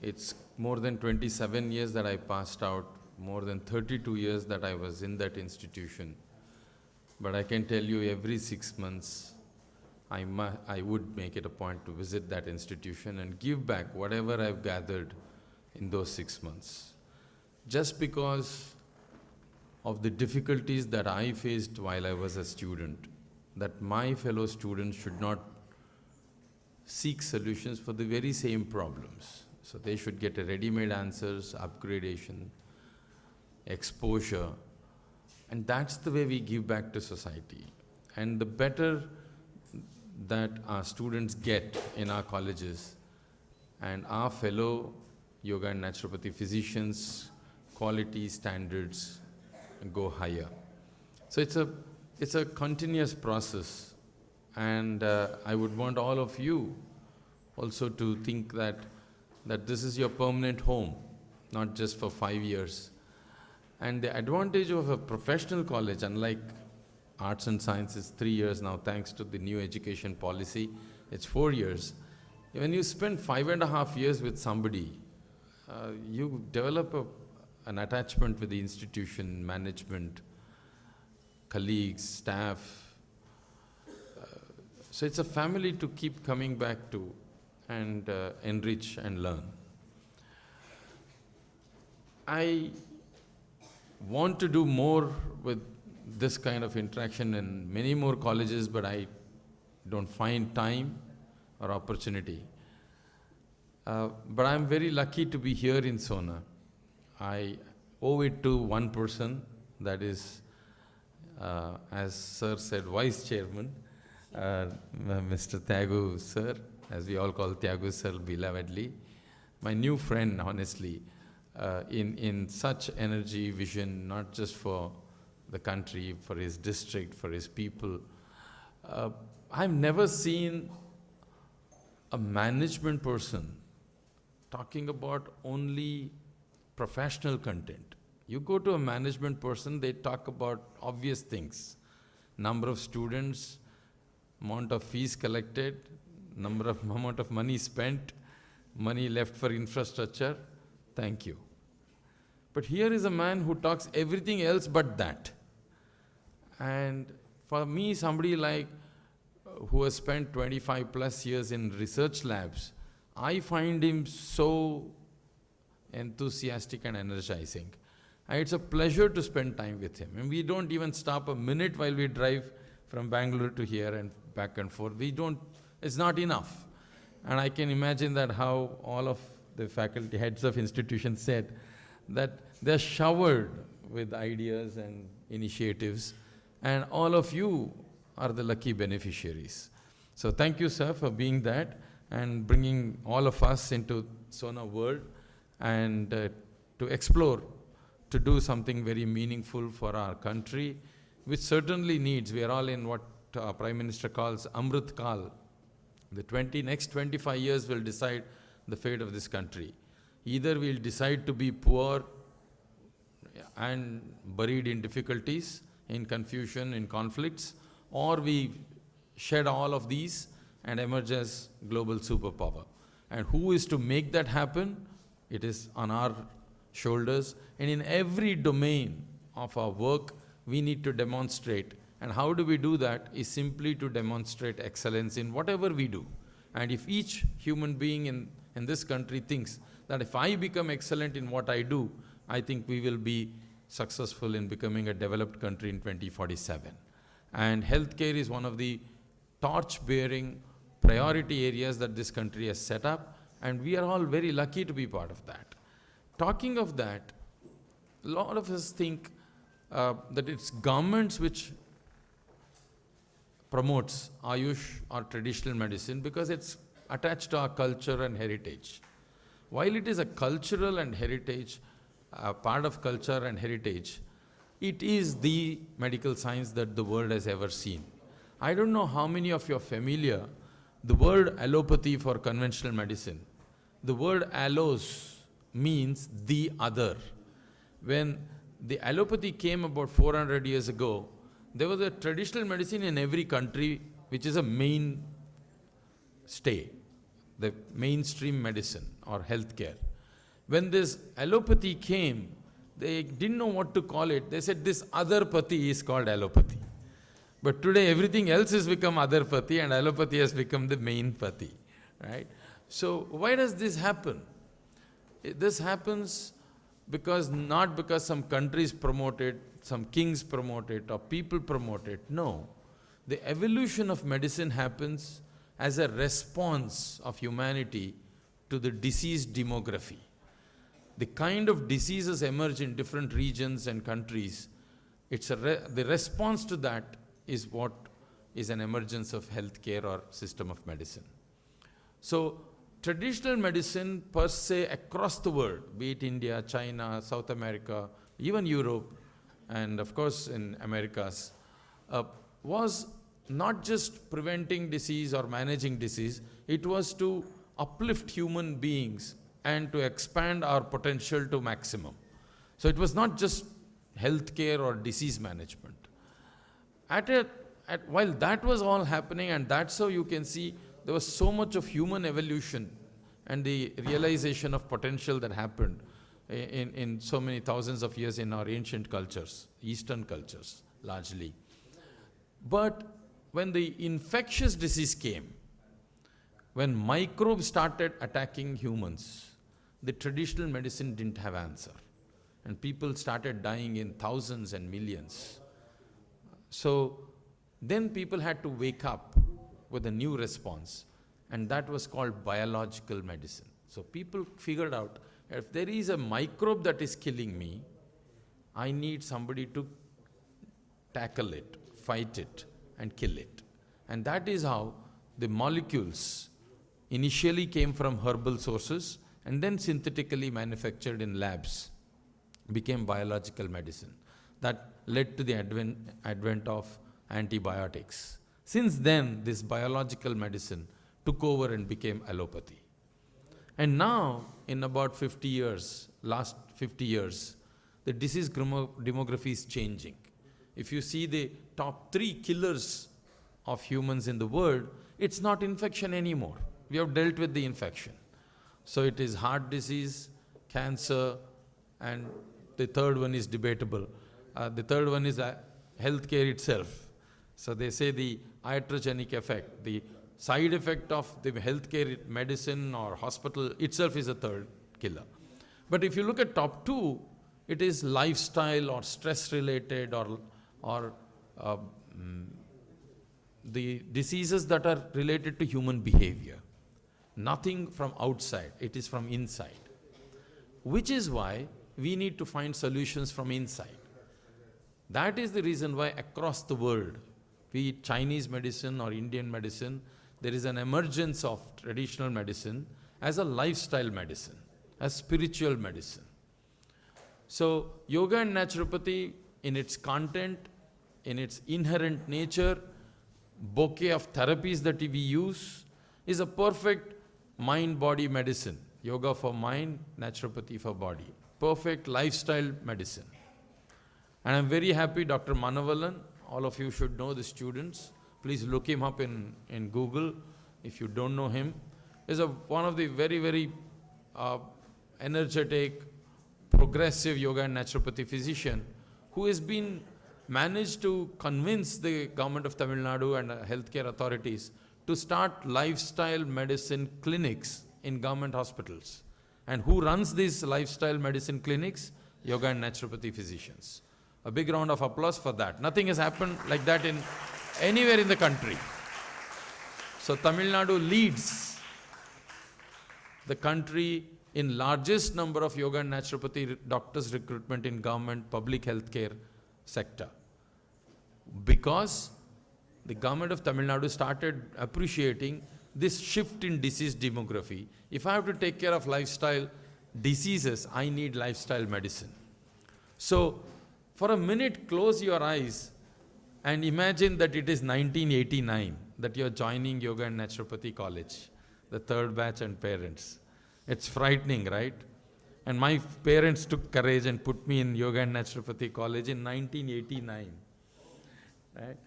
It's more than 27 years that I passed out, more than 32 years that I was in that institution. But I can tell you every 6 months, I would make it a point to visit that institution and give back whatever I've gathered in those 6 months. Just because of the difficulties that I faced while I was a student, that my fellow students should not seek solutions for the very same problems. So they should get a ready-made answers, upgradation, exposure, and that's the way we give back to society. And the better that our students get in our colleges and our fellow yoga and naturopathy physicians, quality standards go higher. So it's a continuous process, and I would want all of you also to think that this is your permanent home, not just for 5 years. And the advantage of a professional college, unlike arts and sciences, 3 years now, thanks to the new education policy, it's 4 years. When you spend 5.5 years with somebody, you develop an attachment with the institution, management, colleagues, staff. So it's a family to keep coming back to and enrich and learn. I want to do more with this kind of interaction in many more colleges, but I don't find time or opportunity. But I'm very lucky to be here in Sona. I owe it to one person, that is, as Sir said, Vice Chairman, Mr. Tyagu Sir, as we all call Tyagu Sir belovedly, my new friend, honestly, in such energy, vision, not just for the country, for his district, for his people. I've never seen a management person talking about only professional content. You go to a management person, they talk about obvious things. Number of students, amount of fees collected, amount of money spent, money left for infrastructure. Thank you. But here is a man who talks everything else but that. And for me, somebody like who has spent 25 plus years in research labs, I find him so enthusiastic and energizing. And it's a pleasure to spend time with him. And we don't even stop a minute while we drive from Bangalore to here and back and forth. It's not enough. And I can imagine that how all of the faculty, heads of institutions said that they're showered with ideas and initiatives, and all of you are the lucky beneficiaries. So thank you, sir, for being that and bringing all of us into Sona world and to explore, to do something very meaningful for our country, which certainly needs. We are all in what our Prime Minister calls Amrit Kal. The next 25 years will decide the fate of this country. Either we'll decide to be poor and buried in difficulties, in confusion, in conflicts, or we shed all of these and emerge as global superpower. And who is to make that happen? It is on our shoulders. And in every domain of our work, we need to demonstrate. And how do we do that? Is simply to demonstrate excellence in whatever we do. And if each human being in this country thinks that if I become excellent in what I do, I think we will be successful in becoming a developed country in 2047. And healthcare is one of the torch-bearing priority areas that this country has set up, and we are all very lucky to be part of that. Talking of that, a lot of us think that it's governments which promotes Ayush or traditional medicine because it's attached to our culture and heritage. While it is a cultural and heritage, part of culture and heritage, it is the medical science that the world has ever seen. I don't know how many of you are familiar, the word allopathy for conventional medicine. The word allos means the other. When the allopathy came about 400 years ago, there was a traditional medicine in every country which is a mainstay, the mainstream medicine or healthcare. When this allopathy came, they didn't know what to call it. They said this other pathy is called allopathy. But today everything else has become other pathy and allopathy has become the main pathy, right? So why does this happen? This happens not because some countries promote it, some kings promote it, or people promote it. No. The evolution of medicine happens as a response of humanity to the disease demography. The kind of diseases emerge in different regions and countries, the response to that is what is an emergence of healthcare or system of medicine. So traditional medicine per se across the world, be it India, China, South America, even Europe, and of course in Americas, was not just preventing disease or managing disease, it was to uplift human beings and to expand our potential to maximum. So it was not just healthcare or disease management. While that was all happening, and that's how you can see there was so much of human evolution and the realization of potential that happened, in so many thousands of years in our ancient cultures, Eastern cultures largely. But when the infectious disease came, when microbes started attacking humans, the traditional medicine didn't have answer. And people started dying in thousands and millions. So then people had to wake up with a new response, and that was called biological medicine. So people figured out, if there is a microbe that is killing me, I need somebody to tackle it, fight it, and kill it. And that is how the molecules initially came from herbal sources and then synthetically manufactured in labs became biological medicine. That led to the advent of antibiotics. Since then, this biological medicine took over and became allopathy. And now, in about 50 years, last 50 years, the disease demography is changing. If you see the top 3 killers of humans in the world, it's not infection anymore. We have dealt with the infection. So it is heart disease, cancer, and the third one is debatable. The third one is healthcare itself. So they say the iatrogenic effect, the side effect of the healthcare medicine or hospital itself is a third killer. But if you look at top 2, it is lifestyle or stress related or the diseases that are related to human behavior. Nothing from outside, it is from inside. Which is why we need to find solutions from inside. That is the reason why across the world, be it Chinese medicine or Indian medicine, there is an emergence of traditional medicine as a lifestyle medicine, as spiritual medicine. So yoga and naturopathy, in its content, in its inherent nature, bouquet of therapies that we use, is a perfect mind-body medicine. Yoga for mind, naturopathy for body. Perfect lifestyle medicine. And I'm very happy Dr. Manavalan, all of you should know the students. Please look him up in Google if you don't know him. Is one of the very, very energetic, progressive yoga and naturopathy physician who has been managed to convince the government of Tamilnadu and healthcare authorities to start lifestyle medicine clinics in government hospitals. And who runs these lifestyle medicine clinics? Yoga and naturopathy physicians. A big round of applause for that. Nothing has happened like that in anywhere in the country. So Tamilnadu leads the country in largest number of yoga and naturopathy doctors recruitment in government public healthcare sector. Because the government of Tamil Nadu started appreciating this shift in disease demography. If I have to take care of lifestyle diseases, I need lifestyle medicine. So, for a minute, close your eyes and imagine that it is 1989 that you are joining Yoga and Naturopathy College, the third batch and parents. It's frightening, right? And my parents took courage and put me in Yoga and Naturopathy College in 1989. Right?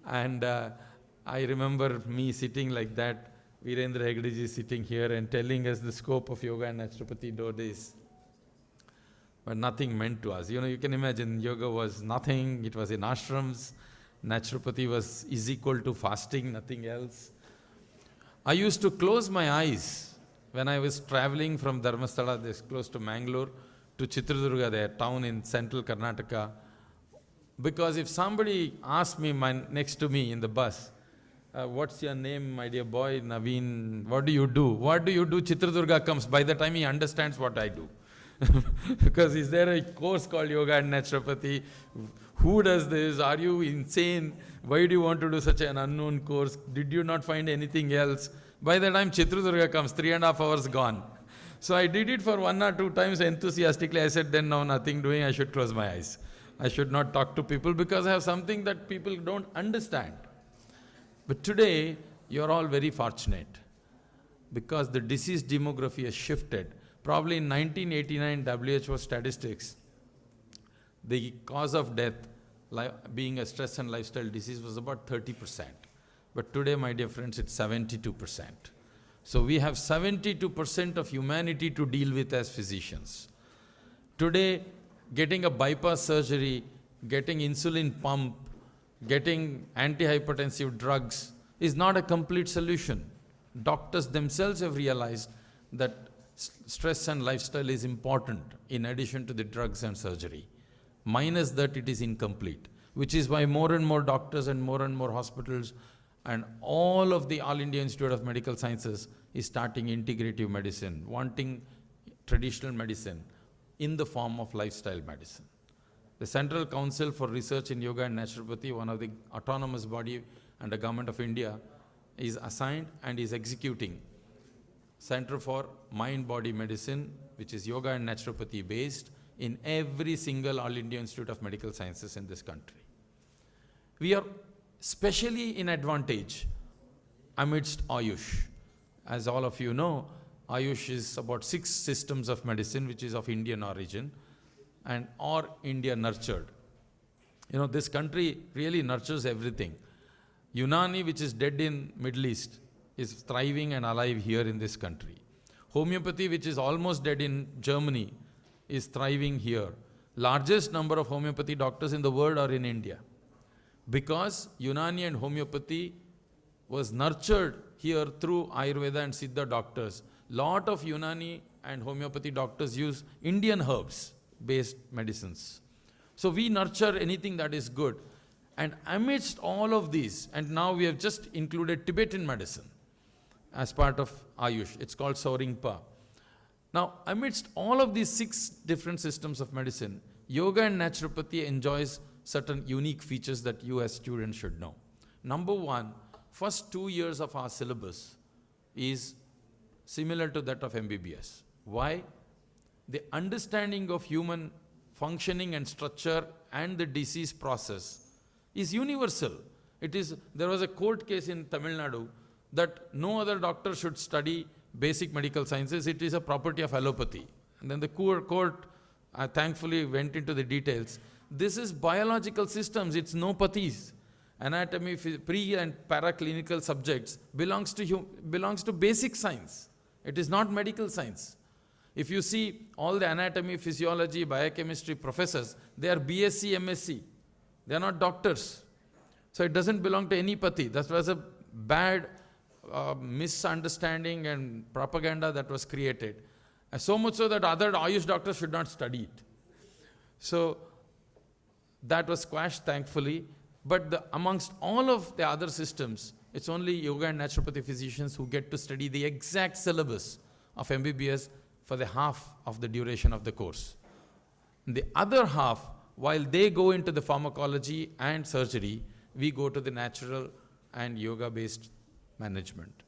And I remember me sitting like that, Virendra Hegdeji sitting here and telling us the scope of yoga and naturopathy those days. But nothing meant to us. You know, you can imagine yoga was nothing, it was in ashrams, naturopathy is equal to fasting, nothing else. I used to close my eyes when I was traveling from Dharmasthala, this close to Mangalore, to Chitradurga, their town in central Karnataka. Because if somebody asked me next to me in the bus, what's your name, my dear boy, Naveen, what do you do? What do you do? Chitradurga comes. By the time he understands what I do. Because is there a course called Yoga and Naturopathy? Who does this? Are you insane? Why do you want to do such an unknown course? Did you not find anything else? By the time Chitradurga comes, 3.5 hours gone. So I did it for 1 or 2 times enthusiastically. I said, then now nothing doing, I should close my eyes. I should not talk to people because I have something that people don't understand. But today, you're all very fortunate because the disease demography has shifted. Probably in 1989 WHO statistics, the cause of death being a stress and lifestyle disease was about 30%. But today, my dear friends, it's 72%. So we have 72% of humanity to deal with as physicians. Today, getting a bypass surgery, getting insulin pump, getting antihypertensive drugs is not a complete solution. Doctors themselves have realized that stress and lifestyle is important in addition to the drugs and surgery. Minus that, it is incomplete, which is why more and more doctors and more hospitals and all of the All India Institute of Medical Sciences is starting integrative medicine, wanting traditional medicine in the form of lifestyle medicine. The Central Council for Research in Yoga and Naturopathy, one of the autonomous body and the Government of India, is assigned and is executing Center for Mind-Body Medicine, which is yoga and naturopathy based, in every single All India Institute of Medical Sciences in this country. We are especially in advantage amidst Ayush. As all of you know, Ayush is about 6 systems of medicine which is of Indian origin and are India nurtured. You know, this country really nurtures everything. Unani, which is dead in Middle East, is thriving and alive here in this country. Homeopathy, which is almost dead in Germany, is thriving here. Largest number of homeopathy doctors in the world are in India. Because Unani and homeopathy was nurtured here through Ayurveda and Siddha doctors. Lot of Unani and homeopathy doctors use Indian herbs-based medicines. So we nurture anything that is good. And amidst all of these, and now we have just included Tibetan medicine as part of Ayush. It's called Soringpa. Now, amidst all of these 6 different systems of medicine, yoga and naturopathy enjoys certain unique features that you as students should know. Number one, first 2 years of our syllabus is similar to that of MBBS. Why? The understanding of human functioning and structure and the disease process is universal. There was a court case in Tamilnadu that no other doctor should study basic medical sciences. It is a property of allopathy. And then the court thankfully went into the details. This is biological systems, it's no pathies. Anatomy, pre and paraclinical subjects belongs to basic science. It is not medical science. If you see all the anatomy, physiology, biochemistry professors, they are BSc, MSc. They are not doctors. So it doesn't belong to any pathy. That was a bad misunderstanding and propaganda that was created. And so much so that other Ayush doctors should not study it. So that was squashed, thankfully. But amongst all of the other systems, it's only yoga and naturopathy physicians who get to study the exact syllabus of MBBS for the half of the duration of the course. The other half, while they go into the pharmacology and surgery, we go to the natural and yoga-based management.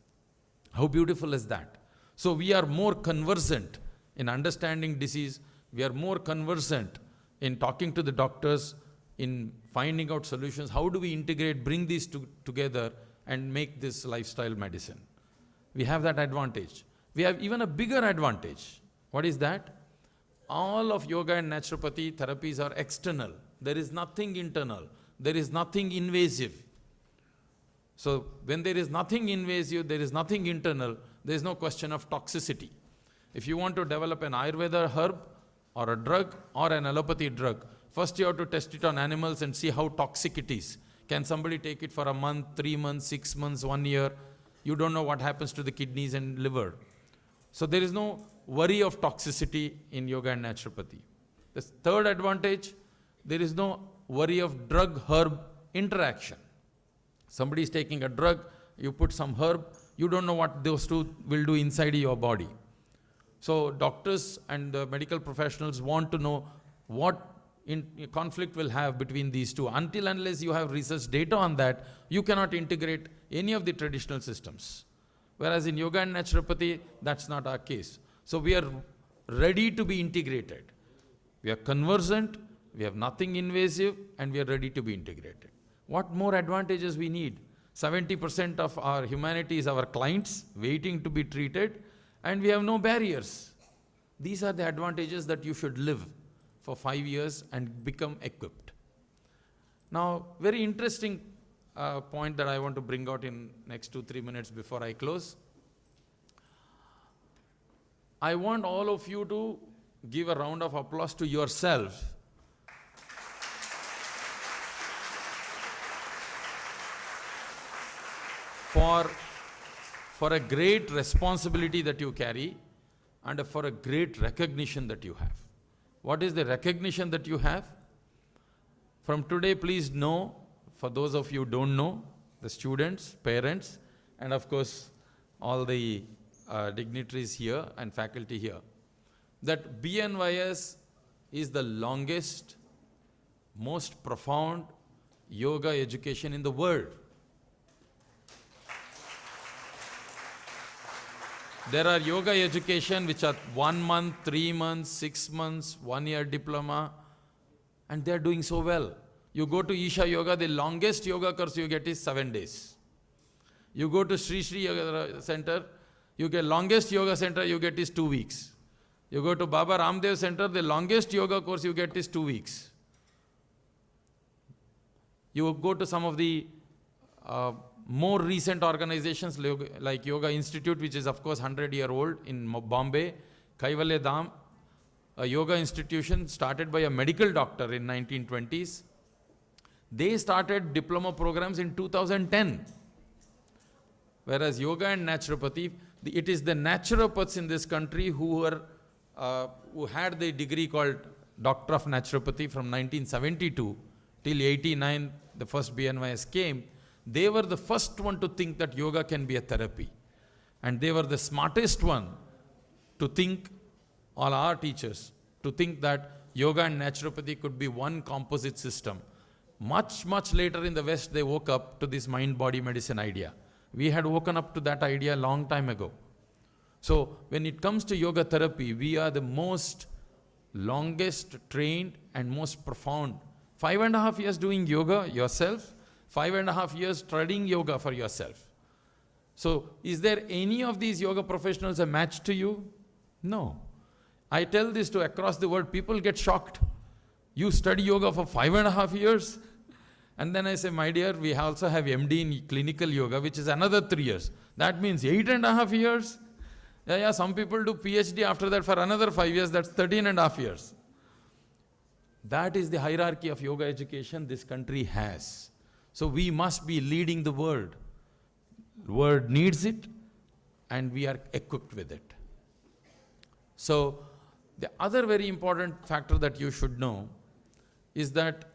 How beautiful is that? So we are more conversant in understanding disease. We are more conversant in talking to the doctors, in finding out solutions. How do we integrate, bring these together and make this lifestyle medicine? We have that advantage. We have even a bigger advantage. What is that? All of yoga and naturopathy therapies are external. There is nothing internal. There is nothing invasive. So when there is nothing invasive, there is nothing internal, there is no question of toxicity. If you want to develop an Ayurveda herb or a drug or an allopathy drug, first you have to test it on animals and see how toxic it is. Can somebody take it for a month, 3 months, 6 months, 1 year? You don't know what happens to the kidneys and liver. So there is no worry of toxicity in yoga and naturopathy. The third advantage, there is no worry of drug-herb interaction. Somebody is taking a drug, you put some herb, you don't know what those two will do inside your body. So doctors and the medical professionals want to know what conflict will have between these two. Until unless you have research data on that, you cannot integrate any of the traditional systems. Whereas in yoga and naturopathy, that's not our case. So we are ready to be integrated. We are conversant, we have nothing invasive, and we are ready to be integrated. What more advantages we need? 70% of our humanity is our clients waiting to be treated, and we have no barriers. These are the advantages that you should live for 5 years and become equipped. Now, very interesting point that I want to bring out in next 2-3 minutes before I close. I want all of you to give a round of applause to yourself for a great responsibility that you carry and for a great recognition that you have. What is the recognition that you have? From today, please know, for those of you who don't know, the students, parents, and of course, all the dignitaries here and faculty here, that BNYS is the longest, most profound yoga education in the world. There are yoga education which are 1 month, 3 months, 6 months, 1 year diploma, and they are doing so well. You go to Isha Yoga, the longest yoga course you get is 7 days. You go to Sri Sri Yoga Center, you get longest yoga center you get is 2 weeks. You go to Baba Ramdev Center, the longest yoga course you get is 2 weeks. You go to some of the more recent organizations like Yoga Institute, which is of course 100-year-old in Bombay, Kaivalya Dham, a yoga institution started by a medical doctor in 1920s. They started diploma programs in 2010. Whereas yoga and naturopathy, it is the naturopaths in this country who had the degree called Doctor of Naturopathy from 1972 till 89, the first BNYS came. They were the first one to think that yoga can be a therapy. And they were the smartest one to think, all our teachers, to think that yoga and naturopathy could be one composite system. Much, much later in the West, they woke up to this mind-body medicine idea. We had woken up to that idea a long time ago. So when it comes to yoga therapy, we are the most longest trained and most profound. 5.5 years doing yoga yourself, 5.5 years studying yoga for yourself. So is there any of these yoga professionals a match to you? No. I tell this to across the world, people get shocked. You study yoga for 5.5 years? And then I say, my dear, we also have MD in clinical yoga, which is another 3 years. That means 8.5 years. Yeah, some people do PhD after that for another 5 years, that's 13.5 years. That is the hierarchy of yoga education this country has. So we must be leading the world. The world needs it, and we are equipped with it. So the other very important factor that you should know is that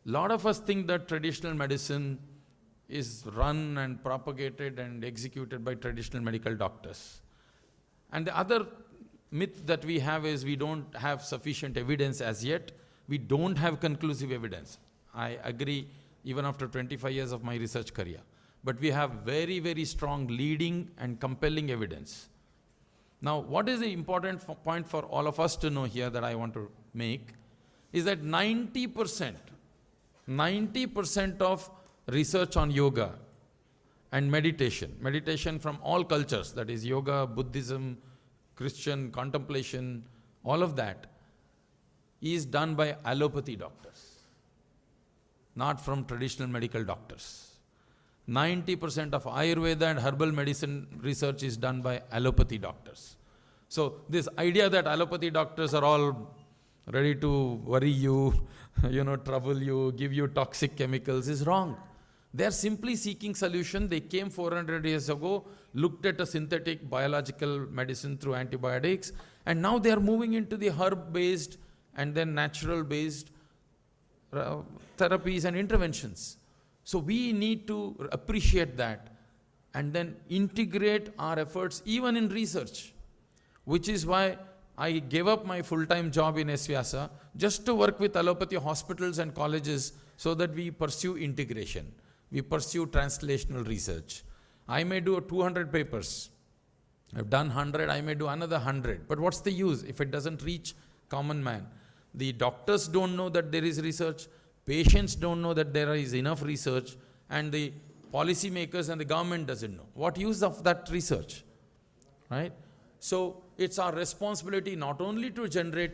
a lot of us think that traditional medicine is run and propagated and executed by traditional medical doctors. And the other myth that we have is we don't have sufficient evidence as yet. We don't have conclusive evidence. I agree even after 25 years of my research career. But we have very, very strong leading and compelling evidence. Now, what is the important point for all of us to know here that I want to make is that 90% of research on yoga and meditation from all cultures, that is yoga, Buddhism, Christian, contemplation, all of that is done by allopathy doctors, not from traditional medical doctors. 90% of Ayurveda and herbal medicine research is done by allopathy doctors. So this idea that allopathy doctors are all ready to worry you, trouble you, give you toxic chemicals is wrong. They are simply seeking solution. They came 400 years ago, looked at a synthetic biological medicine through antibiotics, and now they are moving into the herb-based and then natural-based therapies and interventions. So we need to appreciate that and then integrate our efforts even in research, which is why I gave up my full-time job in SVyasa just to work with allopathy hospitals and colleges so that we pursue integration. We pursue translational research. I may do 200 papers. I've done 100, I may do another 100. But what's the use if it doesn't reach common man? The doctors don't know that there is research, patients don't know that there is enough research, and the policymakers and the government doesn't know. What use of that research, right? So it's our responsibility not only to generate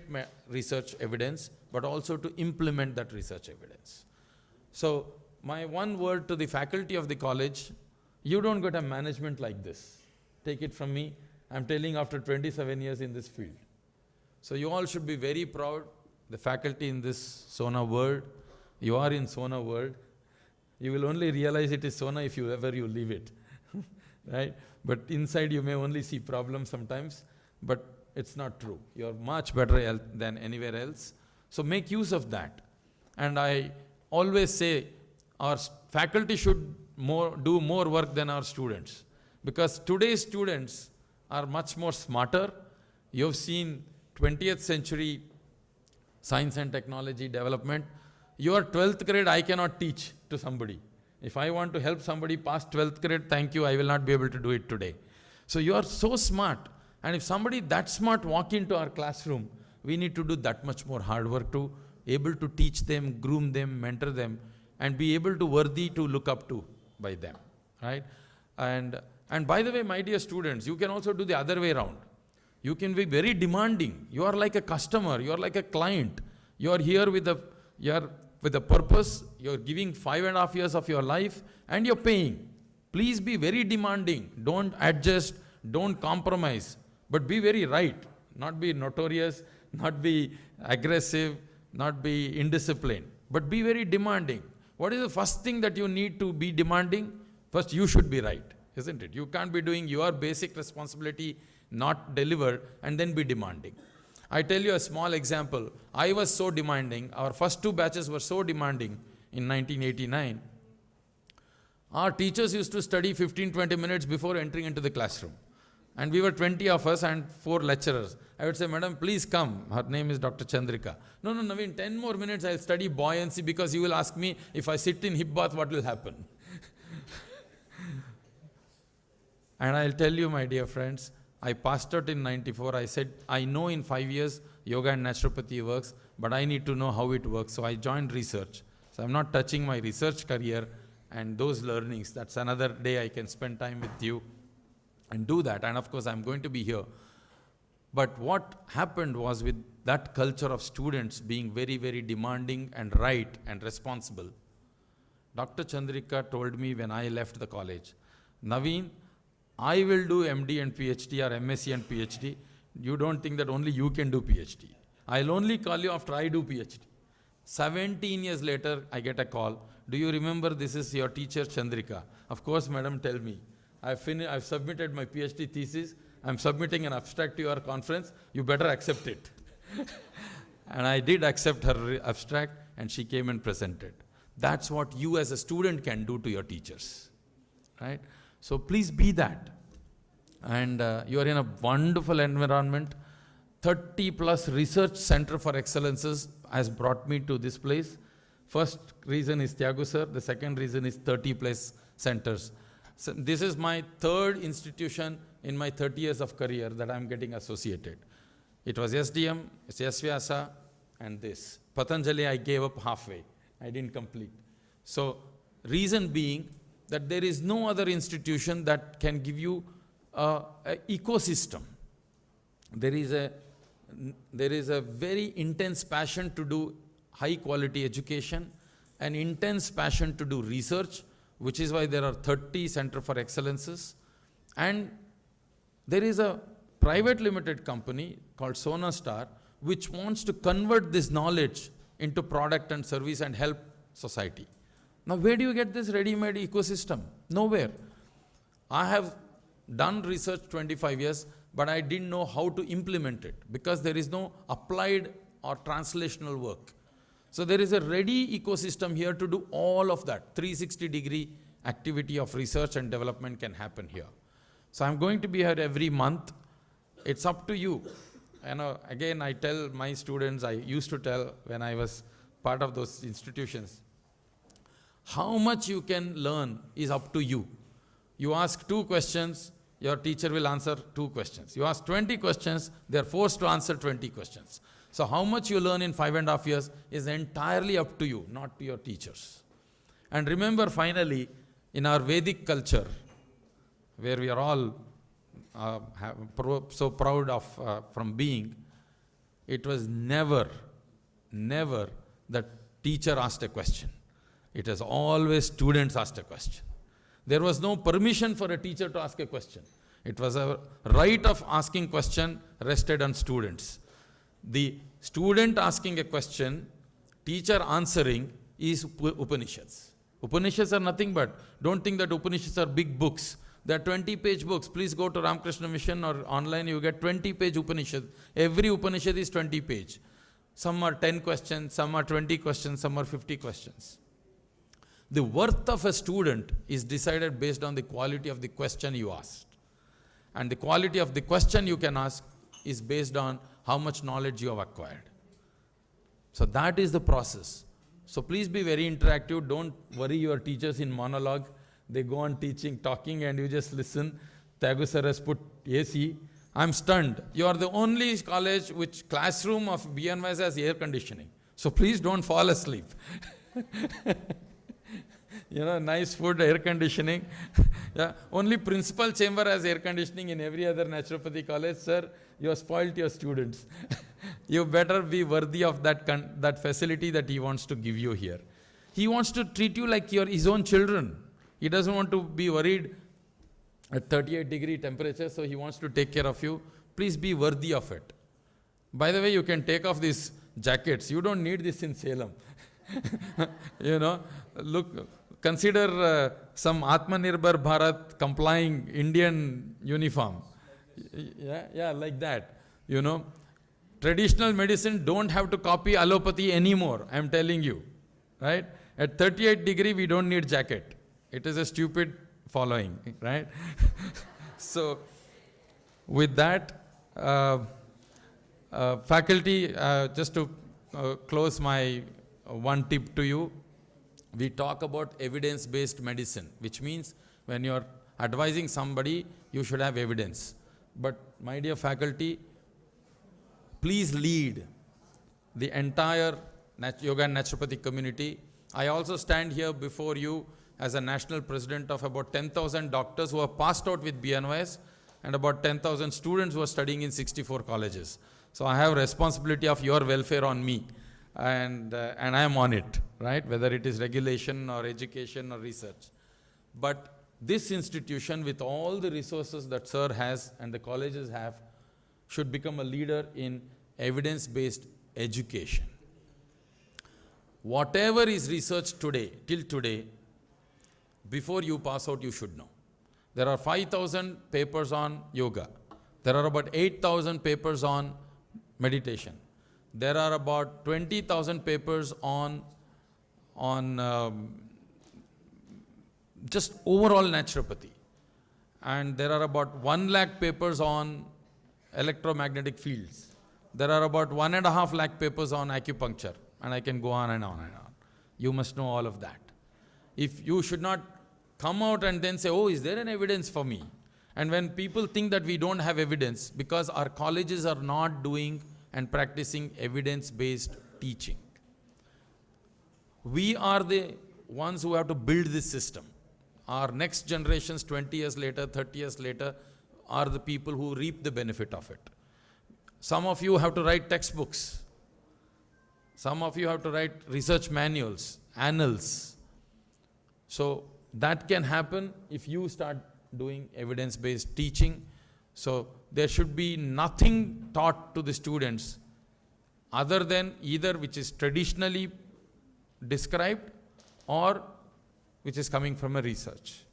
research evidence, but also to implement that research evidence. So my one word to the faculty of the college, you don't get a management like this. Take it from me, I'm telling after 27 years in this field. So you all should be very proud, the faculty in this Sona world. You are in Sona world. You will only realize it is Sona if you leave it, right? But inside you may only see problems sometimes, but it's not true. You're much better than anywhere else. So make use of that. And I always say our faculty should do more work than our students, because today's students are much more smarter. You've seen 20th century science and technology development. Your 12th grade I cannot teach to somebody. If I want to help somebody pass 12th grade, thank you, I will not be able to do it today. So you are so smart. And if somebody that smart walk into our classroom, we need to do that much more hard work to able to teach them, groom them, mentor them, and be able to worthy to look up to by them, right? And by the way, my dear students, you can also do the other way around. You can be very demanding. You are like a customer. You are like a client. You are here with a purpose. You are giving 5.5 years of your life and you're paying. Please be very demanding. Don't adjust. Don't compromise. But be very right. Not be notorious. Not be aggressive. Not be indisciplined. But be very demanding. What is the first thing that you need to be demanding? First, you should be right, isn't it? You can't be doing your basic responsibility not delivered and then be demanding. I tell you a small example. I was so demanding. Our first 2 batches were so demanding in 1989. Our teachers used to study 15-20 minutes before entering into the classroom. And we were 20 of us and 4 lecturers. I would say, Madam, please come. Her name is Dr. Chandrika. No, Naveen, 10 more minutes I'll study buoyancy, because you will ask me if I sit in hip bath, what will happen? And I'll tell you, my dear friends, I passed out in 94. I said, I know in 5 years yoga and naturopathy works, but I need to know how it works. So I joined research. So I'm not touching my research career and those learnings. That's another day I can spend time with you and do that. And of course, I'm going to be here. But what happened was, with that culture of students being very, very demanding and right and responsible, Dr. Chandrika told me when I left the college, Naveen, I will do MD and PhD or MSc and PhD. You don't think that only you can do PhD. I'll only call you after I do PhD. 17 years later, I get a call. Do you remember this is your teacher Chandrika? Of course, madam, tell me. I've submitted my PhD thesis. I'm submitting an abstract to your conference. You better accept it. And I did accept her abstract, and she came and presented. That's what you as a student can do to your teachers, right? So please be that. And you are in a wonderful environment. 30+ research center for excellences has brought me to this place. First reason is Tyagu sir. The second reason is 30+ centers. So this is my 3rd institution in my 30 years of career that I'm getting associated. It was SDM, it's SVyasa, and this. Patanjali I gave up halfway. I didn't complete. So reason being that there is no other institution that can give you an ecosystem. There is a very intense passion to do high quality education, an intense passion to do research, which is why there are 30 Center for Excellences. And there is a private limited company called Sona Star, which wants to convert this knowledge into product and service and help society. Now, where do you get this ready-made ecosystem? Nowhere. I have done research 25 years, but I didn't know how to implement it because there is no applied or translational work. So there is a ready ecosystem here to do all of that. 360-degree activity of research and development can happen here. So I'm going to be here every month. It's up to you. Again, I tell my students, I used to tell when I was part of those institutions, how much you can learn is up to you. You ask 2 questions, your teacher will answer 2 questions. You ask 20 questions, they are forced to answer 20 questions. So how much you learn in 5.5 years is entirely up to you, not to your teachers. And remember, finally, in our Vedic culture, where we are all so proud of from being, it was never that teacher asked a question. It has always students asked a question. There was no permission for a teacher to ask a question. It was a right of asking question rested on students. The student asking a question, teacher answering is Upanishads. Upanishads are nothing but, don't think that Upanishads are big books. They are 20-page books. Please go to Ramakrishna Mission or online, you get 20-page Upanishads. Every Upanishad is 20-page. Some are 10 questions, some are 20 questions, some are 50 questions. The worth of a student is decided based on the quality of the question you asked. And the quality of the question you can ask is based on how much knowledge you have acquired. So that is the process. So please be very interactive. Don't worry your teachers in monologue. They go on teaching, talking, and you just listen. Tyagu sir has put AC. I'm stunned. You are the only college which classroom of BNYS has air conditioning. So please don't fall asleep. You know, nice food, air conditioning. Yeah, only principal chamber has air conditioning in every other naturopathy college. Sir, you have spoiled your students. You better be worthy of that facility that he wants to give you here. He wants to treat you like his own children. He doesn't want to be worried at 38-degree temperature, so he wants to take care of you. Please be worthy of it. By the way, you can take off these jackets. You don't need this in Salem. You know, look, consider some Atmanirbhar Bharat complying Indian uniform. Yeah, like that. You know, traditional medicine don't have to copy allopathy anymore, I'm telling you. Right? At 38-degree, we don't need jacket. It is a stupid following, right? So, with that, faculty, just to close my one tip to you, we talk about evidence-based medicine, which means when you're advising somebody, you should have evidence. But my dear faculty, please lead the entire yoga and naturopathy community. I also stand here before you as a national president of about 10,000 doctors who have passed out with BNYS and about 10,000 students who are studying in 64 colleges. So I have responsibility of your welfare on me, and I am on it, right? Whether it is regulation or education or research. But this institution, with all the resources that sir has and the colleges have, should become a leader in evidence-based education. Whatever is researched today, till today, before you pass out, you should know. There are 5,000 papers on yoga. There are about 8,000 papers on meditation. There are about 20,000 papers on just overall naturopathy. And there are about 1 lakh papers on electromagnetic fields. There are about 1.5 lakh papers on acupuncture. And I can go on and on and on. You must know all of that. If you should not come out and then say, oh, is there an evidence for me? And when people think that we don't have evidence, because our colleges are not doing and practicing evidence-based teaching. We are the ones who have to build this system. Our next generations, 20 years later, 30 years later, are the people who reap the benefit of it. Some of you have to write textbooks. Some of you have to write research manuals, annals. So that can happen if you start doing evidence-based teaching. So there should be nothing taught to the students other than either which is traditionally described or which is coming from a research.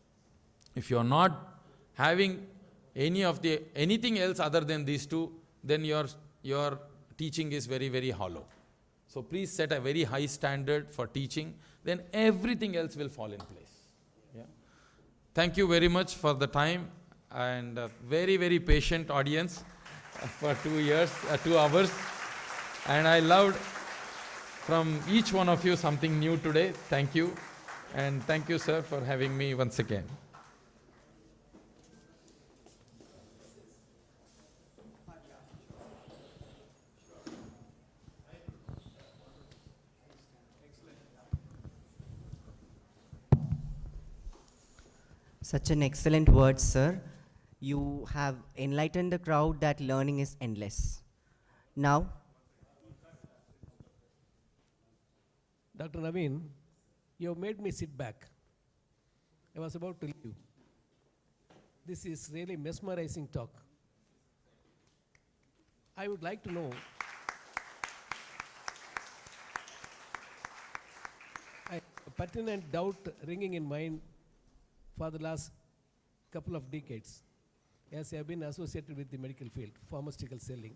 If you're not having anything else other than these two, then your teaching is very, very hollow. So please set a very high standard for teaching, then everything else will fall in place. Yeah. Thank you very much for the time, and a very, very patient audience for 2 hours. And I loved from each one of you something new today. Thank you. And thank you, sir, for having me once again. Such an excellent word, sir. You have enlightened the crowd that learning is endless. Now, Dr. Naveen, you have made me sit back. I was about to leave. This is really mesmerizing talk. I would like to know pertinent doubt ringing in mind for the last couple of decades, as I have been associated with the medical field, pharmaceutical selling.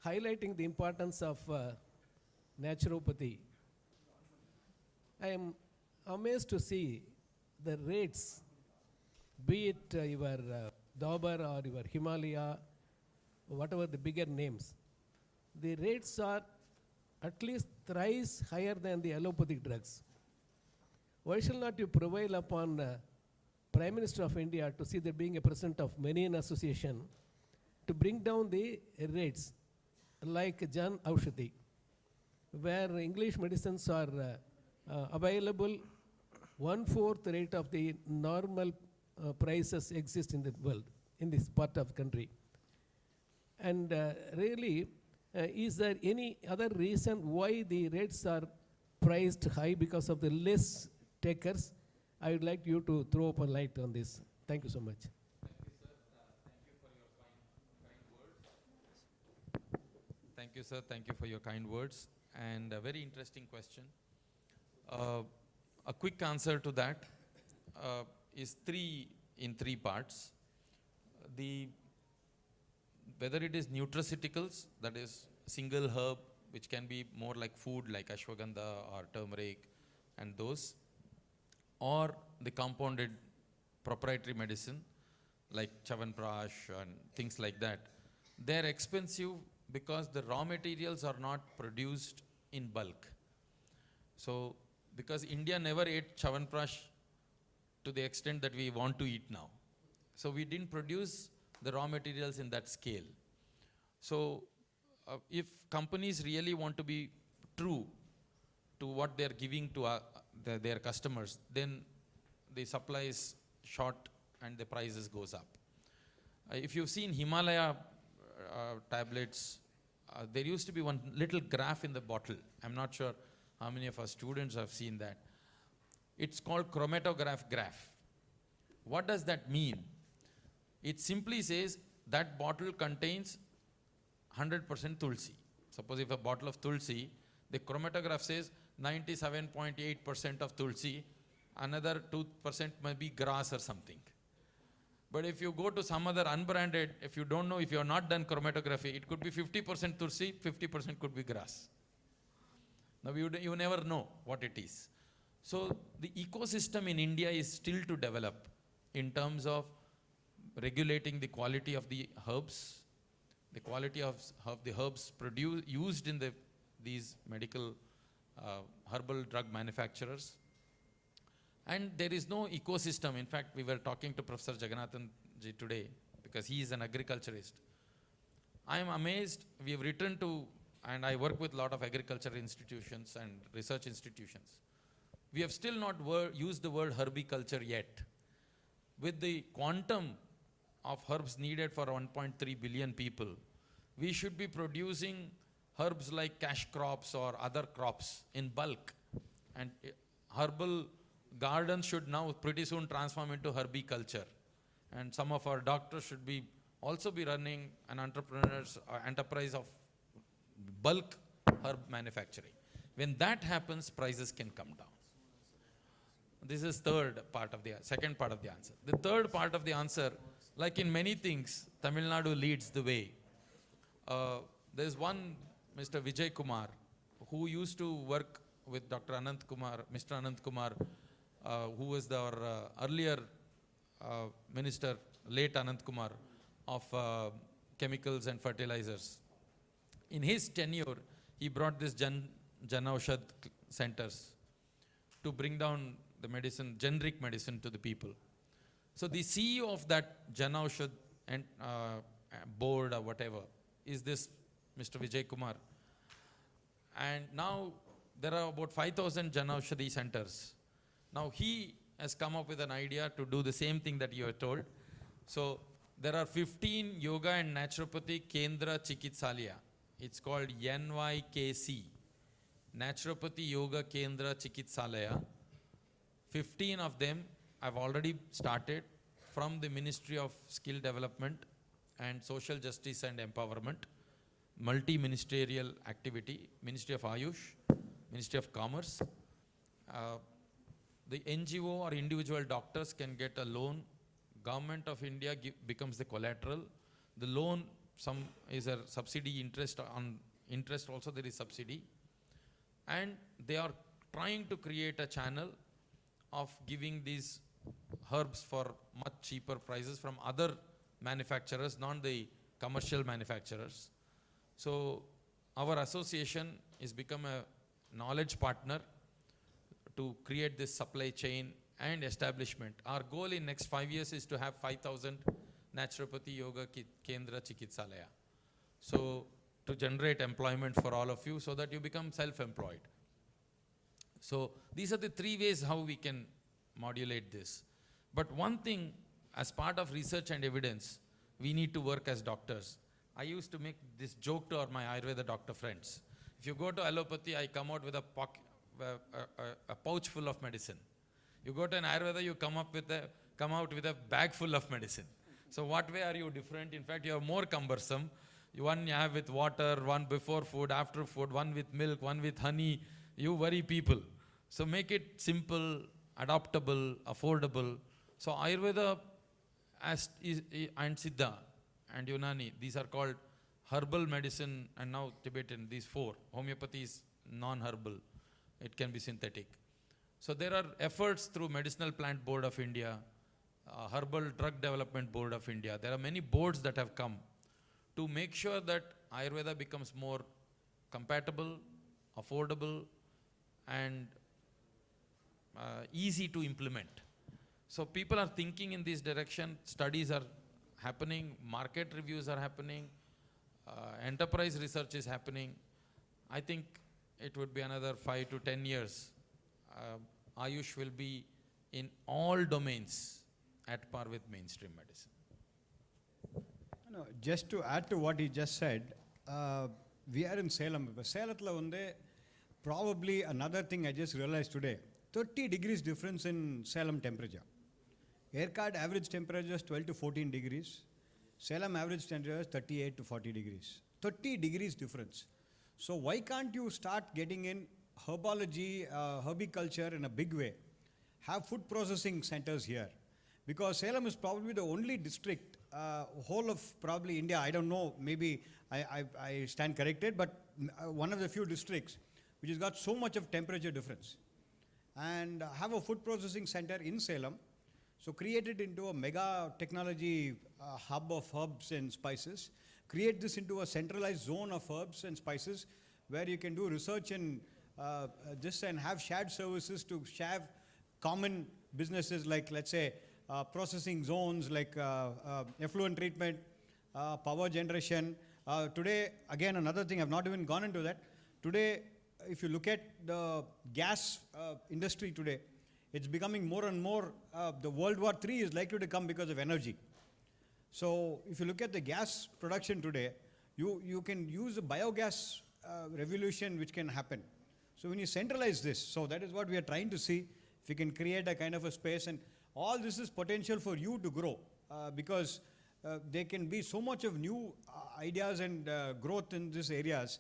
Highlighting the importance of naturopathy, I am amazed to see the rates, be it your Dauber or your Himalaya, whatever the bigger names, the rates are at least thrice higher than the allopathic drugs. Why shall not you prevail upon Prime Minister of India to see there being a president of many an association to bring down the rates like Jan Aushadhi, where English medicines are available 1/4 rate of the normal prices exist in the world, in this part of the country. And really, is there any other reason why the rates are priced high because of the less takers? I would like you to throw up a light on this. Thank you so much. Thank you, sir. Thank you for your kind words. And a very interesting question. A quick answer to that is in three parts. Whether it is nutraceuticals, that is single herb, which can be more like food, like ashwagandha or turmeric and those, or the compounded proprietary medicine, like Chyawanprash and things like that, they're expensive because the raw materials are not produced in bulk. So, because India never ate Chyawanprash to the extent that we want to eat now. So we didn't produce the raw materials in that scale. So if companies really want to be true to what they're giving to their customers, then the supply is short and the prices goes up. If you've seen Himalaya tablets, there used to be one little graph in the bottle. I'm not sure how many of our students have seen that. It's called chromatograph graph. What does that mean? It simply says that bottle contains 100% tulsi. Suppose if a bottle of tulsi, the chromatograph says 97.8% of tulsi, another 2% might be grass or something. But if you go to some other unbranded, if you don't know, if you have not done chromatography, it could be 50% tulsi, 50% could be grass. Now you never know what it is. So the ecosystem in India is still to develop in terms of regulating the quality of the herbs, the quality of the herbs used in these medical herbal drug manufacturers. And there is no ecosystem. In fact, we were talking to Professor Jagannathan ji today because he is an agriculturist. I am amazed. We have written to, and I work with a lot of agriculture institutions and research institutions. We have still not used the word herbiculture yet. With the quantum of herbs needed for 1.3 billion people, we should be producing herbs like cash crops or other crops in bulk. And herbal gardens should now pretty soon transform into herbiculture. And some of our doctors should also be running an enterprise of bulk herb manufacturing. When that happens, prices can come down. This is second part of the answer. The third part of the answer, like in many things, Tamilnadu leads the way. There's one Mr. Vijay Kumar who used to work with Dr. Anant Kumar, Mr. Anant Kumar, who was our earlier minister, late Anant Kumar, of chemicals and fertilizers. In his tenure, he brought this Jan Aushadh centers to bring down the medicine, generic medicine to the people. So the CEO of that Jan Aushadh and board or whatever is this Mr. Vijay Kumar. And now there are about 5,000 Jan Aushadhi centers. Now he has come up with an idea to do the same thing that you have told. So there are 15 yoga and naturopathy Kendra Chikitsalaya. It's called NYKC, Naturopathy Yoga Kendra Chikitsalaya. 15 of them have already started from the Ministry of Skill Development and Social Justice and Empowerment, multi-ministerial activity, Ministry of Ayush, Ministry of Commerce. The NGO or individual doctors can get a loan. Government of India becomes the collateral. The loan is a subsidy interest, on interest also there is subsidy. And they are trying to create a channel of giving these herbs for much cheaper prices from other manufacturers, not the commercial manufacturers. So our association is become a knowledge partner to create this supply chain and establishment. Our goal in next 5 years is to have 5,000 Naturopathy Yoga Kendra Chikitsalaya. So to generate employment for all of you so that you become self-employed. So these are the 3 ways how we can modulate this. But one thing, as part of research and evidence, we need to work as doctors. I used to make this joke to my Ayurveda doctor friends. If you go to allopathy, I come out with a pouch full of medicine. You go to an Ayurveda, you come out with a bag full of medicine. So what way are you different? In fact, you are more cumbersome. One you have with water, one before food, after food, one with milk, one with honey. You worry people. So make it simple, adaptable, affordable. So Ayurveda and Siddha and Unani, these are called herbal medicine, and now Tibetan, these 4. Homeopathy is non-herbal. It can be synthetic. So there are efforts through Medicinal Plant Board of India, Herbal Drug Development Board of India. There are many boards that have come to make sure that Ayurveda becomes more compatible, affordable, and easy to implement. So people are thinking in this direction. Studies are happening, market reviews are happening, enterprise research is happening. I think it would be another 5 to 10 years. Ayush will be in all domains at par with mainstream medicine. No, just to add to what he just said, we are in Salem. Salatla unde probably another thing I just realized today, 30 degrees difference in Salem temperature. Aircard average temperature is 12 to 14 degrees. Salem average temperature is 38 to 40 degrees. 30 degrees difference. So why can't you start getting in herbology, herbiculture in a big way? Have food processing centers here. Because Salem is probably the only district, whole of probably India, I don't know, maybe I stand corrected, but one of the few districts which has got so much of temperature difference. And have a food processing center in Salem. So create it into a mega technology hub of herbs and spices. Create this into a centralized zone of herbs and spices where you can do research in this and have shared services to have common businesses like, let's say, processing zones like effluent treatment, power generation. Today, again, another thing, I've not even gone into that. Today, if you look at the gas industry today, it's becoming more and more, the World War III is likely to come because of energy. So if you look at the gas production today, you can use a biogas revolution which can happen. So when you centralize this, so that is what we are trying to see, if you can create a kind of a space, and all this is potential for you to grow because there can be so much of new ideas and growth in these areas.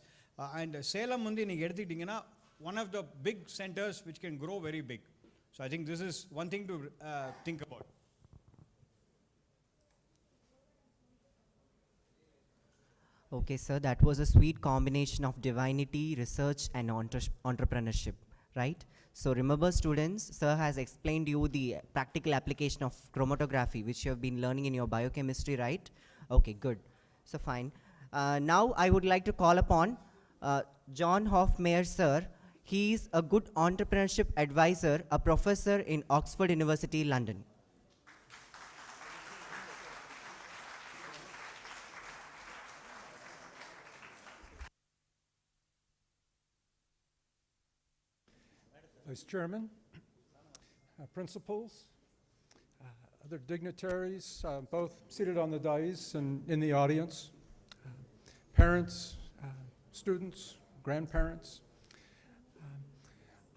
And Salem one of the big centers which can grow very big. So I think this is one thing to think about. Okay, sir, that was a sweet combination of divinity, research, and entrepreneurship, right? So remember, students, sir has explained you the practical application of chromatography, which you have been learning in your biochemistry, right? Okay, good. So fine. Now I would like to call upon John Hofmeyer, sir. He is a good entrepreneurship advisor, a professor in Oxford University, London. Vice Chairman, principals, other dignitaries, both seated on the dais and in the audience, parents, students, grandparents.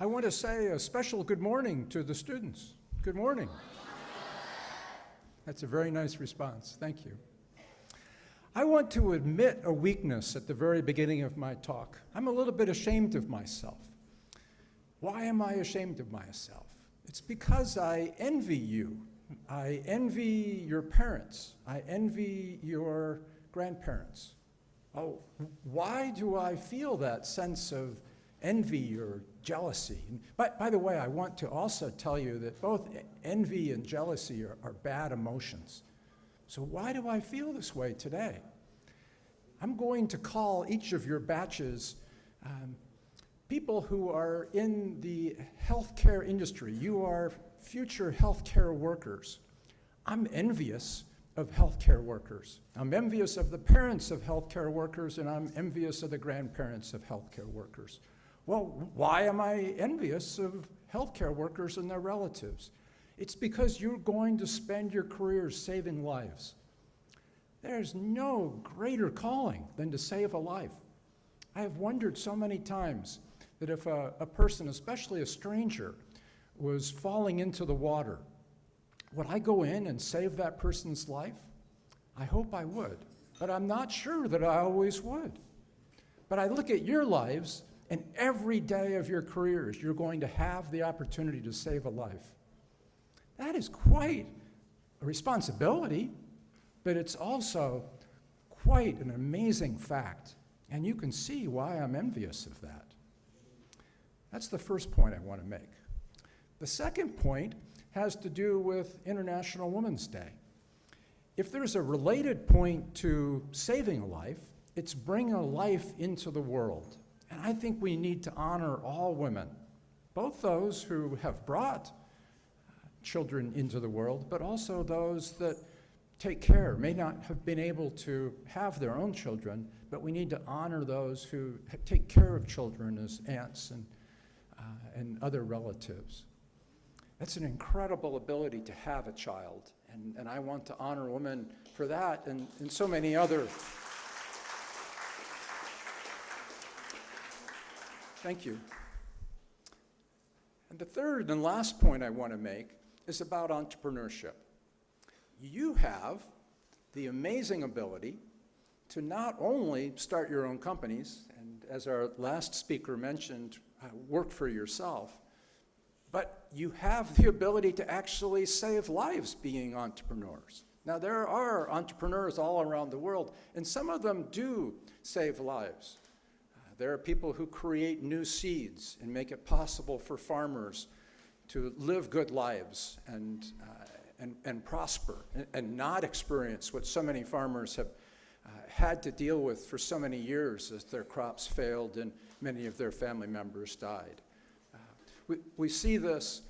I want to say a special good morning to the students. Good morning. That's a very nice response. Thank you. I want to admit a weakness at the very beginning of my talk. I'm a little bit ashamed of myself. Why am I ashamed of myself? It's because I envy you. I envy your parents. I envy your grandparents. Oh, why do I feel that sense of envy or jealousy? And by the way, I want to also tell you that both envy and jealousy are bad emotions. So why do I feel this way today? I'm going to call each of your batches people who are in the healthcare industry. You are future healthcare workers. I'm envious of healthcare workers. I'm envious of the parents of healthcare workers, and I'm envious of the grandparents of healthcare workers. Well, why am I envious of healthcare workers and their relatives? It's because you're going to spend your careers saving lives. There's no greater calling than to save a life. I have wondered so many times that if a person, especially a stranger, was falling into the water, would I go in and save that person's life? I hope I would, but I'm not sure that I always would. But I look at your lives, and every day of your careers, you're going to have the opportunity to save a life. That is quite a responsibility, but it's also quite an amazing fact, and you can see why I'm envious of that. That's the first point I want to make. The second point has to do with International Women's Day. If there's a related point to saving a life, it's bringing a life into the world. And I think we need to honor all women, both those who have brought children into the world, but also those that take care, may not have been able to have their own children, but we need to honor those who take care of children as aunts and other relatives. That's an incredible ability to have a child, and I want to honor women for that and so many other. Thank you. And the third and last point I want to make is about entrepreneurship. You have the amazing ability to not only start your own companies, and as our last speaker mentioned, work for yourself, but you have the ability to actually save lives being entrepreneurs. Now, there are entrepreneurs all around the world, and some of them do save lives. There are people who create new seeds and make it possible for farmers to live good lives and prosper and not experience what so many farmers have had to deal with for so many years as their crops failed and many of their family members died. We see this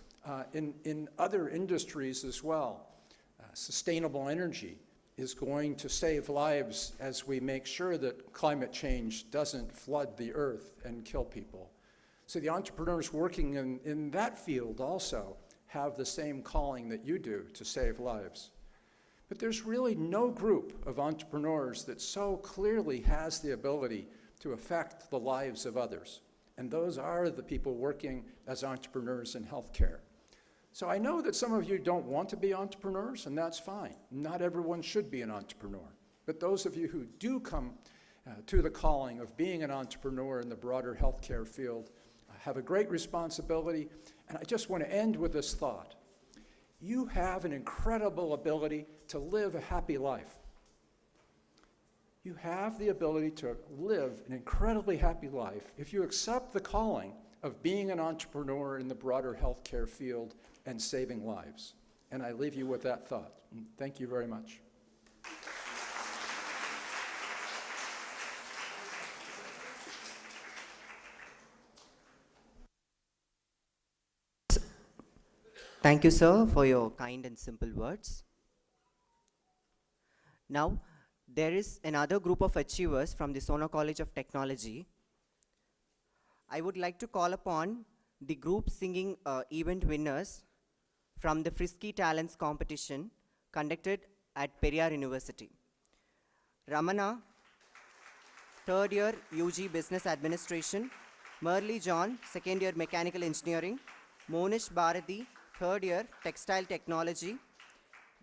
in other industries as well. Sustainable energy is going to save lives as we make sure that climate change doesn't flood the earth and kill people. So the entrepreneurs working in that field also have the same calling that you do to save lives. But there's really no group of entrepreneurs that so clearly has the ability to affect the lives of others. And those are the people working as entrepreneurs in healthcare. So I know that some of you don't want to be entrepreneurs, and that's fine. Not everyone should be an entrepreneur. But those of you who do come to the calling of being an entrepreneur in the broader healthcare field have a great responsibility. And I just want to end with this thought. You have an incredible ability to live a happy life. You have the ability to live an incredibly happy life if you accept the calling of being an entrepreneur in the broader healthcare field and saving lives. And I leave you with that thought. And thank you very much. Thank you, sir, for your kind and simple words. Now, there is another group of achievers from the Sona College of Technology. I would like to call upon the group singing event winners from the Frisky Talents competition conducted at Periyar University. Ramana, third year UG Business Administration. Murli John, second year Mechanical Engineering. Monish Bharati, third year Textile Technology.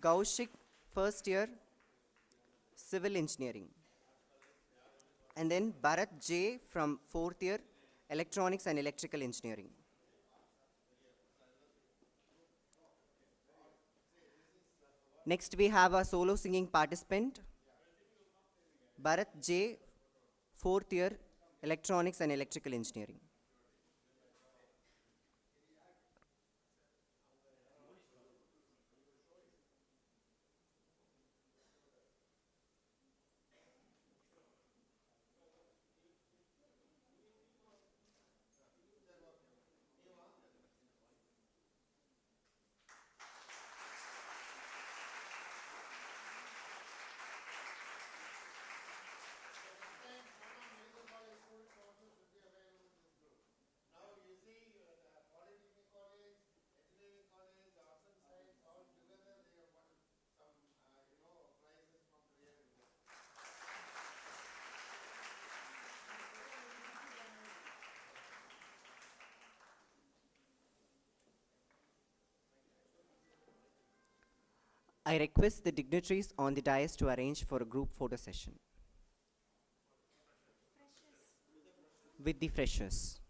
Gaushik, first year Civil Engineering. And then Bharat J from 4th year, Electronics and Electrical Engineering. Next we have a solo singing participant, Bharat J, 4th year, Electronics and Electrical Engineering. I request the dignitaries on the dais to arrange for a group photo session with the freshers.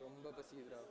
ரொம்ப பசிக்குதுடா.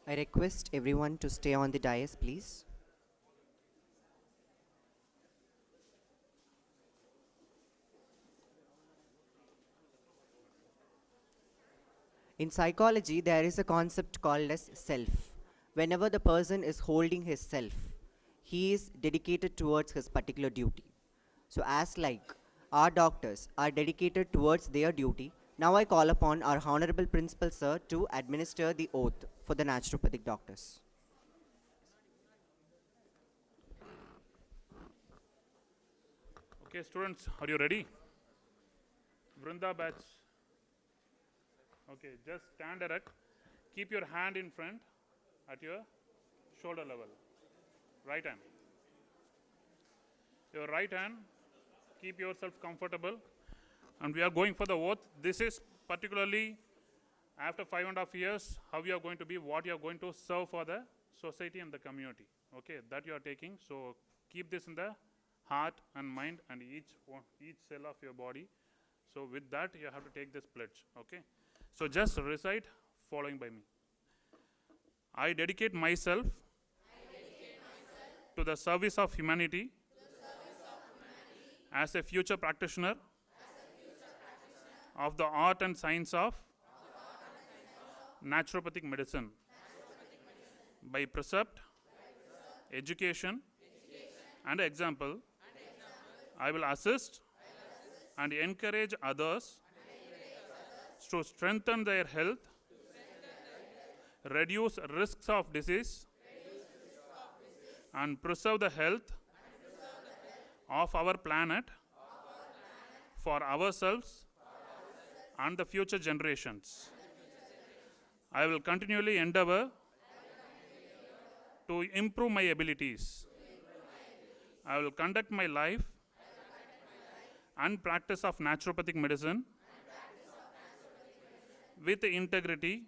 I request everyone to stay on the dais, please. In psychology, there is a concept called as self. Whenever the person is holding his self, he is dedicated towards his particular duty. So as like our doctors are dedicated towards their duty, now I call upon our Honorable Principal Sir to administer the oath for the naturopathic doctors. Okay, students, are you ready? Vrinda batch. Okay, just stand erect. Keep your hand in front at your shoulder level. Right hand. Your right hand, keep yourself comfortable. And we are going for the oath. This is particularly after 5.5 years, how you are going to be, what you are going to serve for the society and the community. Okay, that you are taking. So keep this in the heart and mind and each cell of your body. So with that, you have to take this pledge. Okay. So just recite following by me. I dedicate myself, to the service of humanity, as a future practitioner, of the art and science of naturopathic medicine. By precept, education, and example, I will assist and encourage others to strengthen their health, reduce risks of disease, and preserve the health of our planet for ourselves and the future generations. I will continually endeavor to improve my abilities. I will conduct my life and practice of naturopathic medicine with integrity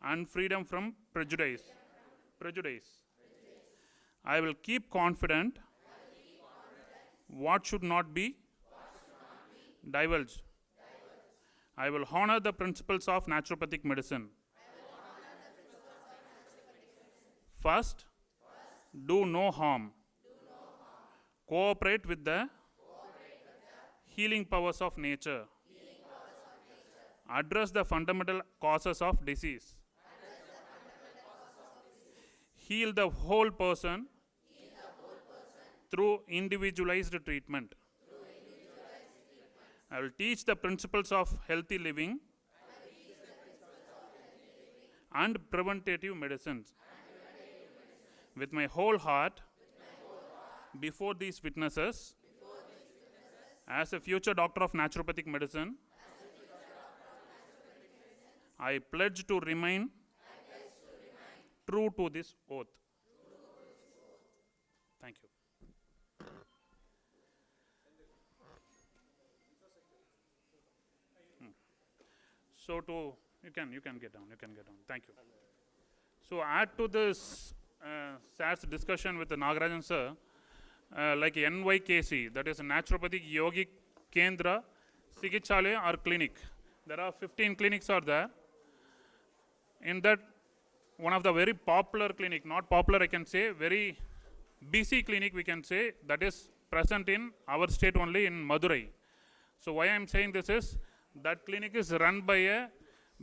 and freedom from prejudice. I will keep confident what should not be divulged. I will honor the principles of naturopathic medicine. First, do no harm. Cooperate with the healing powers of nature. Address the fundamental causes of disease. Heal the whole person through individualized treatment. I will teach the principles of healthy living and preventative medicines with my whole heart before these witnesses. As a future doctor of naturopathic medicine, I pledge to remain true to this oath. Thank you. So you can get down. Thank you. So add to this SAR's discussion with the Nagarajan sir, like NYKC, that is Naturopathic Yogic Kendra Sigichalaya or clinic. There are 15 clinics are there. In that, one of the very popular clinic, not popular I can say, very busy clinic we can say, that is present in our state only in Madurai. So why I am saying this is, that clinic is run by a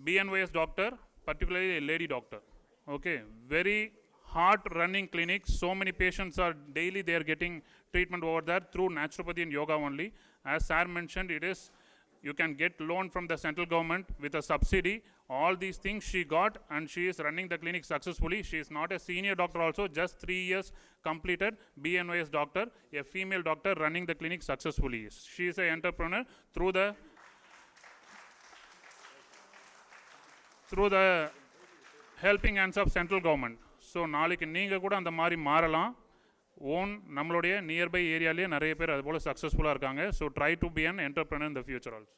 BNYS doctor, particularly a lady doctor. Okay, very hard running clinic. So many patients are daily, they are getting treatment over there through naturopathy and yoga only. As sir mentioned, it is, you can get loan from the central government with a subsidy. All these things she got, and she is running the clinic successfully. She is not a senior doctor also, just 3 years completed, BNYS doctor, a female doctor running the clinic successfully. She is an entrepreneur through the helping hands of central government. So நாளைக்கு நீங்க கூட அந்த மாதிரி மாறலாம். Own நம்மளுடைய nearby ஏரியாலே நிறைய பேர் அது போல சக்சஸ்ஃபுல்லா இருக்காங்க. So try to be an entrepreneur in the future also.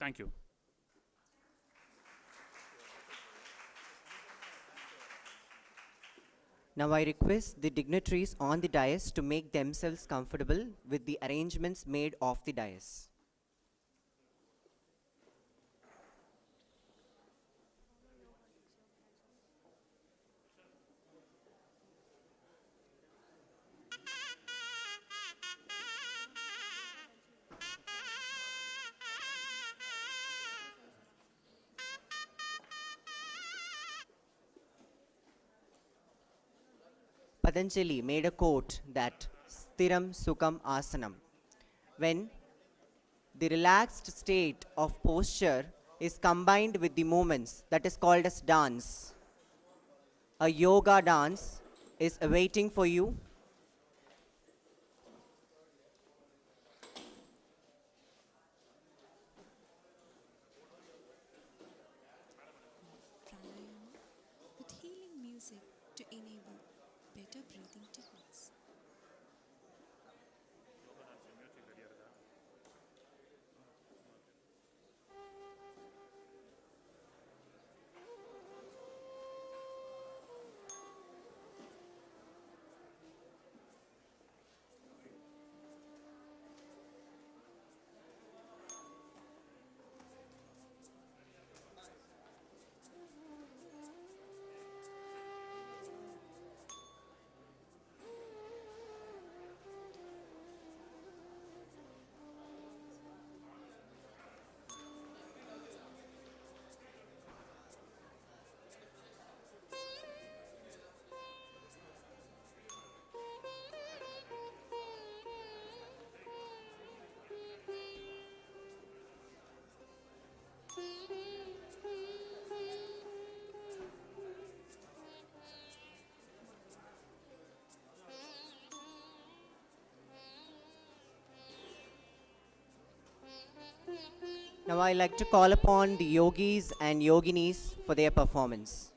Thank you. Now I request the dignitaries on the dais to make themselves comfortable with the arrangements made off the dais. Patanjali made a quote that Stiram Sukham Asanam. When the relaxed state of posture is combined with the movements that is called as dance. A yoga dance is awaiting for you. Pranayama with healing music to enable better breathing techniques. Now I like to call upon the yogis and yoginis for their performance.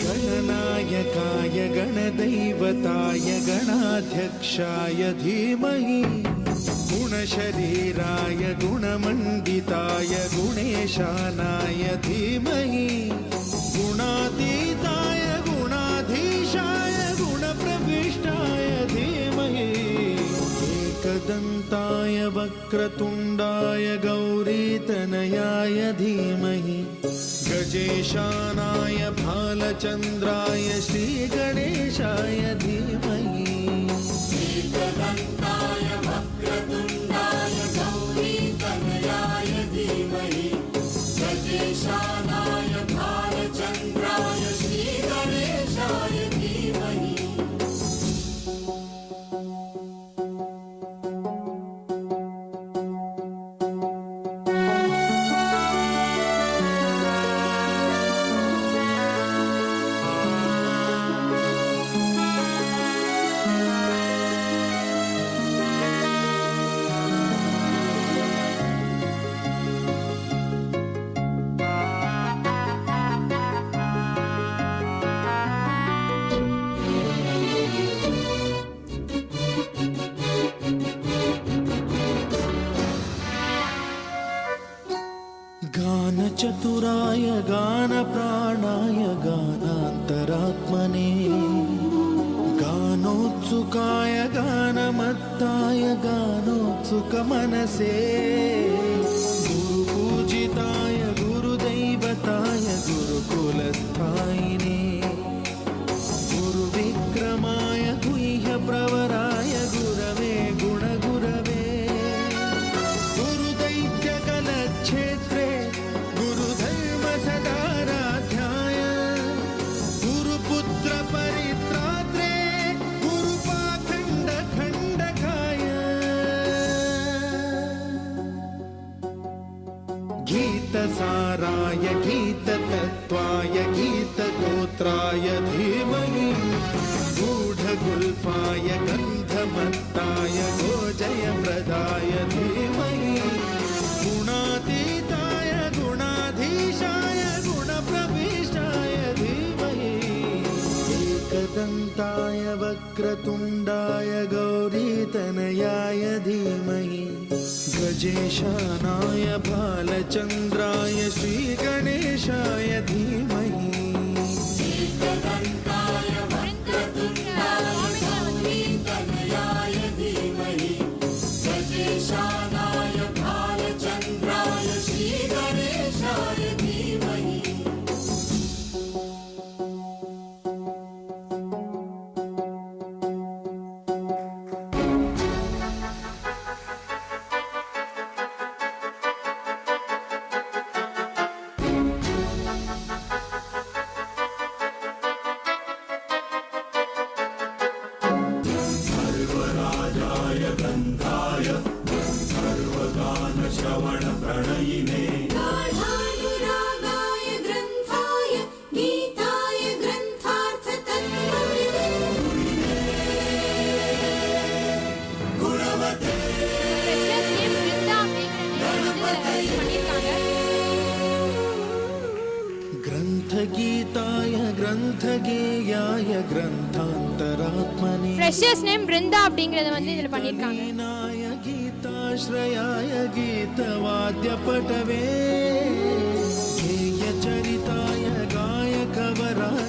गणनायकाय गणदैवताय गणाध्यक्षाय धीमहि गुणशरीराय गुणमण्डिताय गुणेशानाय धीमहि गुणातीताय गुणाधीशाय गुणप्रविष्टाय धीमहि एकदन्ताय वक्रतुण्डाय गौरीतनयाय धीमहि गजेशानाय भालचन्द्राय श्रीगणेशाय धीमहि एकदन्ताय वक्रतुण्डाय गौरीतनयाय धीमहि गजेशानाय भालचन्द्राय श्रीगणेशाय धीमहि चतुराय गानप्राणाय गानान्तरात्मने गानोत्सुकाय गानमत्ताय गानोत्सुकमनसे गुरुपूजिताय गुरुदैवताय गुरुकुलस्थायिने गुरुविक्रमाय गुह्यप्रवराय गुरवे गुणगुरवे गुरुदैत्यकलक्षेत्रे गुरुधर्मसदाराध्याय गुरुपुत्रपरित्रात्रे गुरुपाखण्डखण्डकाय गीतसाराय गीततत्त्वाय गीतगोत्राय धीमहि गूढगुल्फाय गन्धमत्ताय गोजयप्रदाय धीमहि गुणातीताय गुणाधीशाय गुणप्रविष्टाय धीमहि एकदन्ताय वक्रतुण्डाय गौरीतनयाय धीमहि गजेशानाय बालचन्द्राय श्रीगणेशाय धीमहि एकदन्ताय वक्रतुण्डाय गौरीतनयाय धीमहि गजेशानाय बालचन्द्राय श्रीगणेशाय धीमहि सर्वराजाय गन्धाय सर्वगानश्रवणप्रणयिने गाढानुरागाय ग्रन्थाय गीताय ग्रन्थार्थतत्त्वविदे गुणवते ग्रन्थगीताय ग्रन्थगेयाय ग्रन्थान्तरात्मने ஃப்ரெஷர்ஸ் நேம் பிருந்தா அப்படிங்கறத வந்து இதுல பண்ணிருக்காங்க. गीनाय गीताश्रयाय गीतवाद्यपटवे गेयचरिताय गायकवराय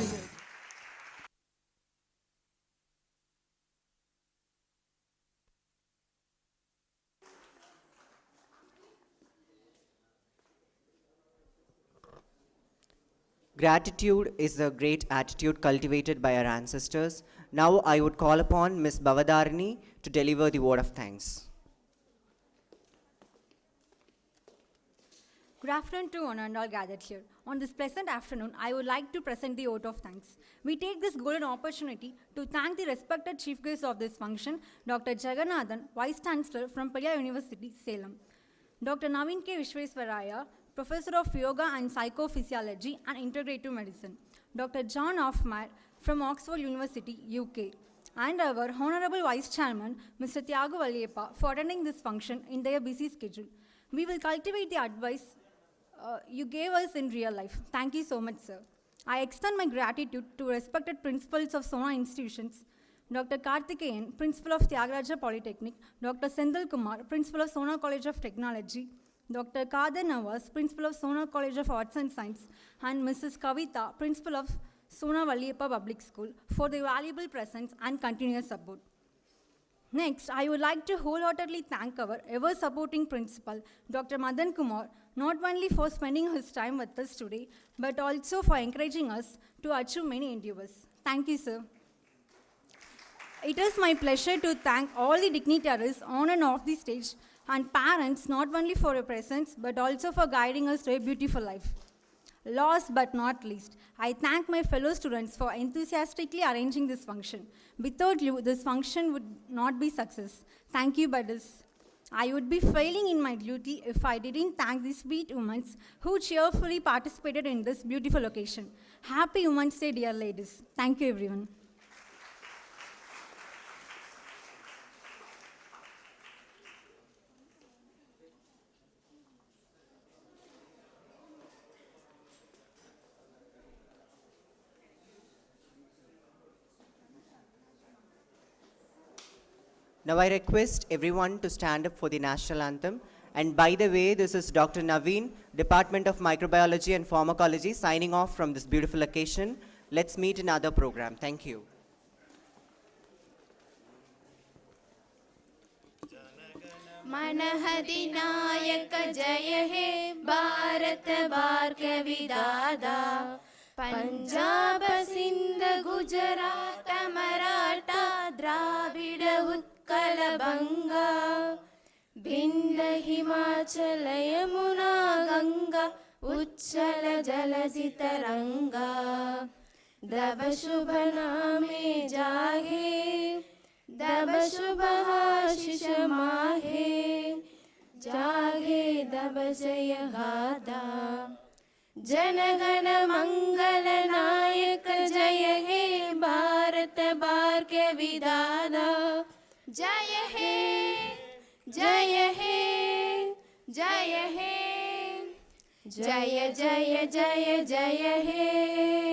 Gratitude is the great attitude cultivated by our ancestors. Now I would call upon Ms. Bavadarini to deliver the word of thanks. Good afternoon to one and all gathered here. On this pleasant afternoon, I would like to present the vote of thanks. We take this golden opportunity to thank the respected chief guest of this function, Dr. Jagannathan, Vice Chancellor from Periyar University, Salem. Dr. Naveen K. Vishweswaraya, Professor of Yoga and Psychophysiology and Integrative Medicine. Dr. John Offmeyer from Oxford University, UK. And our Honorable Vice Chairman, Mr. Thiagu Valliyappa, for attending this function in their busy schedule. We will cultivate the advice you gave us in real life. Thank you so much, sir. I extend my gratitude to respected principals of Sona institutions, Dr. Karthikeyan, Principal of Tyagaraja Polytechnic, Dr. Sendil Kumar, Principal of Sona College of Technology, Dr. Kader Nawaz, Principal of Sona College of Arts and Science, and Mrs. Kavita, Principal of Sona Valliyappa Public School, for their valuable presence and continuous support. Next, I would like to wholeheartedly thank our ever-supporting principal, Dr. Madan Kumar, not only for spending his time with us today, but also for encouraging us to achieve many endeavors. Thank you, sir. It is my pleasure to thank all the dignitaries on and off the stage and parents, not only for your presence, but also for guiding us to a beautiful life. Last but not least, I thank my fellow students for enthusiastically arranging this function. Without you, this function would not be success. Thank you, buddies. I would be failing in my duty if I didn't thank these sweet women who cheerfully participated in this beautiful occasion. Happy Women's Day, dear ladies. Thank you, everyone. Now I request everyone to stand up for the national anthem And by the way, this is Dr. Naveen, Department of Microbiology and Pharmacology, signing off from this beautiful occasion. Let's meet in another program. Thank you. मनहदिनायक जय हे भारत भार्गव विधाता पंजाब सिंध गुजरात मराठा द्राविड उत्कल बंगा विंध्य हिमाचल यमुना गंगा उच्चल जलधि तरंगा दब शुभ नामे जागे दब शुभ आशीष माहे जागे दब जय गादा जनगण मंगल नायक जय हे भारत भाग्य विधाता जय हे जय हे जय हे जय जय जय जय हे